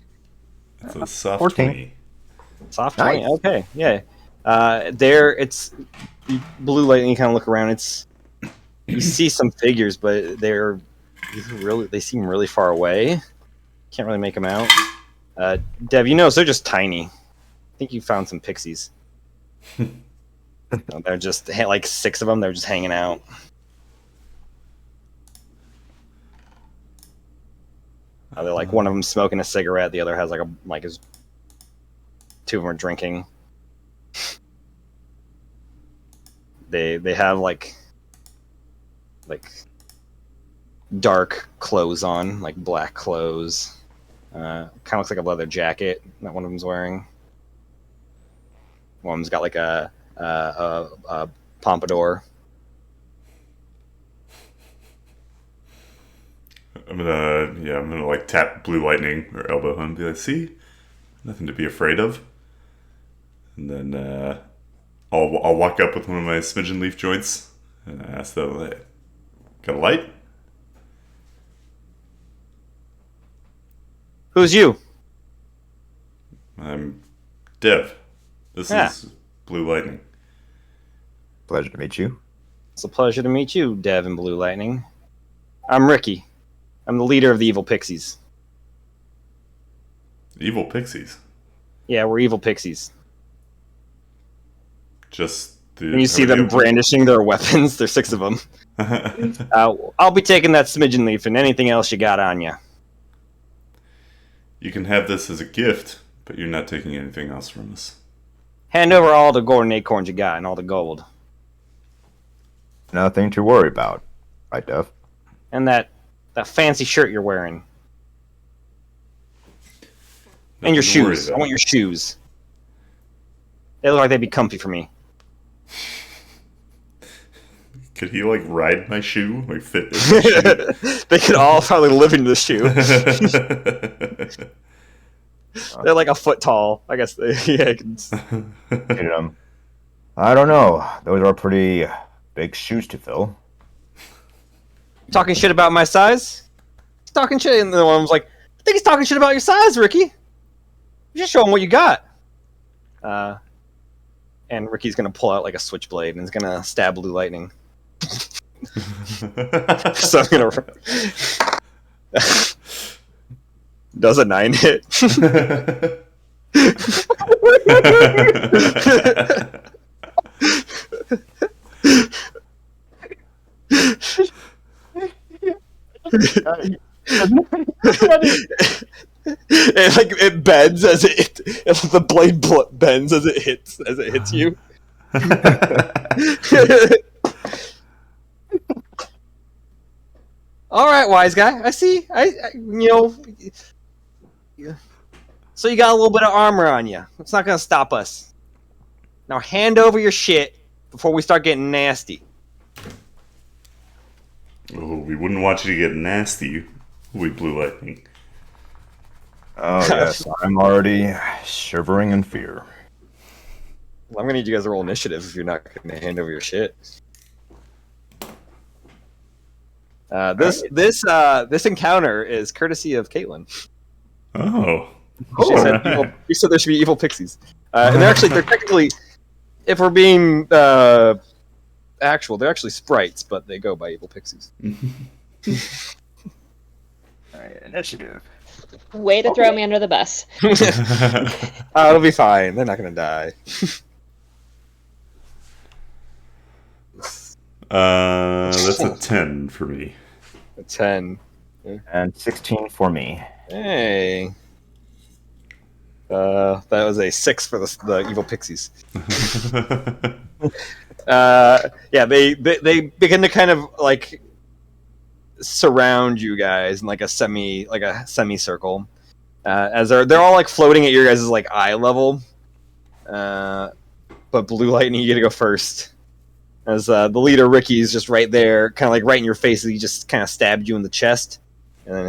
It's a soft 14. 20. Soft Nice. 20. Okay, yeah. It's blue light, and you kind of look around. You see some figures, but they seem really far away. Can't really make them out. Dev, they're just tiny. I think you found some pixies. They're just like 6 of them. They're just hanging out. They're like one of them smoking a cigarette. The other has his 2 of them are drinking. They have like dark clothes on, like black clothes. Kind of looks like a leather jacket that one of them's wearing. One of them's got like a pompadour. I'm gonna like tap Blue Lightning or elbow him and be like, see? Nothing to be afraid of. And then I'll walk up with one of my smidgen leaf joints and I ask them, hey, got a light? Who's you? I'm Dev. This is Blue Lightning. Pleasure to meet you. It's a pleasure to meet you, Dev and Blue Lightning. I'm Ricky. I'm the leader of the Evil Pixies. Evil pixies. Yeah, we're Evil Pixies. Just the. And you see them brandishing their weapons. There's 6 of them. I'll be taking that smidgen leaf and anything else you got on you. You can have this as a gift, but you're not taking anything else from us. Hand over all the golden acorns you got and all the gold. Nothing to worry about. Right, Duff? And that fancy shirt you're wearing. And your Nothing to worry shoes. I about. want your shoes. They look like they'd be comfy for me. Could he like ride my shoe? Like fit in my shoe? They could all probably live in the shoe. They're like a foot tall. I guess they. Yeah, I can... I don't know. Those are pretty big shoes to fill. Talking shit about my size? He's talking shit, and the one was like, "I think he's talking shit about your size, Ricky. You just show him what you got." And Ricky's gonna pull out like a switchblade and he's gonna stab Blue Lightning. So I'm gonna. Does a 9 hit? It bends as it if the blade bends as it hits you. All right, wise guy. I see. So you got a little bit of armor on you. It's not gonna stop us. Now hand over your shit before we start getting nasty. Oh, we wouldn't want you to get nasty with Blue Lightning. Oh, yes. I'm already shivering in fear. Well, I'm gonna need you guys to roll initiative if you're not gonna hand over your shit. This encounter is courtesy of Caitlin. Oh. She said there should be evil pixies, and they're technically, if we're being actual, they're actually sprites, but they go by evil pixies. Alright, initiative. Way to throw me under the bus. It'll be fine. They're not gonna die. That's a 10 for me. A 10. And 16 for me. Hey. That was a 6 for the evil pixies. Yeah, they begin to kind of like surround you guys in like a semicircle, as they're all like floating at your guys' like eye level. But Blue Lightning, you get to go first. As the leader Ricky is just right there, kind of like right in your face. He just kind of stabbed you in the chest, and then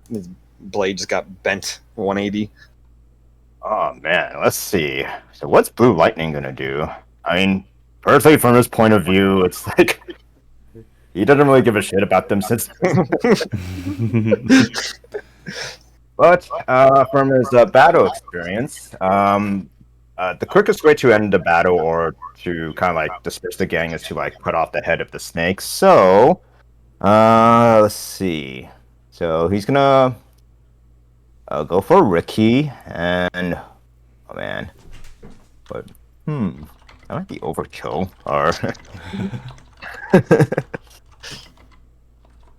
his blade just got bent 180. Oh man, let's see. So what's Blue Lightning gonna do? I mean, personally, from his point of view, it's like he doesn't really give a shit about them since. But from his battle experience, the quickest way to end the battle or to kind of like disperse the gang is to like cut off the head of the snake. So, let's see. So he's gonna go for Ricky, and oh man, but that might be overkill. Or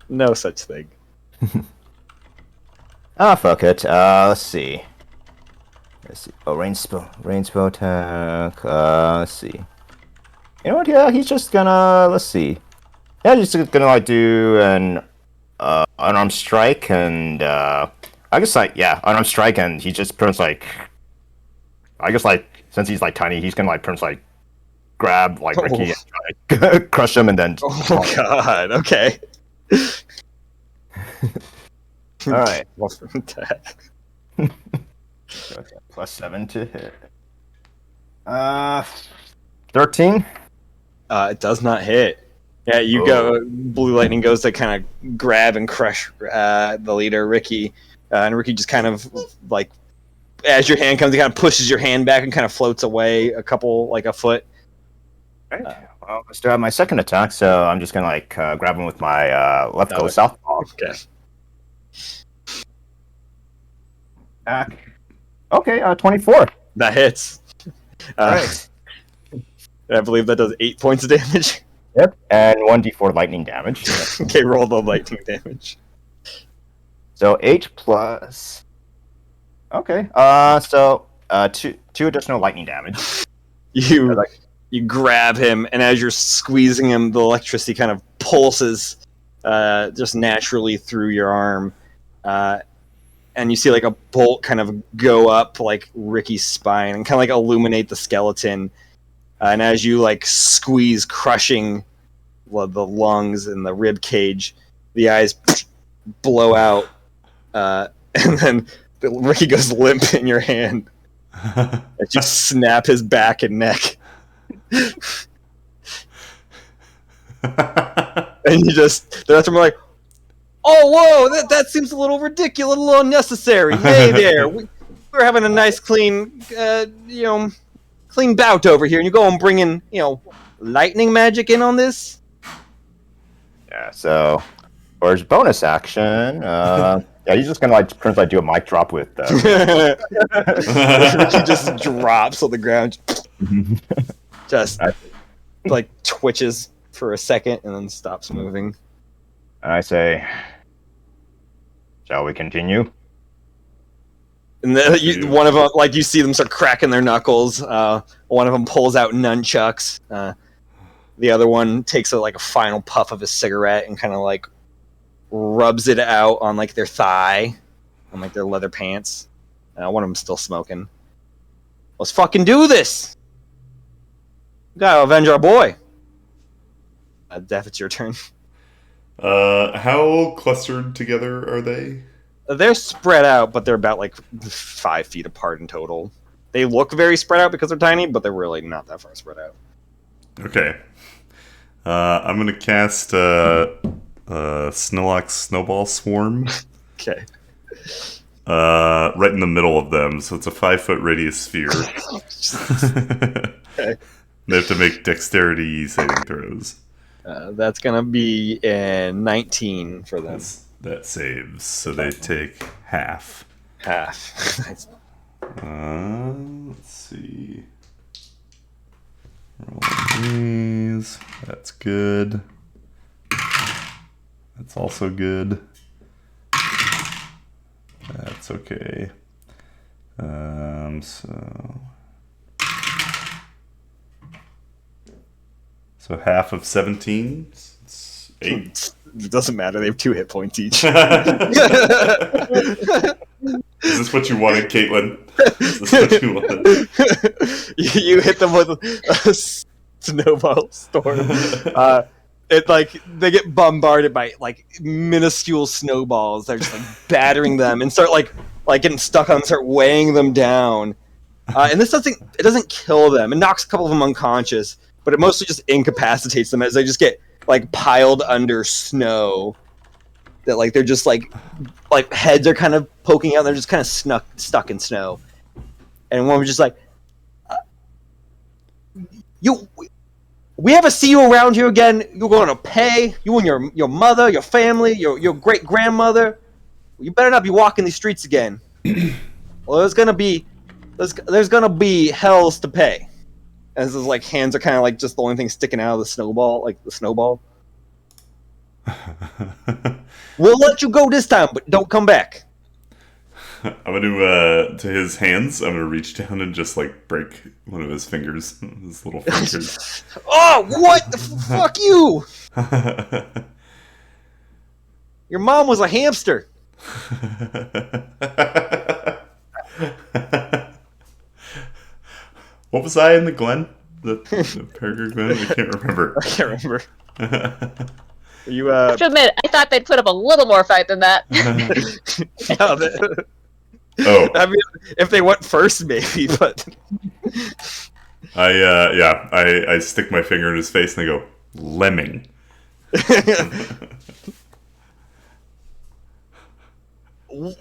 No such thing. fuck it. Let's see. Oh, range spell attack. Let's see. You know what? Yeah, he's just gonna. Let's see. Yeah, he's just gonna like do an unarmed strike, and I guess like unarmed strike, and he just pretty much like. I guess like since he's like tiny, he's gonna like pretty much like grab like Ricky and try, like, crush him, and then. Oh god. Okay. All right. Okay. +7 to hit. 13. It does not hit. Yeah, you go. Blue Lightning goes to kind of grab and crush the leader, Ricky, and Ricky just kind of like, as your hand comes, he kind of pushes your hand back and kind of floats away a foot. Right. Well, I still have my second attack, so I'm just gonna like grab him with my left go southpaw. Okay. Okay, 24. That hits. Right. I believe that does 8 points of damage. Yep, and 1d4 lightning damage. Okay, roll the lightning damage. So 8 plus. Okay. Two additional lightning damage. You grab him, and as you're squeezing him, the electricity kind of pulses just naturally through your arm, and you see like a bolt kind of go up like Ricky's spine and kind of like illuminate the skeleton. And as you like squeeze, crushing the lungs and the rib cage, the eyes blow out, and then Ricky goes limp in your hand. As you snap his back and neck. And you just, the rest of them are like, oh, whoa, that seems a little ridiculous, a little unnecessary. Hey there, we're having a nice clean, clean bout over here, and you go and bring in, lightning magic in on this? Yeah, so for his bonus action, he's just gonna pretty much do a mic drop with. He just drops on the ground, just like twitches for a second and then stops moving. I say, shall we continue? And then one of them, like, you see them start cracking their knuckles. One of them pulls out nunchucks. The other one takes a final puff of his cigarette and kind of like rubs it out on like their thigh, on like their leather pants. One of them's still smoking. Let's fucking do this. We gotta avenge our boy. Def, it's your turn. How clustered together are they? They're spread out, but they're about like 5 feet apart in total. They look very spread out because they're tiny, but they're really not that far spread out. Okay. I'm gonna cast Snorlax Snowball Swarm. Okay. Right in the middle of them, so it's a 5-foot radius sphere. Okay. They have to make dexterity saving throws. That's gonna be a 19 for them. That saves, so they take half. Half. Nice. Let's see. Roll these. That's good. That's also good. That's okay. So half of 17. It's 8. It doesn't matter. They have 2 hit points each. Is this what you wanted, Caitlin? Is this what you wanted? You hit them with a snowball storm. They get bombarded by like minuscule snowballs. They're just like battering them and start like getting stuck on them, start weighing them down. And this doesn't kill them. It knocks a couple of them unconscious, but it mostly just incapacitates them as they just get like piled under snow. That like they're just like heads are kind of poking out. And they're just kind of stuck in snow. And one was just like, we ever see you around here again? You're going to pay. You and your mother, your family, your great grandmother. You better not be walking these streets again. Well, there's gonna be hells to pay. As his like hands are kind of like just the only thing sticking out of the snowball, like the snowball. We'll let you go this time, but don't come back. I'm gonna to his hands. I'm gonna reach down and just like break one of his fingers, his little fingers. Oh, what the fuck you? Your mom was a hamster. What was I in the Glen? The Peregrine Glen? I can't remember. I can't remember. You I have to admit, I thought they'd put up a little more fight than that. Oh, I mean, if they went first, maybe, but I stick my finger in his face and I go, lemming.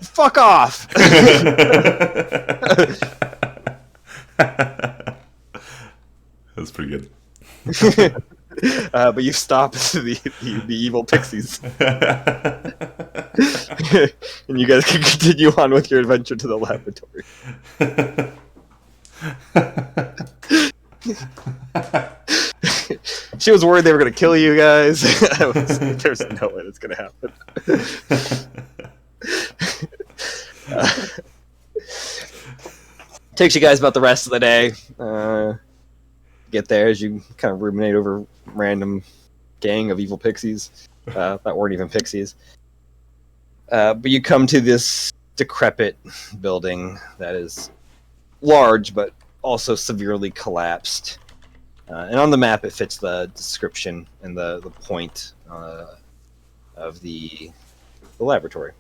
Fuck off. That's pretty good. But you stop the evil pixies. And you guys can continue on with your adventure to the laboratory. she was worried they were going to kill you guys. There's no way that's going to happen. Takes you guys about the rest of the day. Get there as you kind of ruminate over random gang of evil pixies that weren't even pixies. But you come to this decrepit building that is large but also severely collapsed. And on the map, it fits the description and the point of the laboratory.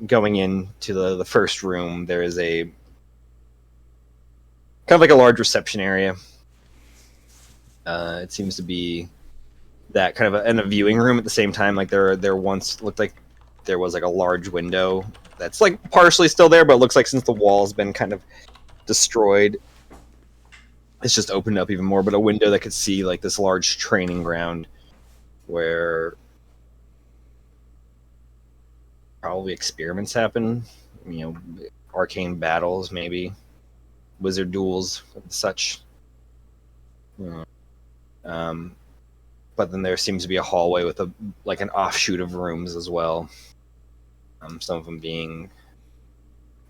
Going into the first room, there is a kind of like a large reception area. It seems to be that kind of and a viewing room at the same time. Like there once looked like there was like a large window that's like partially still there, but it looks like since the wall's been kind of destroyed, it's just opened up even more. But a window that could see like this large training ground where probably experiments happen. You know, arcane battles, maybe wizard duels, and such. But then there seems to be a hallway with a like an offshoot of rooms as well. Some of them being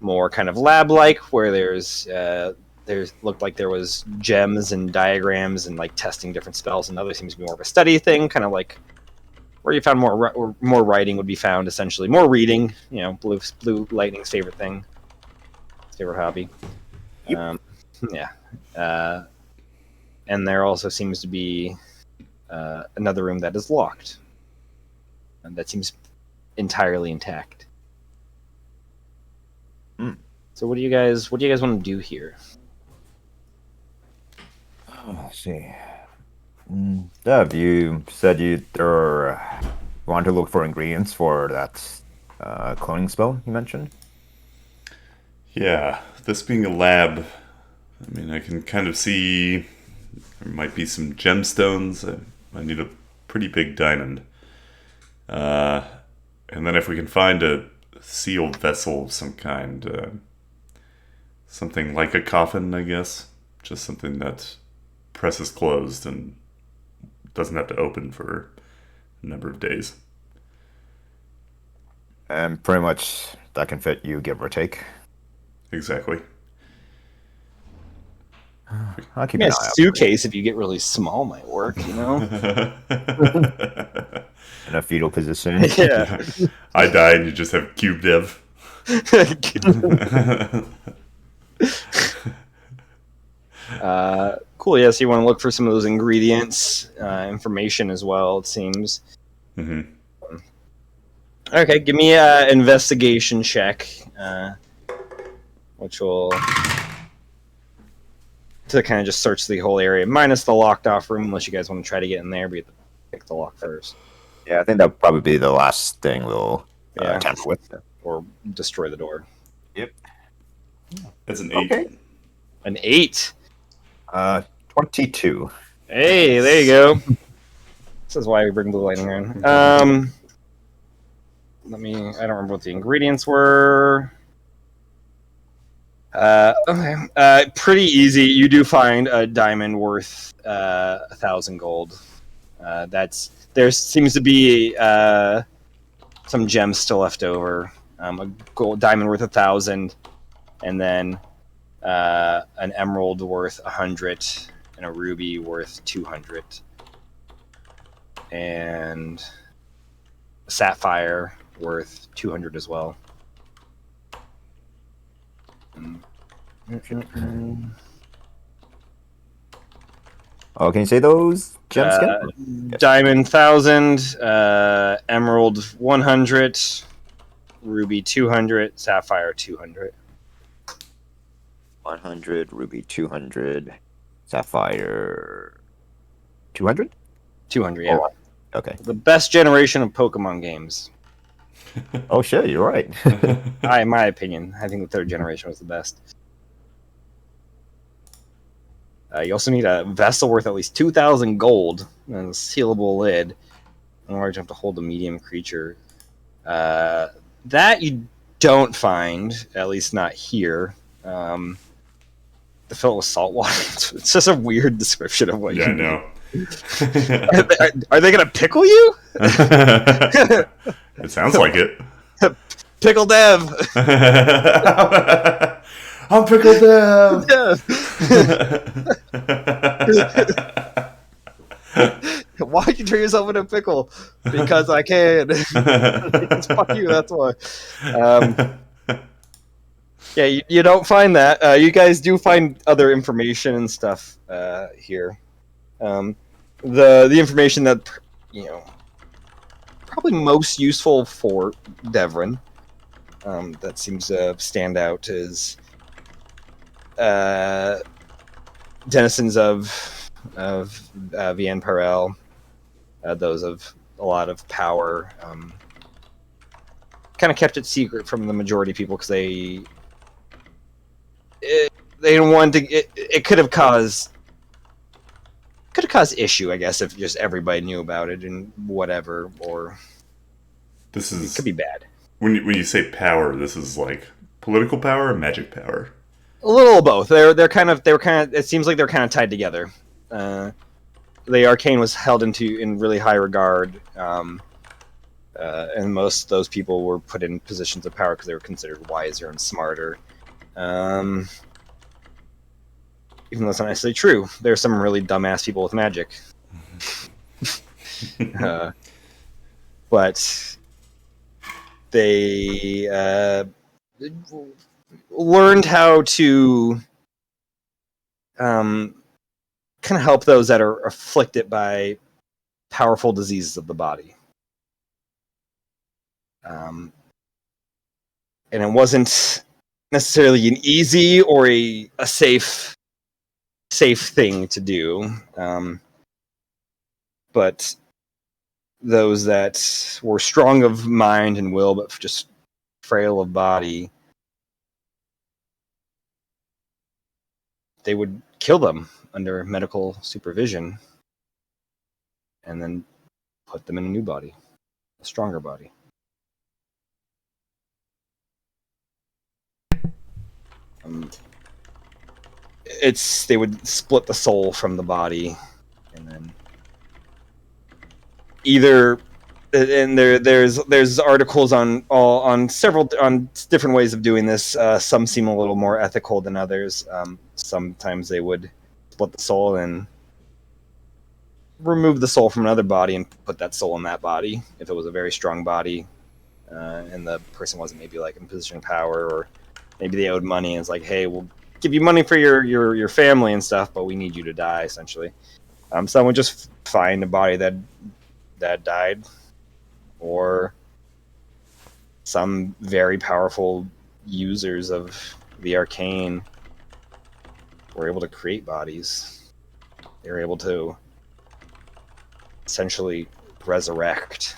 more kind of lab-like, where there's looked like there was gems and diagrams and like testing different spells, and others seems to be more of a study thing, kind of like where you found more writing would be found, essentially more reading. You know, Blue Lightning's favorite thing, his favorite hobby. Yep. And there also seems to be another room that is locked, and that seems entirely intact. So what do you guys want to do here? Let's see. Dev, you said you want to look for ingredients for that cloning spell you mentioned? Yeah, this being a lab, I mean, I can kind of see there might be some gemstones. I need a pretty big diamond. And then if we can find a sealed vessel of some kind, something like a coffin, I guess. Just something that presses closed and doesn't have to open for a number of days. And pretty much that can fit you, give or take. Exactly. I'll keep Yeah, an a eye out. suitcase, if you get really small, might work. You know. In a fetal position. Yeah. I die and you just have cube dev. Cool. Yeah. So you want to look for some of those ingredients, information as well. It seems. Mm-hmm. Okay. Give me an investigation check, which will to kind of just search the whole area, minus the locked off room, unless you guys want to try to get in there. But you have to pick the lock first. Yeah, I think that'll probably be the last thing we'll tamper with. Or destroy the door. Yep. That's an 8. Okay. An 8. 22. Hey, there you go. This is why we bring Blue Lightning in. I don't remember what the ingredients were. Okay. Pretty easy. You do find a diamond worth 1,000 gold. There seems to be some gems still left over. A gold diamond worth 1,000, and then an emerald worth 100, and a ruby worth 200, and a sapphire worth 200 as well. Oh, can you say those gems again? Diamond 1,000, emerald 100, ruby 200, sapphire 200. 100, ruby 200, sapphire 200? 200, yeah. Oh, okay. The best generation of Pokemon games. Oh shit, you're right. In my opinion, I think the third generation was the best. You also need a vessel worth at least 2,000 gold and a sealable lid in order to have to hold a medium creature. That you don't find, at least not here. to fill it with salt water. It's just a weird description of what Yeah, you I know. Are they gonna pickle you? It sounds like it. Pickle Dev. I'm Pickle Dev. Why'd you turn yourself into a pickle? Because I can. Fuck you. That's why. Yeah, you don't find that. You guys do find other information and stuff here. The information that probably most useful for Devrin, that seems to stand out is denizens of Vienne Parel, those of a lot of power, kind of kept it secret from the majority of people because they didn't want to. It could have caused issue, I guess, if just everybody knew about it and whatever, or This it is could be bad. when you say power. This is like political power or magic power. A little of both. They were kind of. It seems like they're kind of tied together. The arcane was held in really high regard, and most of those people were put in positions of power because they were considered wiser and smarter. Even though it's not necessarily true, there are some really dumbass people with magic. But they learned how to kind of help those that are afflicted by powerful diseases of the body. And it wasn't necessarily an easy or a safe thing to do. But those that were strong of mind and will, but just frail of body, they would kill them under medical supervision and then put them in a new body, a stronger body. They would split the soul from the body, and then either, and there's articles on different ways of doing this. Some seem a little more ethical than others. Sometimes they would split the soul and remove the soul from another body and put that soul in that body if it was a very strong body, and the person wasn't maybe like in a position of power, or maybe they owed money and it's like, hey, we'll give you money for your family and stuff, but we need you to die, essentially. Some would just find a body that died, or some very powerful users of the arcane were able to create bodies. They were able to essentially resurrect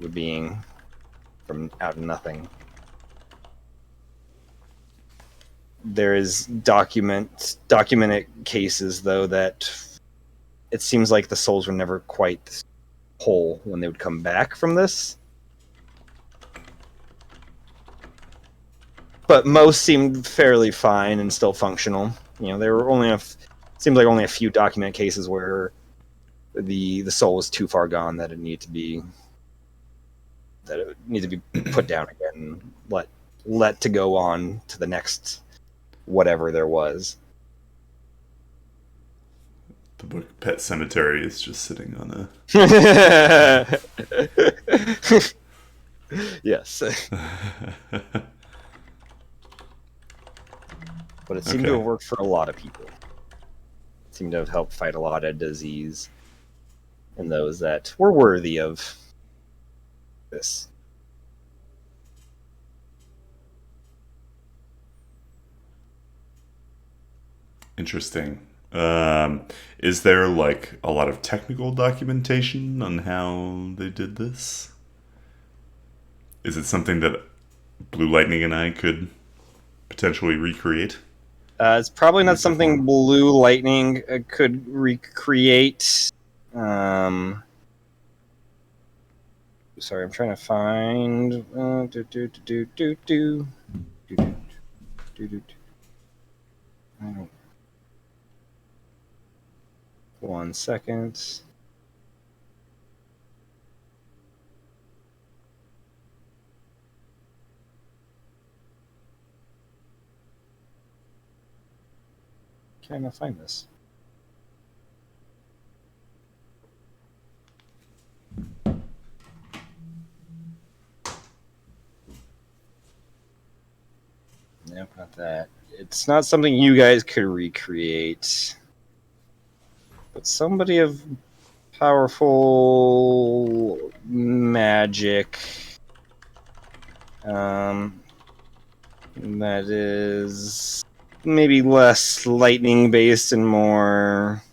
the being from out of nothing. There is documented cases, though, that it seems like the souls were never quite whole when they would come back from this. But most seemed fairly fine and still functional. There were only seems like only a few documented cases where the soul was too far gone that it needed to be put down again and let to go on to the next whatever there was. The book Pet Cemetery is just sitting on a... Yes. But it seemed to have worked for a lot of people. It seemed to have helped fight a lot of disease in those that were worthy of this. Interesting. Is there like a lot of technical documentation on how they did this? Is it something that Blue Lightning and I could potentially recreate? It's probably not something Blue Lightning could recreate. Sorry, I'm trying to find. I don't. 1 second. Can I not find this? Nope, not that. It's not something you guys could recreate. But somebody of powerful magic. That is maybe less lightning based and more.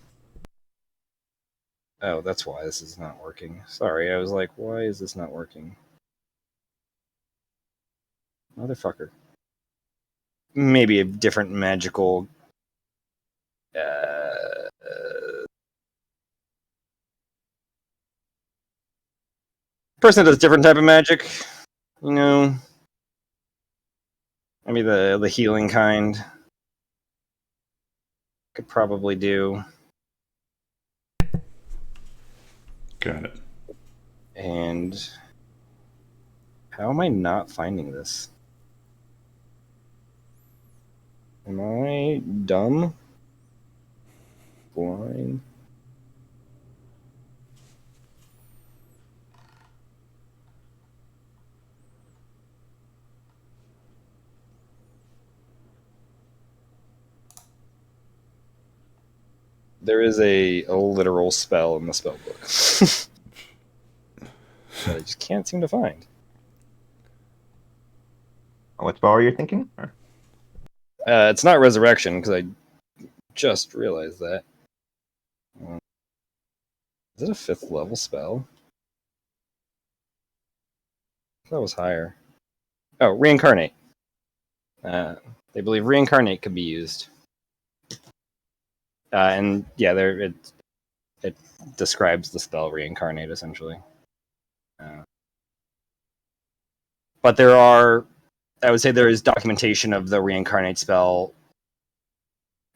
Oh, that's why this is not working. Sorry, I was like, why is this not working? Motherfucker. Maybe a different magical. Person that does different type of magic. You know, maybe the healing kind. Could probably do. Got it. And how am I not finding this? Am I dumb? Blind? There is a literal spell in the spell book that I just can't seem to find. What spell are you thinking? It's not resurrection because I just realized that. Is it a 5th level spell? That was higher. Oh, reincarnate. They believe reincarnate could be used. And yeah, it describes the spell reincarnate essentially. But I would say there is documentation of the reincarnate spell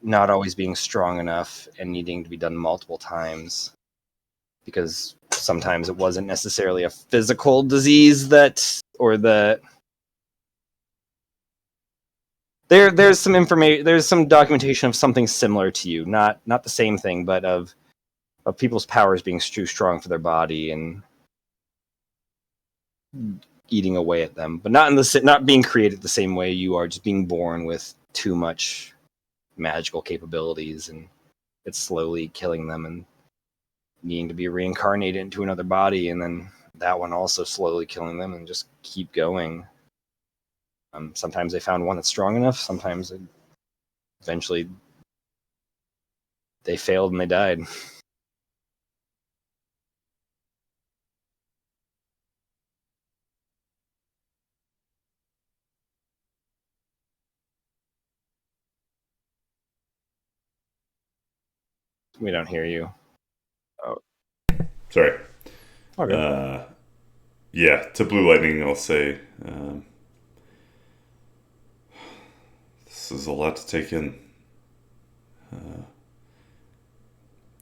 not always being strong enough and needing to be done multiple times, because sometimes it wasn't necessarily a physical disease there's some information, there's some documentation of something similar to you, not the same thing, but of people's powers being too strong for their body and eating away at them, but not being created the same way you are, just being born with too much magical capabilities, and it's slowly killing them and needing to be reincarnated into another body, and then that one also slowly killing them, and just keep going. Sometimes they found one that's strong enough. Sometimes eventually they failed and they died. We don't hear you. Sorry. Okay. Yeah, to Blue Lightning, I'll say this is a lot to take in.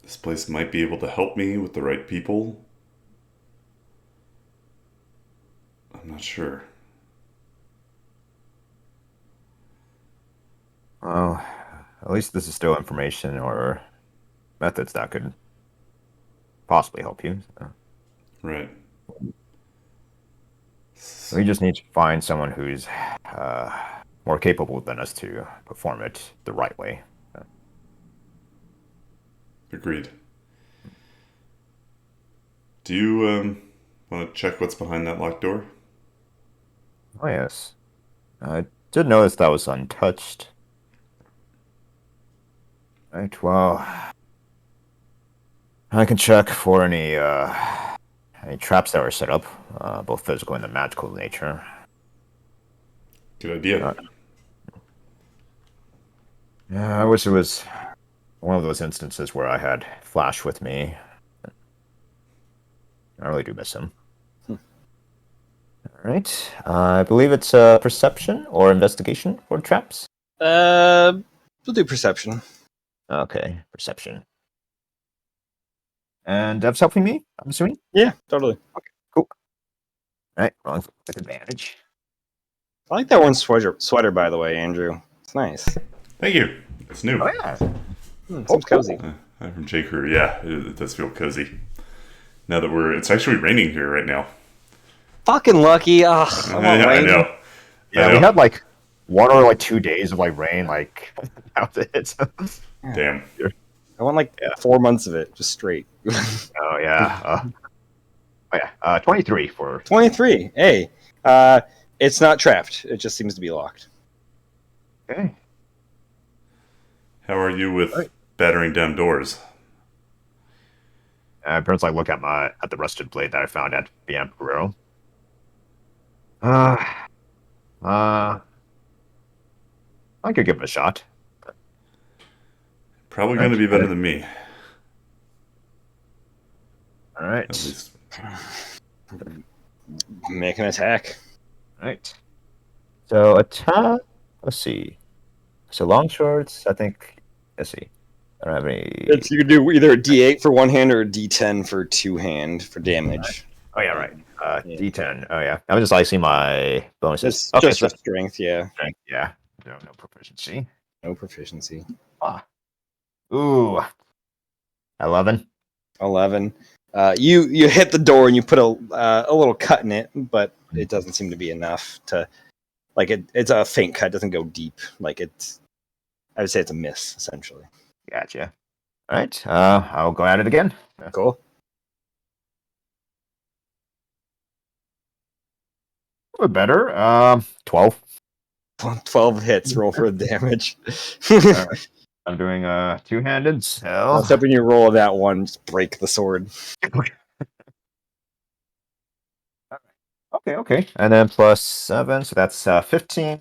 This place might be able to help me with the right people. I'm not sure. Well, at least this is still information or methods that could possibly help you. So. Right. We just need to find someone who's more capable than us to perform it the right way. Agreed. Do you want to check what's behind that locked door? Oh, yes. I did notice that was untouched. Right, well, I can check for any traps that were set up, both physical and the magical nature. Good idea. Yeah, I wish it was one of those instances where I had Flash with me. I really do miss him. All right, I believe it's perception or investigation for traps. We'll do perception. Okay, perception. And that's helping me, I'm assuming? Yeah, totally. Cool. All right, wrong with advantage. I like that one sweater, by the way, Andrew. It's nice. Thank you. It's new. Oh, yeah. Seems cozy. I'm from J. Crew. Yeah, it does feel cozy. Now that it's actually raining here right now. Fucking lucky. Ugh, I want Yeah, rain. I know. Yeah, I know. we had like 1 or like 2 days of like rain, like out it. Damn. I want like 4 months of it, just straight. Oh yeah. Oh yeah. 23 for 23. Hey, it's not trapped. It just seems to be locked. okay. How are you with Right. battering down doors? Parents like look at the rusted blade that I found at the Emperor. Uh, I could give it a shot. Probably Right. going to be better than me. All right. At least. Make an attack. All right. So attack. Let's see. So long shorts. I think. Let's see. I don't have any. You can do either a D8 for one hand or a D10 for two hand for damage. Oh yeah, right. Yeah. D10. Oh yeah. I'm just liking my bonuses. It's Okay, just so for strength, yeah. strength. Yeah. No proficiency. No proficiency. Ooh. 11. 11. You hit the door and you put a little cut in it, but it doesn't seem to be enough to like it's a faint cut. It doesn't go deep. Like I would say it's a miss essentially. Gotcha. All right. I'll go at it again. Cool. A bit better. 12. 12 hits. Roll for the damage. Alright. I'm doing two-handed. So I was hoping you roll that one, just break the sword. okay. And then plus 7, so that's 15.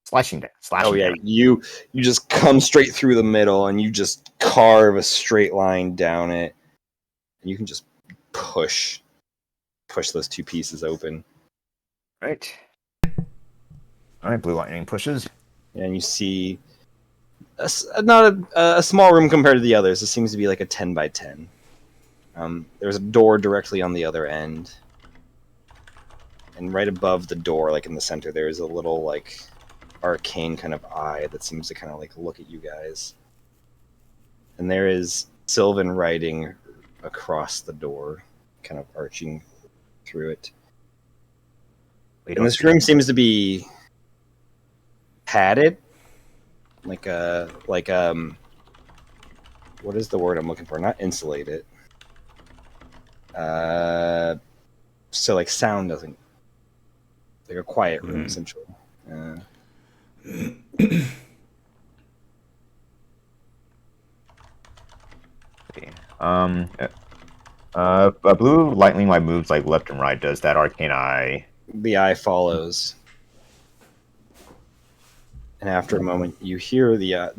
Slashing Oh yeah, damage. you just come straight through the middle and you just carve a straight line down it. And you can just push those two pieces open. Right. All right. Blue lightning pushes. And you see not a small room compared to the others. It seems to be like a 10 by 10. There's a door directly on the other end. And right above the door, like in the center, there's a little like arcane kind of eye that seems to kind of like look at you guys. And there is Sylvan writing across the door, kind of arching through it. And this room seems to be padded, like what is the word I'm looking for? Not insulated. So like sound doesn't, like a quiet room essentially. Blue lightning like moves like left and right. Does that arcane eye? The eye follows, and after a moment, you hear the.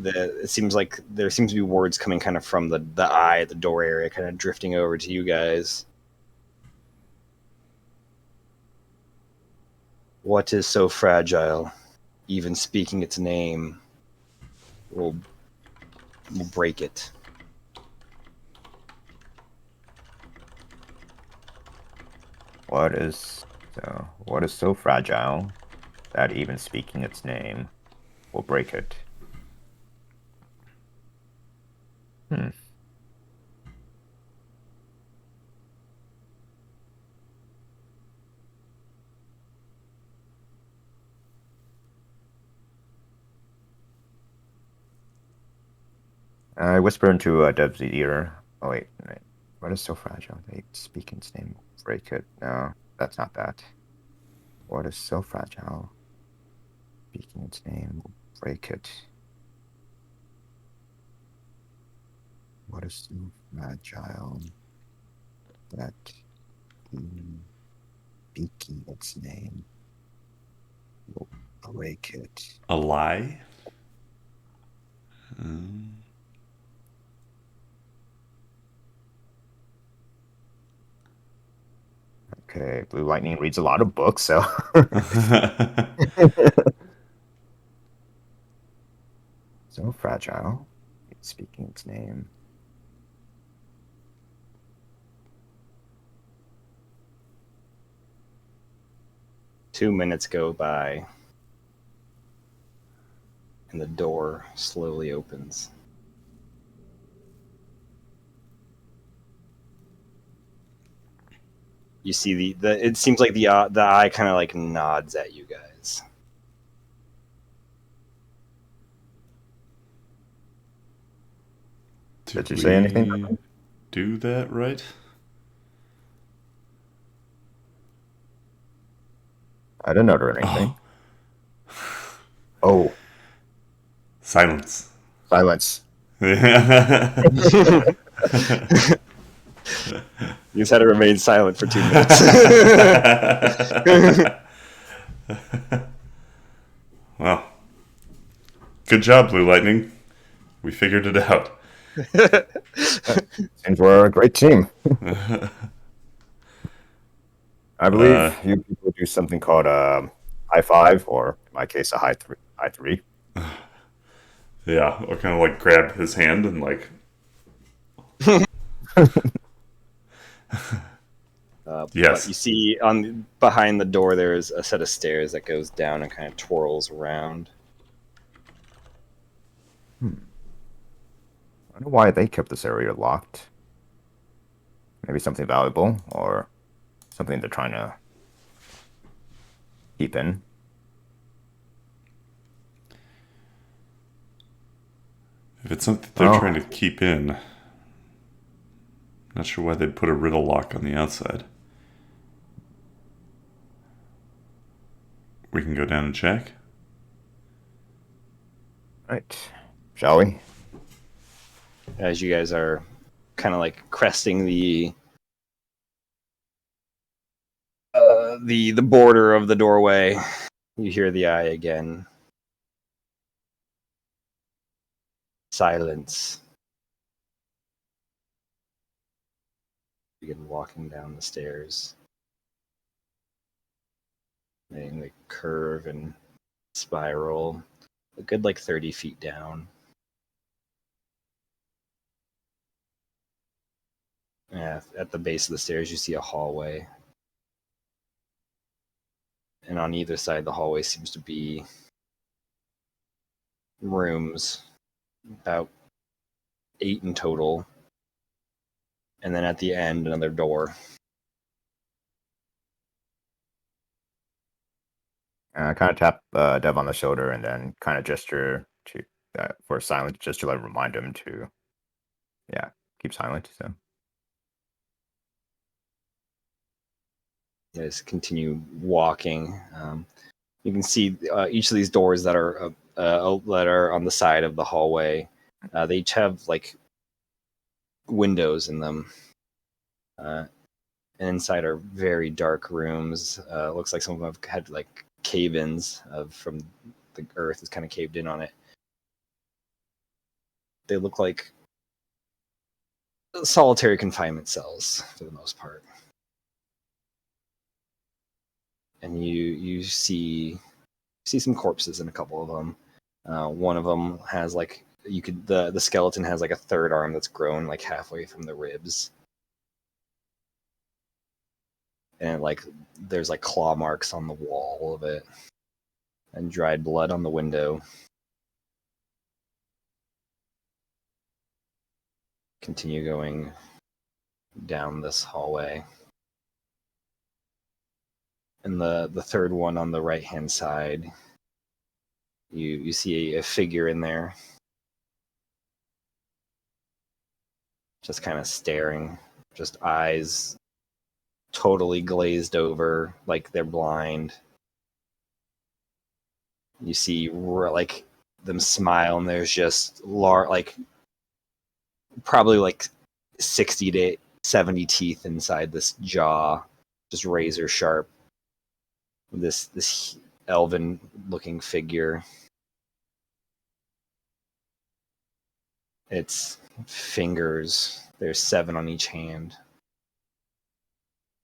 It seems like there seems to be words coming kind of from the eye, the door area, kind of drifting over to you guys. What is so fragile? Even speaking its name will break it. What is so fragile that even speaking its name will break it? I whisper into Dev's ear. Oh wait. What is so fragile? They speak its name, break it. No, that's not that. What is so fragile? Speaking its name, break it. What is so fragile that speaking its name will break it? A lie? Okay, Blue Lightning reads a lot of books, so. So fragile. Speaking its name. Two minutes go by, and the door slowly opens. You see the it seems like the eye kind of like nods at you guys. Did you say anything? we do that right? I didn't utter anything. Oh, Silence. silence. You just had to remain silent for 2 minutes. Well, good job, Blue Lightning. We figured it out. Seems we're a great team. I believe you people do something called a high five, or in my case, a high three. Yeah, I'll kind of like grab his hand and like. Yes. But you see behind the door there's a set of stairs that goes down and kind of twirls around. I wonder why they kept this area locked. Maybe something valuable, or something they're trying to keep in. If it's something they're trying to keep in, not sure why they'd put a riddle lock on the outside. We can go down and check. Right. Shall we? As you guys are kind of like cresting the border of the doorway, you hear the eye again. Silence. Begin walking down the stairs. They curve and spiral a good like 30 feet down. Yeah, at the base of the stairs you see a hallway. And on either side of the hallway seems to be rooms, about 8 in total. And then at the end, another door. I kind of tap Dev on the shoulder and then kind of gesture to for silence, just to like remind him to, keep silent. So You guys continue walking. You can see each of these doors that are on the side of the hallway. They each have like windows in them. And inside are very dark rooms. Looks like some of them have had like cave-ins from the earth is kind of caved in on it. They look like solitary confinement cells for the most part. And you see some corpses in a couple of them. One of them has like the skeleton has like a third arm that's grown like halfway from the ribs. And like there's like claw marks on the wall of it and dried blood on the window. Continue going down this hallway, and the third one on the right hand side, you see a figure in there just kind of staring, just eyes totally glazed over like they're blind. You see like them smile, and there's just like probably like 60 to 70 teeth inside this jaw, just razor sharp. This elven looking figure. Its fingers, there's 7 on each hand.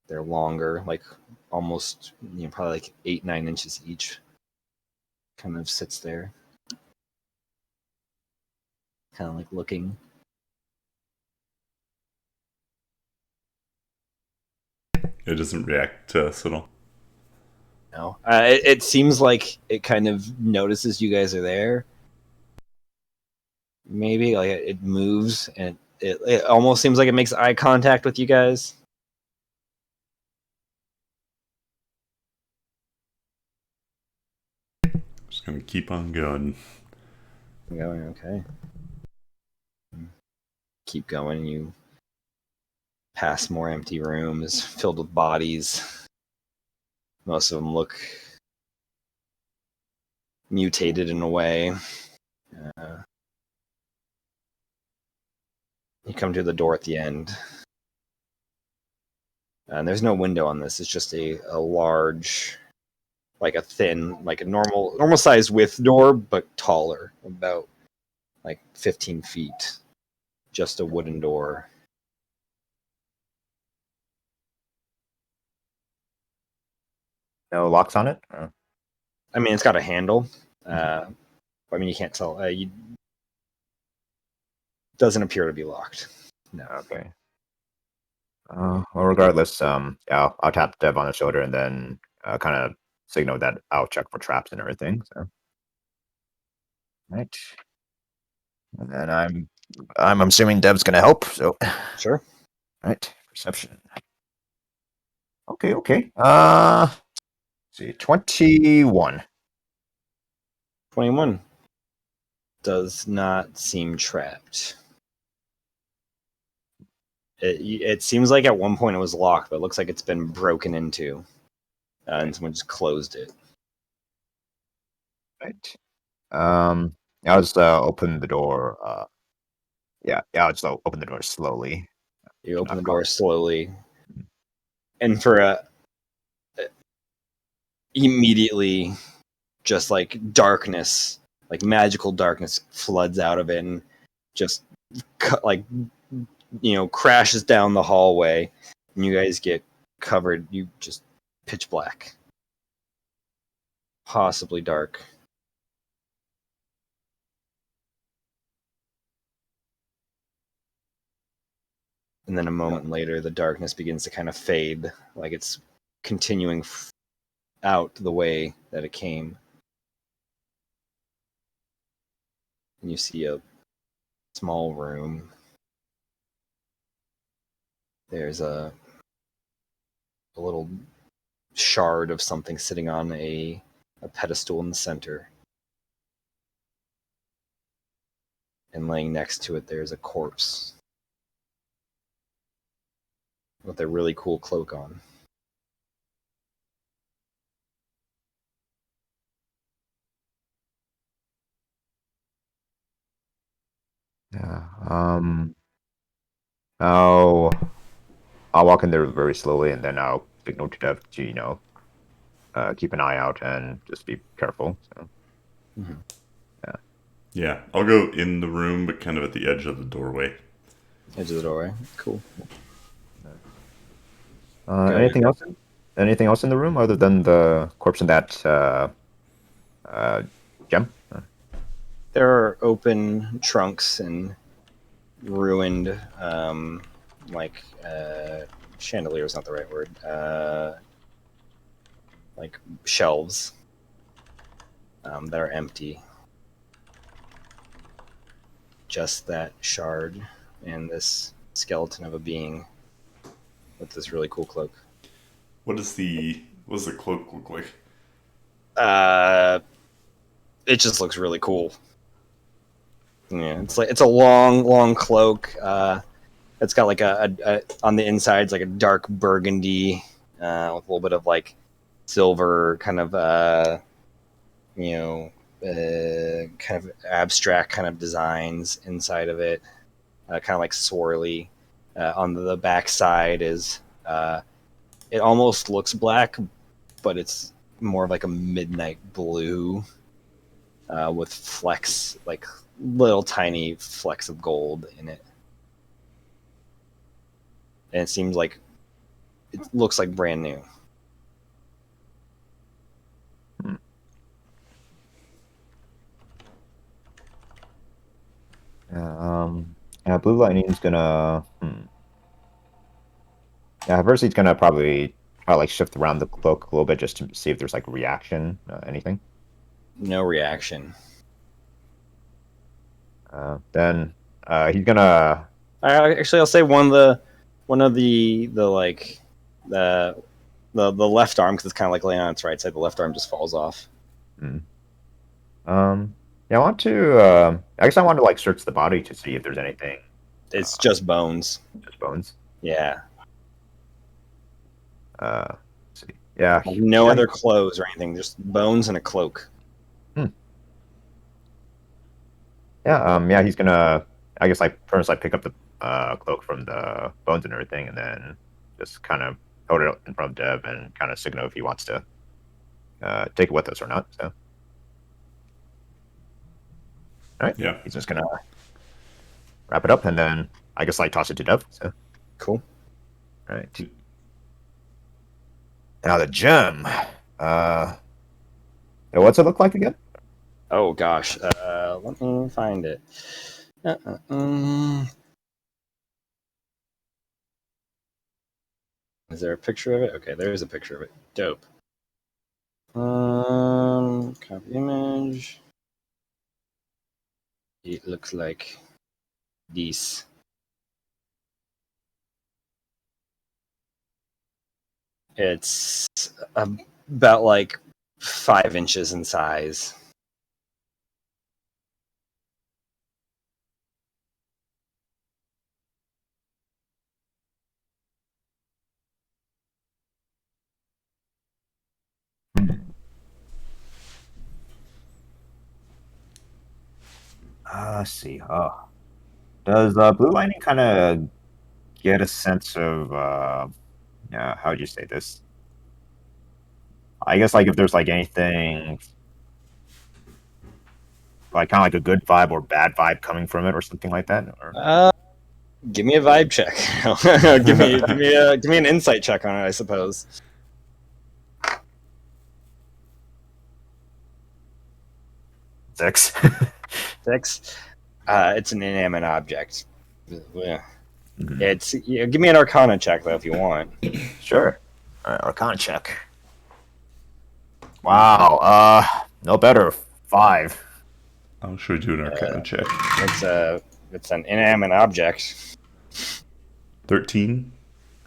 They're longer, like almost, probably like 8-9 inches each. Kind of sits there. kind of like looking. It doesn't react to us at all. No, it seems like it kind of notices you guys are there. Maybe like it moves and it almost seems like it makes eye contact with you guys. Just gonna keep on going. Going okay. Keep going. You pass more empty rooms filled with bodies. Most of them look mutated in a way. You come to the door at the end. And there's no window on this. It's just a large, like a thin, like a normal sized width door, but taller, about like 15 feet. Just a wooden door. No locks on it? I mean, it's got a handle. I mean, you can't tell. Doesn't appear to be locked. No. Okay. Well, regardless, yeah, I'll tap Dev on the shoulder and then kind of signal that I'll check for traps and everything. So, right. And then I'm assuming Dev's gonna help. So, Sure. right, perception. Okay. See, 21. 21 does not seem trapped. It seems like at one point it was locked, but it looks like it's been broken into, and someone just closed it. Right. I'll just open the door. Yeah, I'll just open the door slowly. You open the Knock door on. slowly, and for immediately, just like darkness, like magical darkness, floods out of it, and just crashes down the hallway, and you guys get covered. You just pitch black, possibly dark. And then a moment later, the darkness begins to kind of fade, like it's continuing out the way that it came. And you see a small room. There's a little shard of something sitting on a pedestal in the center. And laying next to it, there's a corpse with a really cool cloak on. Yeah. I'll walk in there very slowly, and then I'll signal to Dev to keep an eye out and just be careful. So. Mm-hmm. Yeah, I'll go in the room, but kind of at the edge of the doorway. Edge of the doorway. Cool. Anything else? Anything else in the room other than the corpse and that gem? There are open trunks and ruined, chandelier is not the right word. Like shelves that are empty. Just that shard and this skeleton of a being with this really cool cloak. What does the cloak look like? It just looks really cool. Yeah, it's a long cloak. It's got like a on the inside, it's like a dark burgundy with a little bit of like silver kind of kind of abstract kind of designs inside of it, kind of like swirly. On the back side is it almost looks black, but it's more of like a midnight blue with flecks, like little tiny flecks of gold in it. And it seems like it looks like brand new. Yeah, Blue Lightning's gonna. Yeah, first he's gonna probably try to, like, shift around the cloak a little bit just to see if there's like reaction, anything. No reaction. Then he's gonna. Actually, I'll say one of the like the left arm, because it's kind of like laying on its right side. The left arm just falls off. Hmm. Yeah, I want to. I guess I want to like search the body to see if there's anything. It's just bones. Just bones. Yeah. Let's see. Yeah. Like no yeah, other clothes or anything. Just bones and a cloak. Yeah. He's gonna. I guess like first like pick up the cloak from the bones and everything, and then just kind of hold it up in front of Dev and kind of signal if he wants to take it with us or not. So. All right. Yeah. He's just gonna wrap it up and then I guess like toss it to Dev. So. Cool. All right. Now the gem. What's it look like again? Oh gosh. Let me find it. Is there a picture of it? Okay, there's a picture of it. Dope. Copy image. It looks like this. It's about like 5 inches in size. Let's see. Does Blue Lightning kind of get a sense of yeah? How would you say this? I guess like if there's like anything like kind of like a good vibe or bad vibe coming from it or something like that. Or... Give me a vibe check. give me an insight check on it, I suppose. 6. 6. It's an inanimate object. Yeah. Mhm. It's give me an Arcana check though if you want. Sure. All right, Arcana check. Wow. No better. 5. How should we do an Arcana check? It's an inanimate object. 13.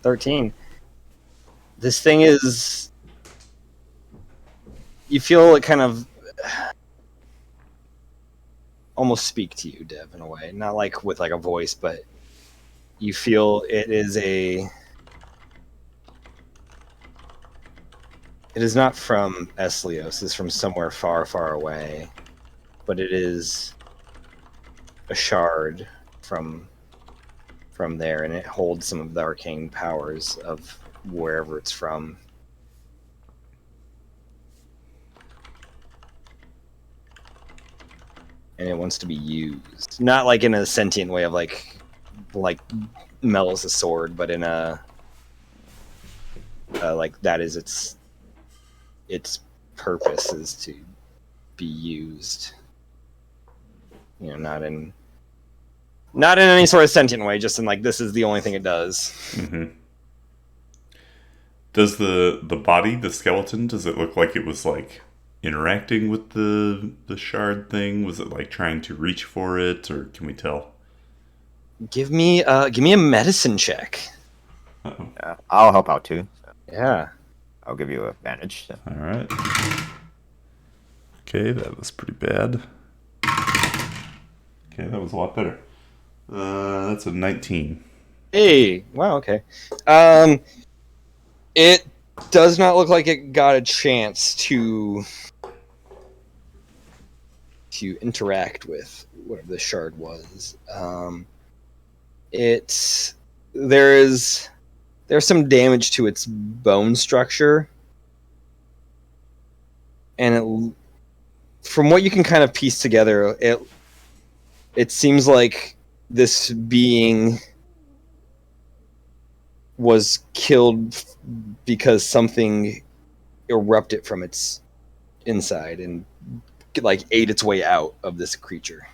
13. This thing is. You feel it kind of almost speak to you, Dev, in a way. Not like with like a voice, but you feel it is a. It is not from Eslios. It's from somewhere far, far away, but it is a shard from there, and it holds some of the arcane powers of wherever it's from. And it wants to be used, not like in a sentient way of like Mel's a sword, but in a like that is its purpose is to be used. You know, not in any sort of sentient way, just in like this is the only thing it does. Mm-hmm. Does the body, the skeleton, does it look like it was like interacting with the shard thing? Was it like trying to reach for it, or can we tell? Give me a medicine check. Uh-oh. Yeah, I'll help out too. So Yeah. I'll give you advantage. So. All right. Okay, that was pretty bad. Okay, that was a lot better. That's a 19. Hey, wow, okay. It does not look like it got a chance to interact with whatever the shard was. There's some damage to its bone structure, and from what you can kind of piece together, it seems like this being was killed because something erupted from its inside and like ate its way out of this creature.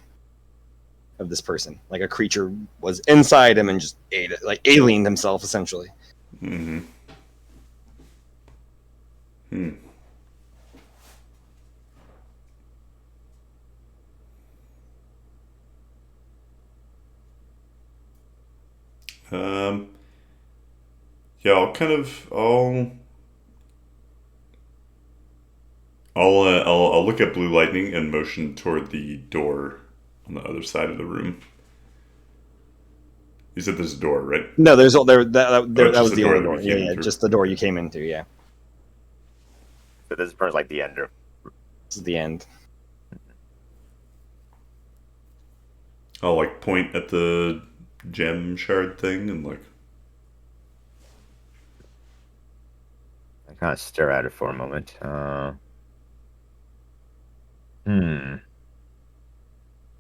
of this person. Like a creature was inside him and just ate it, like aliened himself essentially. Mm-hmm. Hmm. Um. Yeah, I'll look at blue lightning and motion toward the door on the other side of the room. You said there's a door, right? No, Oh, it's that just was the the door only that we door. came Yeah, in yeah, through. just the door you came into. Yeah, So this is pretty like the end of. this is the end. I'll like point at the gem shard thing and like, I kind of stare at it for a moment. Hmm.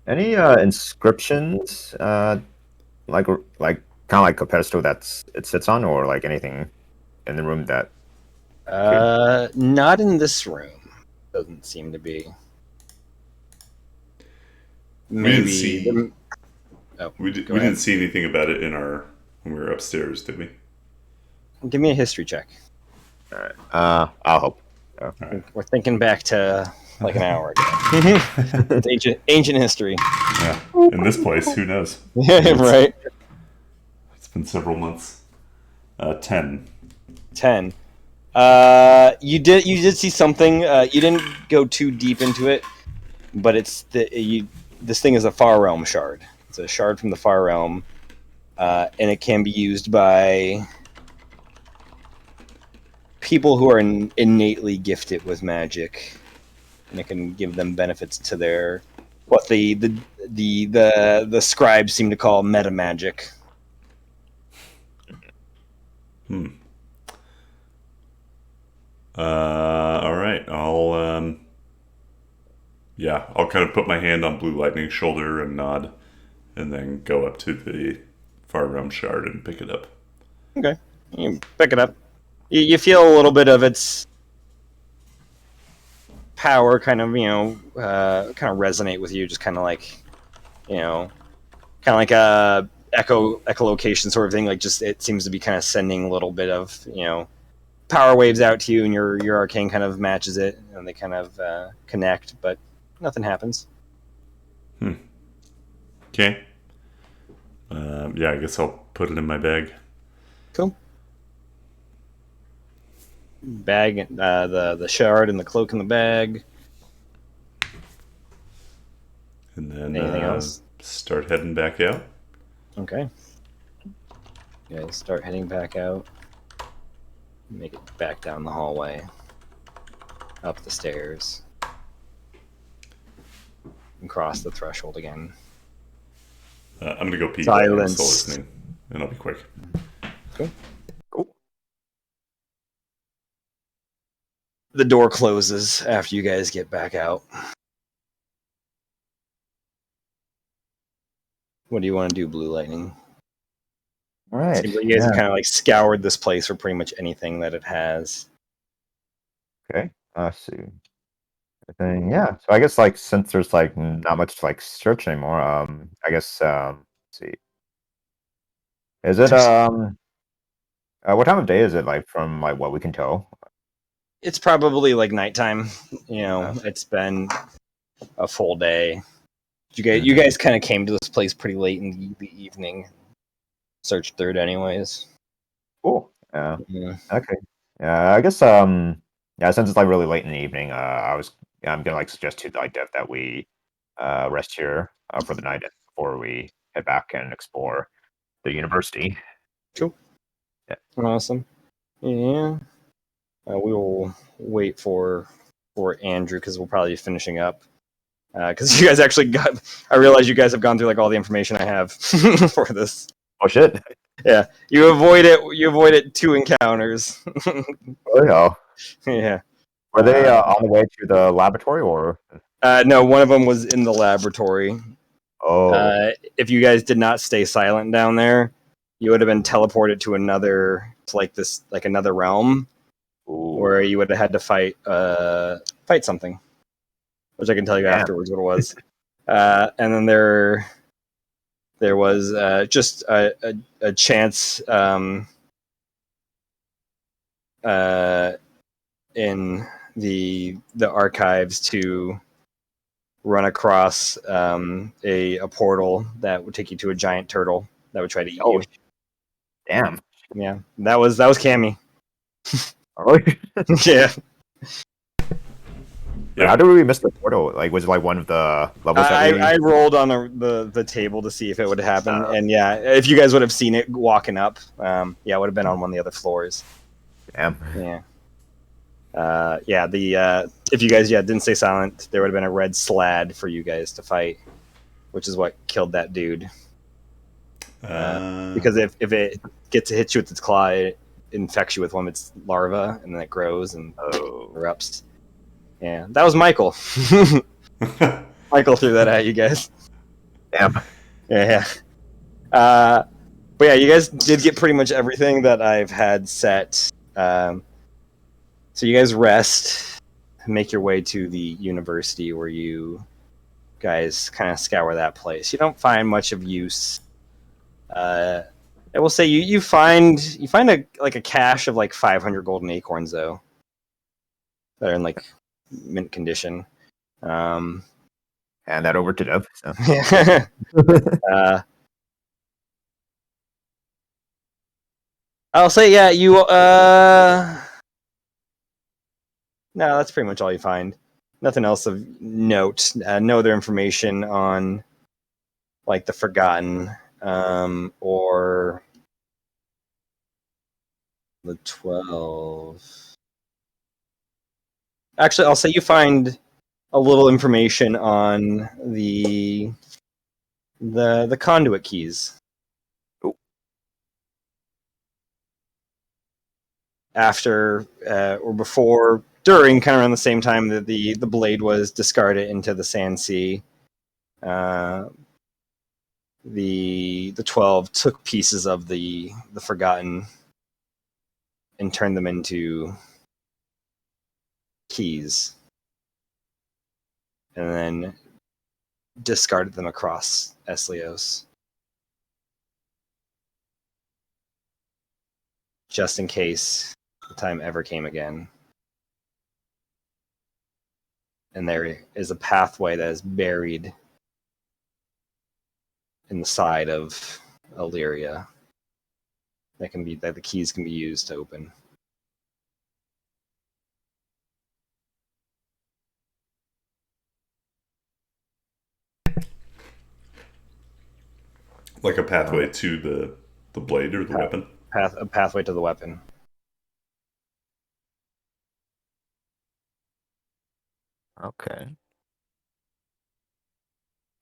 Any inscriptions? Like kind of like a pedestal it sits on, or like anything in the room that could. Not in this room. Doesn't seem to be. we didn't Maybe. see Oh, we go didn't ahead. see anything about it in our when we were upstairs, did we? Give me a history check. All right. I'll hope. All right. We're thinking back to like an hour ago. It's ancient history. Yeah. In this place, who knows? Right. It's been several months. 10. 10. You did see something. You didn't go too deep into it, but this thing is a Far Realm shard. It's a shard from the Far Realm, and it can be used by people who are innately gifted with magic, and it can give them benefits to their what the scribes seem to call meta magic. Hmm. All right. I'll kind of put my hand on Blue Lightning's shoulder and nod, and then go up to the Far Realm shard and pick it up. Okay, you pick it up. You feel a little bit of its power, kind of resonate with you, just kind of like a echolocation sort of thing. Like just it seems to be kind of sending a little bit of power waves out to you, and your arcane kind of matches it, and they kind of connect, but nothing happens. Okay. I guess I'll put it in my bag. Cool. Bag, the shard and the cloak in the bag. And then Anything else? start heading back out. Okay. You guys start heading back out. Make it back down the hallway, up the stairs, and cross the threshold again. I'm gonna go pee. Silence. I'm still listening, and I'll be quick. Cool. Cool. The door closes after you guys get back out. What do you want to do, Blue Lightning? All right. Seems like you guys have kind of like scoured this place for pretty much anything that it has. Okay. Let's see. Then, yeah. So I guess like since there's like not much to like search anymore, I guess let's see. Is it what time of day is it like from like what we can tell? It's probably like nighttime. It's been a full day. You guys kind of came to this place pretty late in the evening. Searched through it anyways. Cool. Yeah. Yeah. Okay. Yeah. I guess since it's like really late in the evening, I'm gonna like suggest to like Dev that we rest here for the night before we head back and explore the university. Cool. Yeah. Awesome. Yeah. We will wait for Andrew because we'll probably be finishing up. Because you guys actually I realize you guys have gone through like all the information I have for this. Oh shit! Yeah, you avoided 2 encounters. Oh yeah. Yeah. Were they on the way to the laboratory or? No, one of them was in the laboratory. Oh. If you guys did not stay silent down there, you would have been teleported to another realm, Ooh. where you would have had to fight something, which I can tell you Yeah. afterwards what it was. And then there was just a chance in the archives to run across a portal that would take you to a giant turtle that would try to eat Oh, you. damn. Yeah, that was Cammy. Oh, Yeah. But how did we miss the portal? Like, was it like one of the levels that we? I rolled on the table to see if it would happen, and yeah, if you guys would have seen it walking up, yeah, it would have been on one of the other floors. Damn. Yeah. Yeah, the if you guys didn't stay silent, there would have been a red slad for you guys to fight, which is what killed that dude. Because if it gets to hit you with its claw, it infects you with one of its larvae, and then it grows and erupts. Yeah, that was Michael. Michael threw that at you guys. Damn. Yeah. But yeah, you guys did get pretty much everything that I've had set. So you guys rest, make your way to the university where you guys kind of scour that place. You don't find much of use. I will say you find a cache of like 500 golden acorns though, that are in like mint condition. Hand that over to Dev. So. Yeah. I'll say yeah. No, that's pretty much all you find. Nothing else of note. No other information on like the Forgotten or the 12. Actually, I'll say you find a little information on the conduit keys. Oh. After or before, during, kind of around the same time that the blade was discarded into the Sand Sea, the 12 took pieces of the Forgotten and turned them into keys, and then discarded them across Eslios, just in case the time ever came again. And there is a pathway that is buried in the side of Illyria that the keys can be used to open. Like a pathway to the blade or the weapon? A pathway to the weapon. Okay.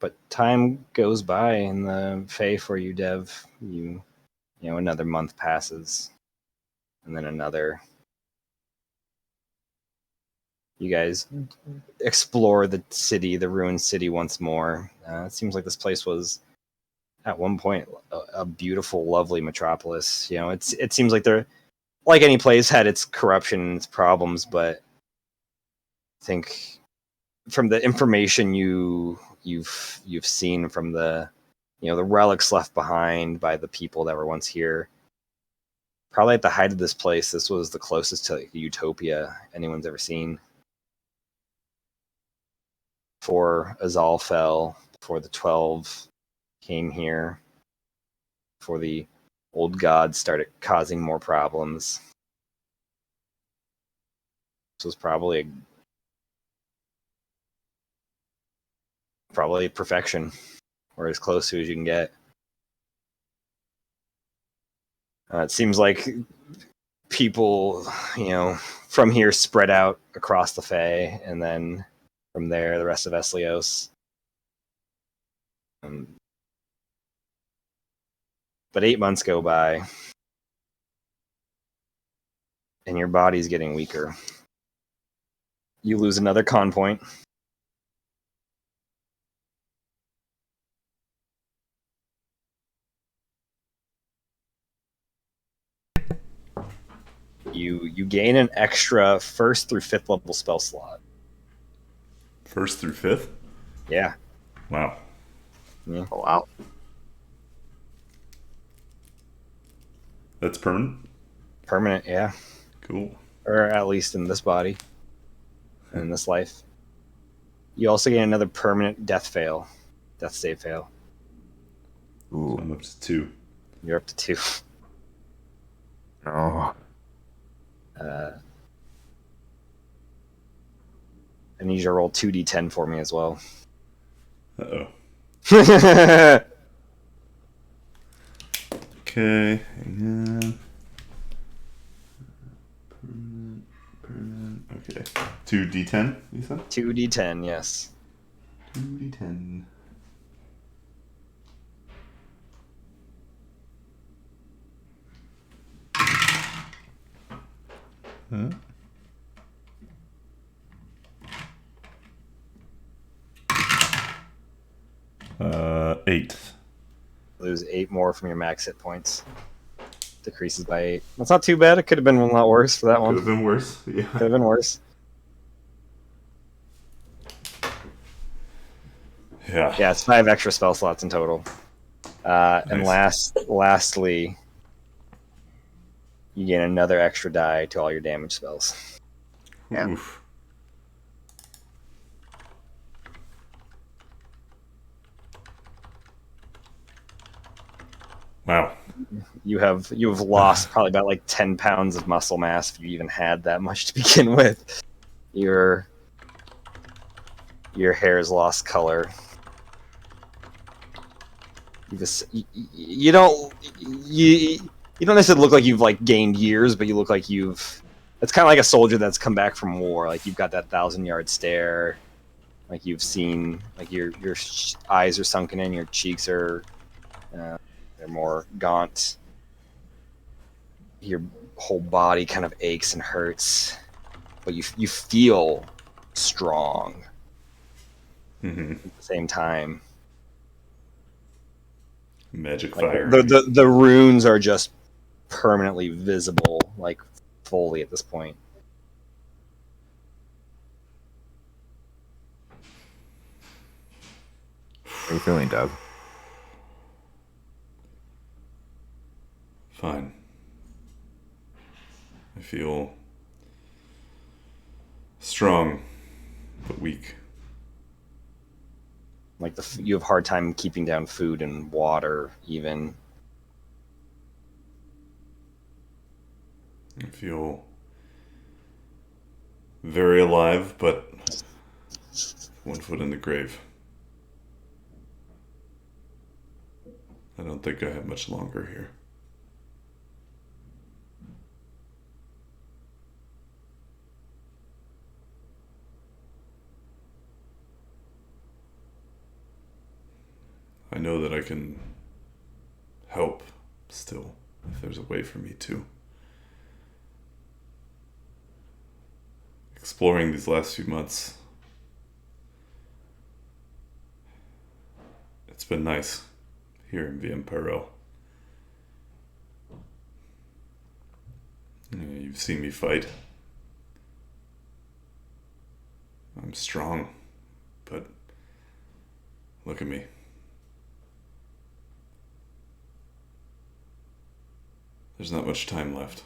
But time goes by in the Fae for you, Dev. You know, another month passes, and then another. You guys explore the city, the ruined city, once more. It seems like this place was, at one point, a beautiful, lovely metropolis. You know, it seems like they're, like any place, had its corruption and its problems, but I think from the information you've seen from the the relics left behind by the people that were once here, probably at the height of this place, this was the closest to like, utopia anyone's ever seen. Before Azal fell, before the 12 came here, before the old gods started causing more problems, this was probably perfection, or as close to as you can get. It seems like people, from here spread out across the Fae, and then from there, the rest of Eslios. But 8 months go by, and your body's getting weaker. You lose another con point. You gain an extra 1st through 5th level spell slot. 1st through 5th? Yeah. Wow. Yeah. Oh, wow. That's permanent? Permanent, yeah. Cool. Or at least in this body. In this life. You also gain another permanent death save fail. So Ooh, I'm up to 2. You're up to 2. no. I need you to roll 2d10 for me as well. Uh-oh. Permanent. Okay, hang on. Permanent. Okay. 2d10, you said? 2d10, yes. 2d10. Huh? Eight. Lose 8 more from your max hit points. Decreases by 8. That's not too bad. It could have been a lot worse for that Could one. have been worse. Yeah. Could have been worse. Yeah. Yeah, it's 5 extra spell slots in total. And Nice. lastly, you gain another extra die to all your damage spells. Yeah. Oof. Wow. You've lost probably about like 10 pounds of muscle mass if you even had that much to begin with. Your hair's lost color. You don't necessarily look like you've like gained years, but you look like you've. It's kind of like a soldier that's come back from war. Like you've got that 1,000-yard stare. Like you've seen, like your eyes are sunken in, your cheeks are they're more gaunt. Your whole body kind of aches and hurts, but you feel strong Mm-hmm. at the same time. Magic Like fire. the runes are just permanently visible, like fully at this point. How are you feeling, Doug? Fine. I feel strong, but weak. Like you have a hard time keeping down food and water, even. I feel very alive, but 1 foot in the grave. I don't think I have much longer here. I know that I can help still, if there's a way for me to. Exploring these last few months, it's been nice here in Viempero. You've seen me fight. I'm strong, but look at me. There's not much time left.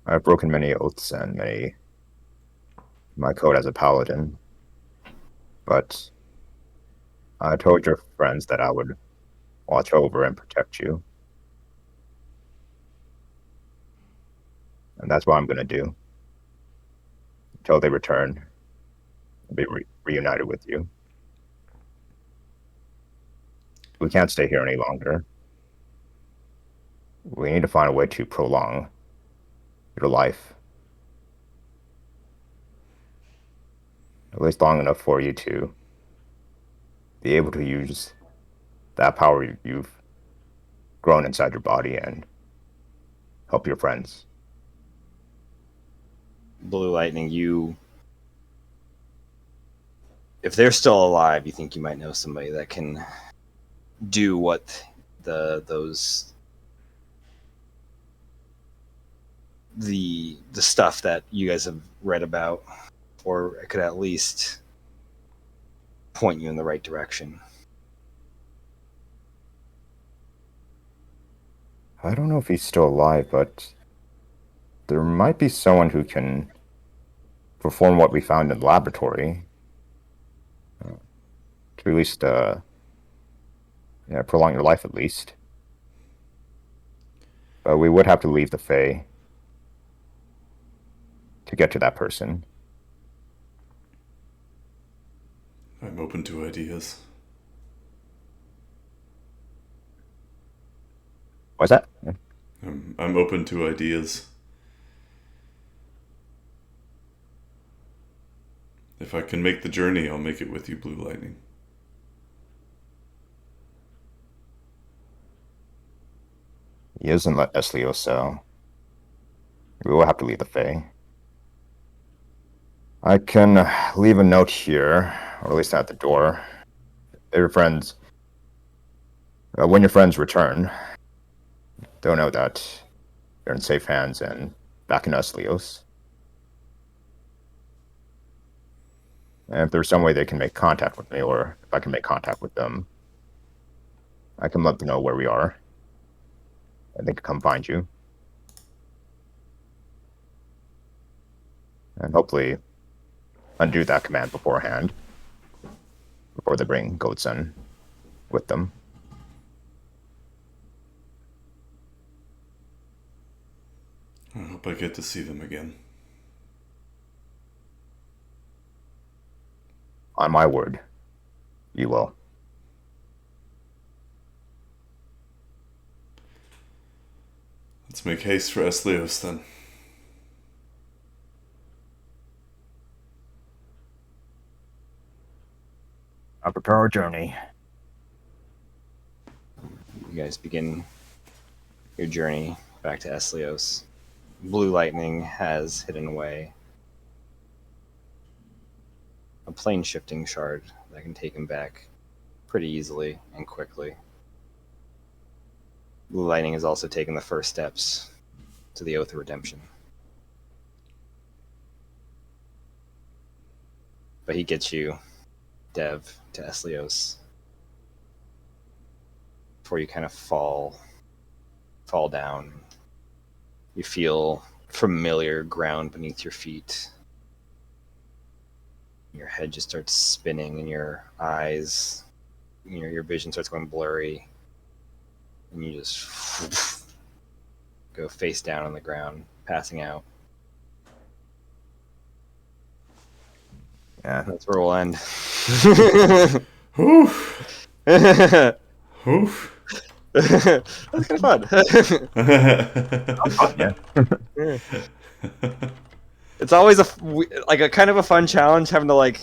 I've broken many oaths and my code as a paladin, but I told your friends that I would watch over and protect you, and that's what I'm gonna do until they return and be reunited with you. We can't stay here any longer. We need to find a way to prolong your life, at least long enough for you to be able to use that power you've grown inside your body and help your friends. Blue Lightning, if they're still alive, you think you might know somebody that can do what the stuff that you guys have read about, or it could at least point you in the right direction. I don't know if he's still alive, but there might be someone who can perform what we found in the laboratory. To at least, prolong your life at least. But we would have to leave the Fae to get to that person. I'm open to ideas. What's that? I'm open to ideas. If I can make the journey, I'll make it with you, Blue Lightning. He isn't let Eslio, so we will have to leave the Fae. I can leave a note here, or at least at the door. Your friends, when your friends return, they'll know that you're in safe hands and back in Eslio's. And if there's some way they can make contact with me, or if I can make contact with them, I can let them know where we are. And they can come find you. And hopefully undo that command beforehand, before they bring Goatson with them. I hope I get to see them again. On my word, you will. Let's make haste for Eslios then. I'll prepare our journey. You guys begin your journey back to Eslios. Blue Lightning has hidden away a plane shifting shard that can take him back pretty easily and quickly. Blue Lightning has also taken the first steps to the Oath of Redemption. But he gets you, Dev, to Eslios before you kind of fall down. You feel familiar ground beneath your feet. Your head just starts spinning and your eyes, your vision starts going blurry. And you just go face down on the ground, passing out. Yeah. That's where we'll end. Whew. Whew. That's kind of fun. Yeah. It's always a kind of a fun challenge having to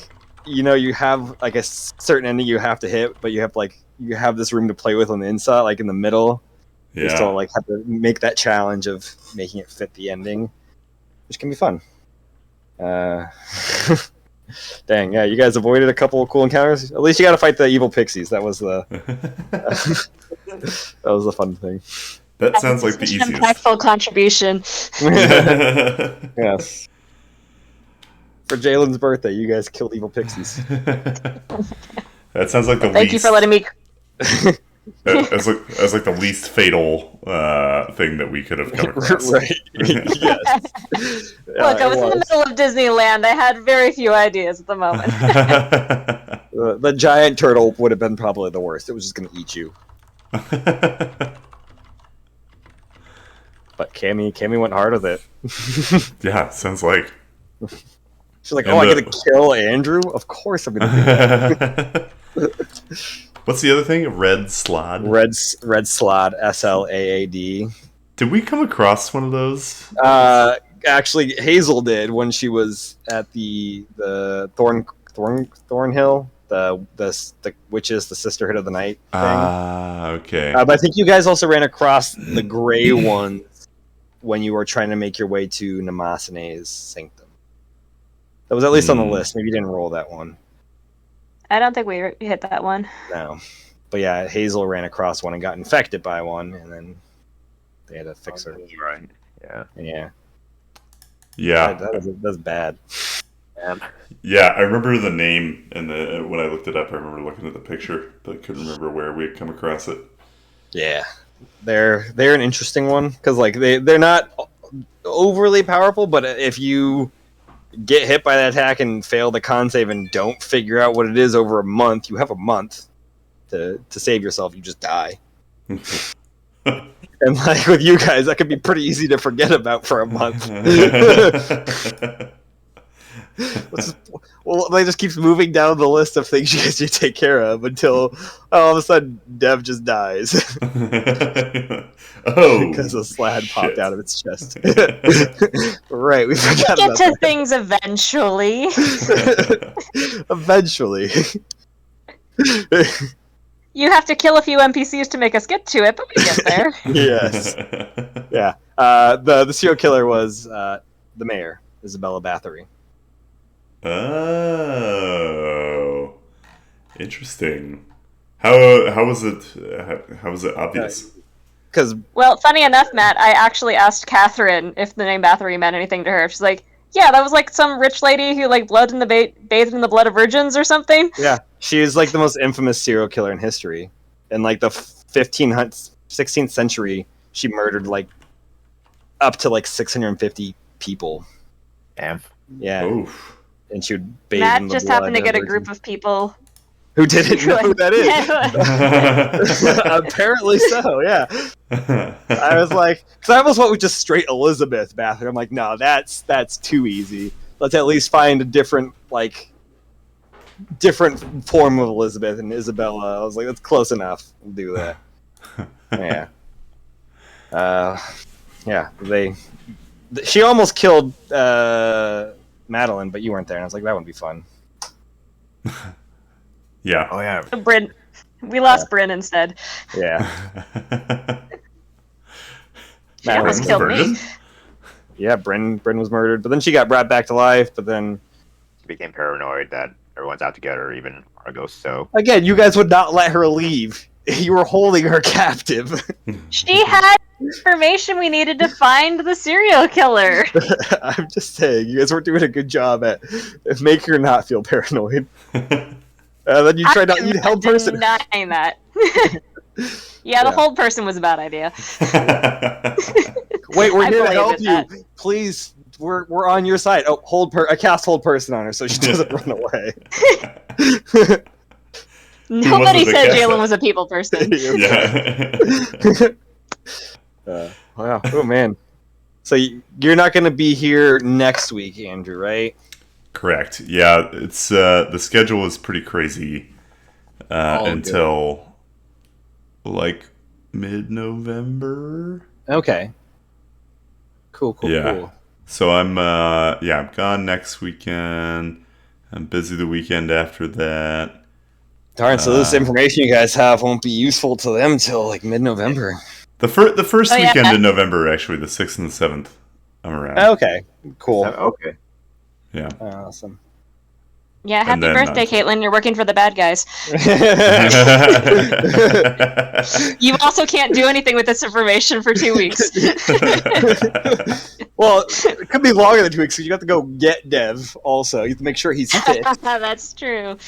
you have like a certain ending you have to hit, but you have this room to play with on the inside, like in the middle. Yeah. You still have to make that challenge of making it fit the ending, which can be fun. Dang, yeah, you guys avoided a couple of cool encounters. At least you got to fight the evil pixies. That was the that was the fun thing. That sounds like the Such easiest. an impactful contribution. Yes. For Jalen's birthday, you guys killed evil pixies. That sounds like the least. Thank you for letting me. That's like the least fatal thing that we could have come across. Right. Yes. Look, I was in the middle of Disneyland. I had very few ideas at the moment. The giant turtle would have been probably the worst. It was just going to eat you. But Cammy went hard with it. Yeah, sounds like. She's like, And I get to kill Andrew? Of course I'm going to do that. What's the other thing? Red Slod? Red Slod, SLAAD. Did we come across one of those? Actually, Hazel did when she was at the Thornhill, the witches, the Sisterhood of the Night thing. Okay. But I think you guys also ran across the gray ones when you were trying to make your way to Namasane's sanctum. That was at least on the list. Maybe you didn't roll that one. I don't think we hit that one. No. But yeah, Hazel ran across one and got infected by one, and then they had to fix her. Right. Yeah. Yeah. Yeah. That's bad. Yeah, I remember the name, and when I looked it up, I remember looking at the picture, but I couldn't remember where we had come across it. Yeah, they're an interesting one because like they're not overly powerful, but if you get hit by that attack and fail the con save and don't figure out what it is over a month, you have a month to save yourself. You just die. And like with you guys, that could be pretty easy to forget about for a month. Well, they just keeps moving down the list of things you guys need to take care of until all of a sudden Dev just dies. Because a slad popped out of its chest. Right, we forgot Get about to that. things eventually. Eventually. You have to kill a few NPCs to make us get to it, but we get there. Yes. Yeah. The serial killer was the mayor, Isabella Bathory. Oh, interesting. How was it? How was it obvious? Because Well, funny enough, Matt, I actually asked Catherine if the name Bathory meant anything to her. She's like, yeah, that was like some rich lady who like blood in the bathed in the blood of virgins or something. yeah, she is like the most infamous serial killer in history. In like the 16th century, she murdered like up to like 650 people. Damn. Yeah, Oof. and she would bathe Matt in the just blood happened to of get a virgins. group of people. Who didn't know who that is. Apparently so, yeah. I was like, because I almost went with just straight Elizabeth Bathory. I'm like, no, that's too easy. Let's at least find a different form of Elizabeth and Isabella. I was like, that's close enough. We'll do that. Yeah. Yeah. She almost killed Madeline, but you weren't there, and I was like, that would be fun. Yeah. Oh yeah. Bryn. We lost Bryn instead. Yeah. She almost killed me. Yeah, Bryn was murdered, but then she got brought back to life. But then She became paranoid that everyone's out to get her, even Argos. So again, you guys would not let her leave. You were holding her captive. She had information we needed to find the serial killer. I'm just saying, you guys weren't doing a good job at making her not feel paranoid. Then you tried out. You held person. Denying that. Yeah, the hold person was a bad idea. Wait, we're I here to believe help in you. that. Please, we're on your side. Oh, I cast hold person on her so she doesn't run away. Nobody the said guy? Jalen was a people person. Yeah. Wow. Oh man. So you're not going to be here next week, Andrew, right? Correct. Yeah, it's the schedule is pretty crazy until like mid-November. Okay. Cool. Yeah. Cool. So I'm gone next weekend. I'm busy the weekend after that. Darn. So this information you guys have won't be useful to them till like mid-November. The first Oh, yeah. weekend in November, actually, the 6th and the 7th, I'm around. Okay. Cool. okay. Yeah. Awesome. Yeah, happy And then, birthday, Caitlin. You're working for the bad guys. You also can't do anything with this information for 2 weeks. Well, it could be longer than 2 weeks because you have to go get Dev also. You have to make sure he's fit. That's true.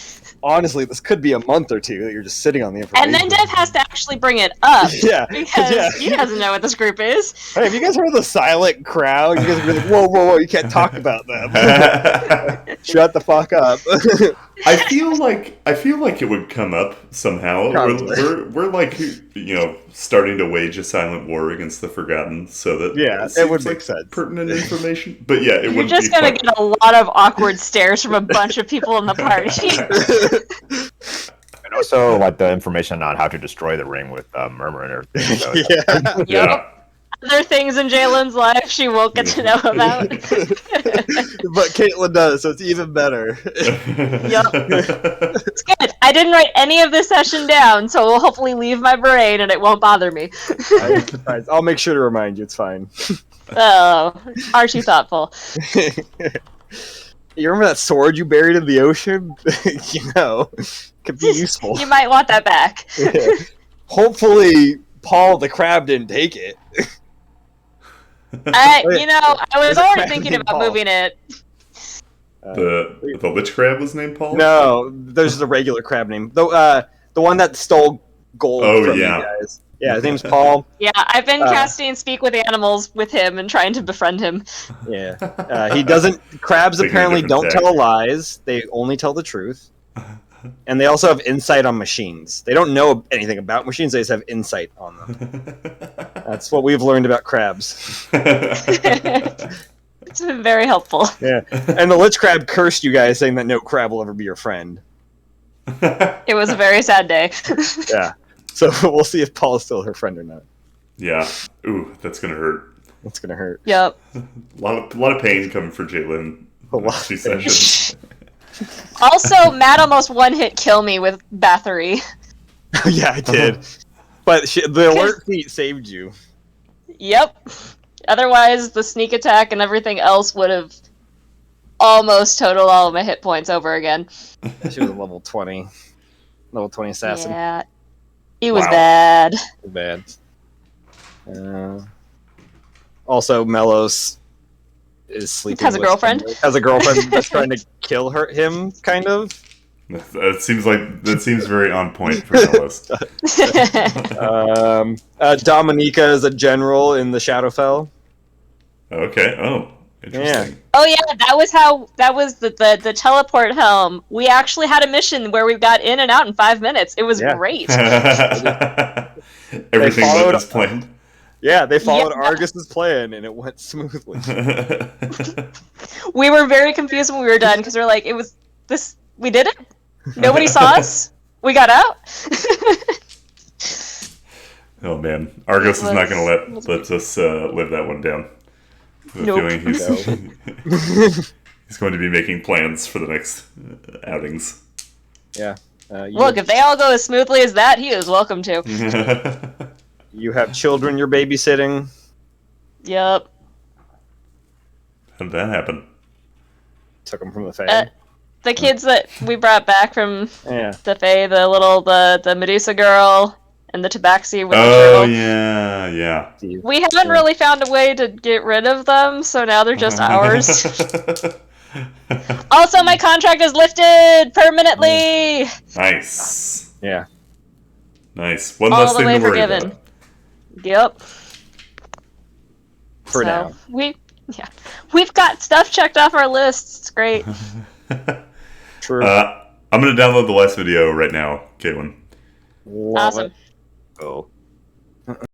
Honestly, this could be a month or two that you're just sitting on the information. And then Dev has to actually bring it up. Yeah. Because he doesn't know what this group is. Hey, have you guys heard of the silent crowd? You guys are like, whoa, you can't talk about them. Shut the fuck up. I feel like it would come up somehow. Probably. We're like starting to wage a silent war against the Forgotten, so that It would seems make like sense. pertinent information. But yeah, it You're would just be gonna fun. get a lot of awkward stares from a bunch of people in the party. And also, like the information on how to destroy the ring with Murmur and everything. So, Yeah. Yeah. Other things in Jalen's life she won't get to know about. But Caitlin does, so it's even better. It's good. I didn't write any of this session down, so it will hopefully leave my brain and it won't bother me. I'm surprised. I'll make sure to remind you. It's fine. Oh, aren't you thoughtful? You remember that sword you buried in the ocean? Could be useful. You might want that back. Yeah. Hopefully, Paul the crab didn't take it. I was already Crab thinking named about Paul. moving it. The lich crab was named Paul? No, there's the regular crab name. The one that stole gold from you guys. Yeah, his name's Paul. Yeah, I've been casting Speak with Animals with him and trying to befriend him. Yeah. He doesn't... Crabs Taking a apparently different don't tack. tell lies. They only tell the truth. And they also have insight on machines. They don't know anything about machines, they just have insight on them. That's what we've learned about crabs. It's been very helpful. Yeah. And the lich crab cursed you guys, saying that no crab will ever be your friend. It was a very sad day. Yeah. So we'll see if Paul is still her friend or not. Yeah. Ooh, that's gonna hurt. That's gonna hurt. Yep. A lot of pain coming for Jalen. A lot She of pain. sessions. Also, Matt almost one-hit kill me with Bathory. Yeah, I did. But the alert feat saved you. Yep. Otherwise, the sneak attack and everything else would have almost totaled all of my hit points over again. She was a level 20. Level 20 assassin. Yeah. It was Wow. bad. Bad. Also, Melos is sleeping. Has a with girlfriend? somebody- Has a girlfriend that's trying to kill him, kind of. That seems very on point for Melos. Dominica is a general in the Shadowfell. Okay. Oh, interesting. Oh yeah, that was the teleport helm. We actually had a mission where we got in and out in 5 minutes. It was Yeah. great. Everything followed- went as planned. Yeah, they followed Yeah. Argus's plan, and it went smoothly. We were very confused when we were done because we're like, it was this. We did it. Nobody saw us. We got out. Oh man, Argus is not going to Let's- let us live that one down. I have a Nope. feeling he's going to be making plans for the next outings. Yeah. Look, if they all go as smoothly as that, he is welcome to. You have children you're babysitting. Yep. How did that happen? Took them from the Fae. The kids that we brought back from Yeah. the Fae, the Medusa girl and the Tabaxi with the Oh turtle. yeah. We haven't really found a way to get rid of them, so now they're just ours. Also, my contract is lifted permanently. Nice. Yeah. Nice. One All less the thing way to worry forgiven. about. Yep. For now. We've got stuff checked off our lists. It's great. True. I'm going to download the last video right now, Caitlin. Love Awesome. it. Oh.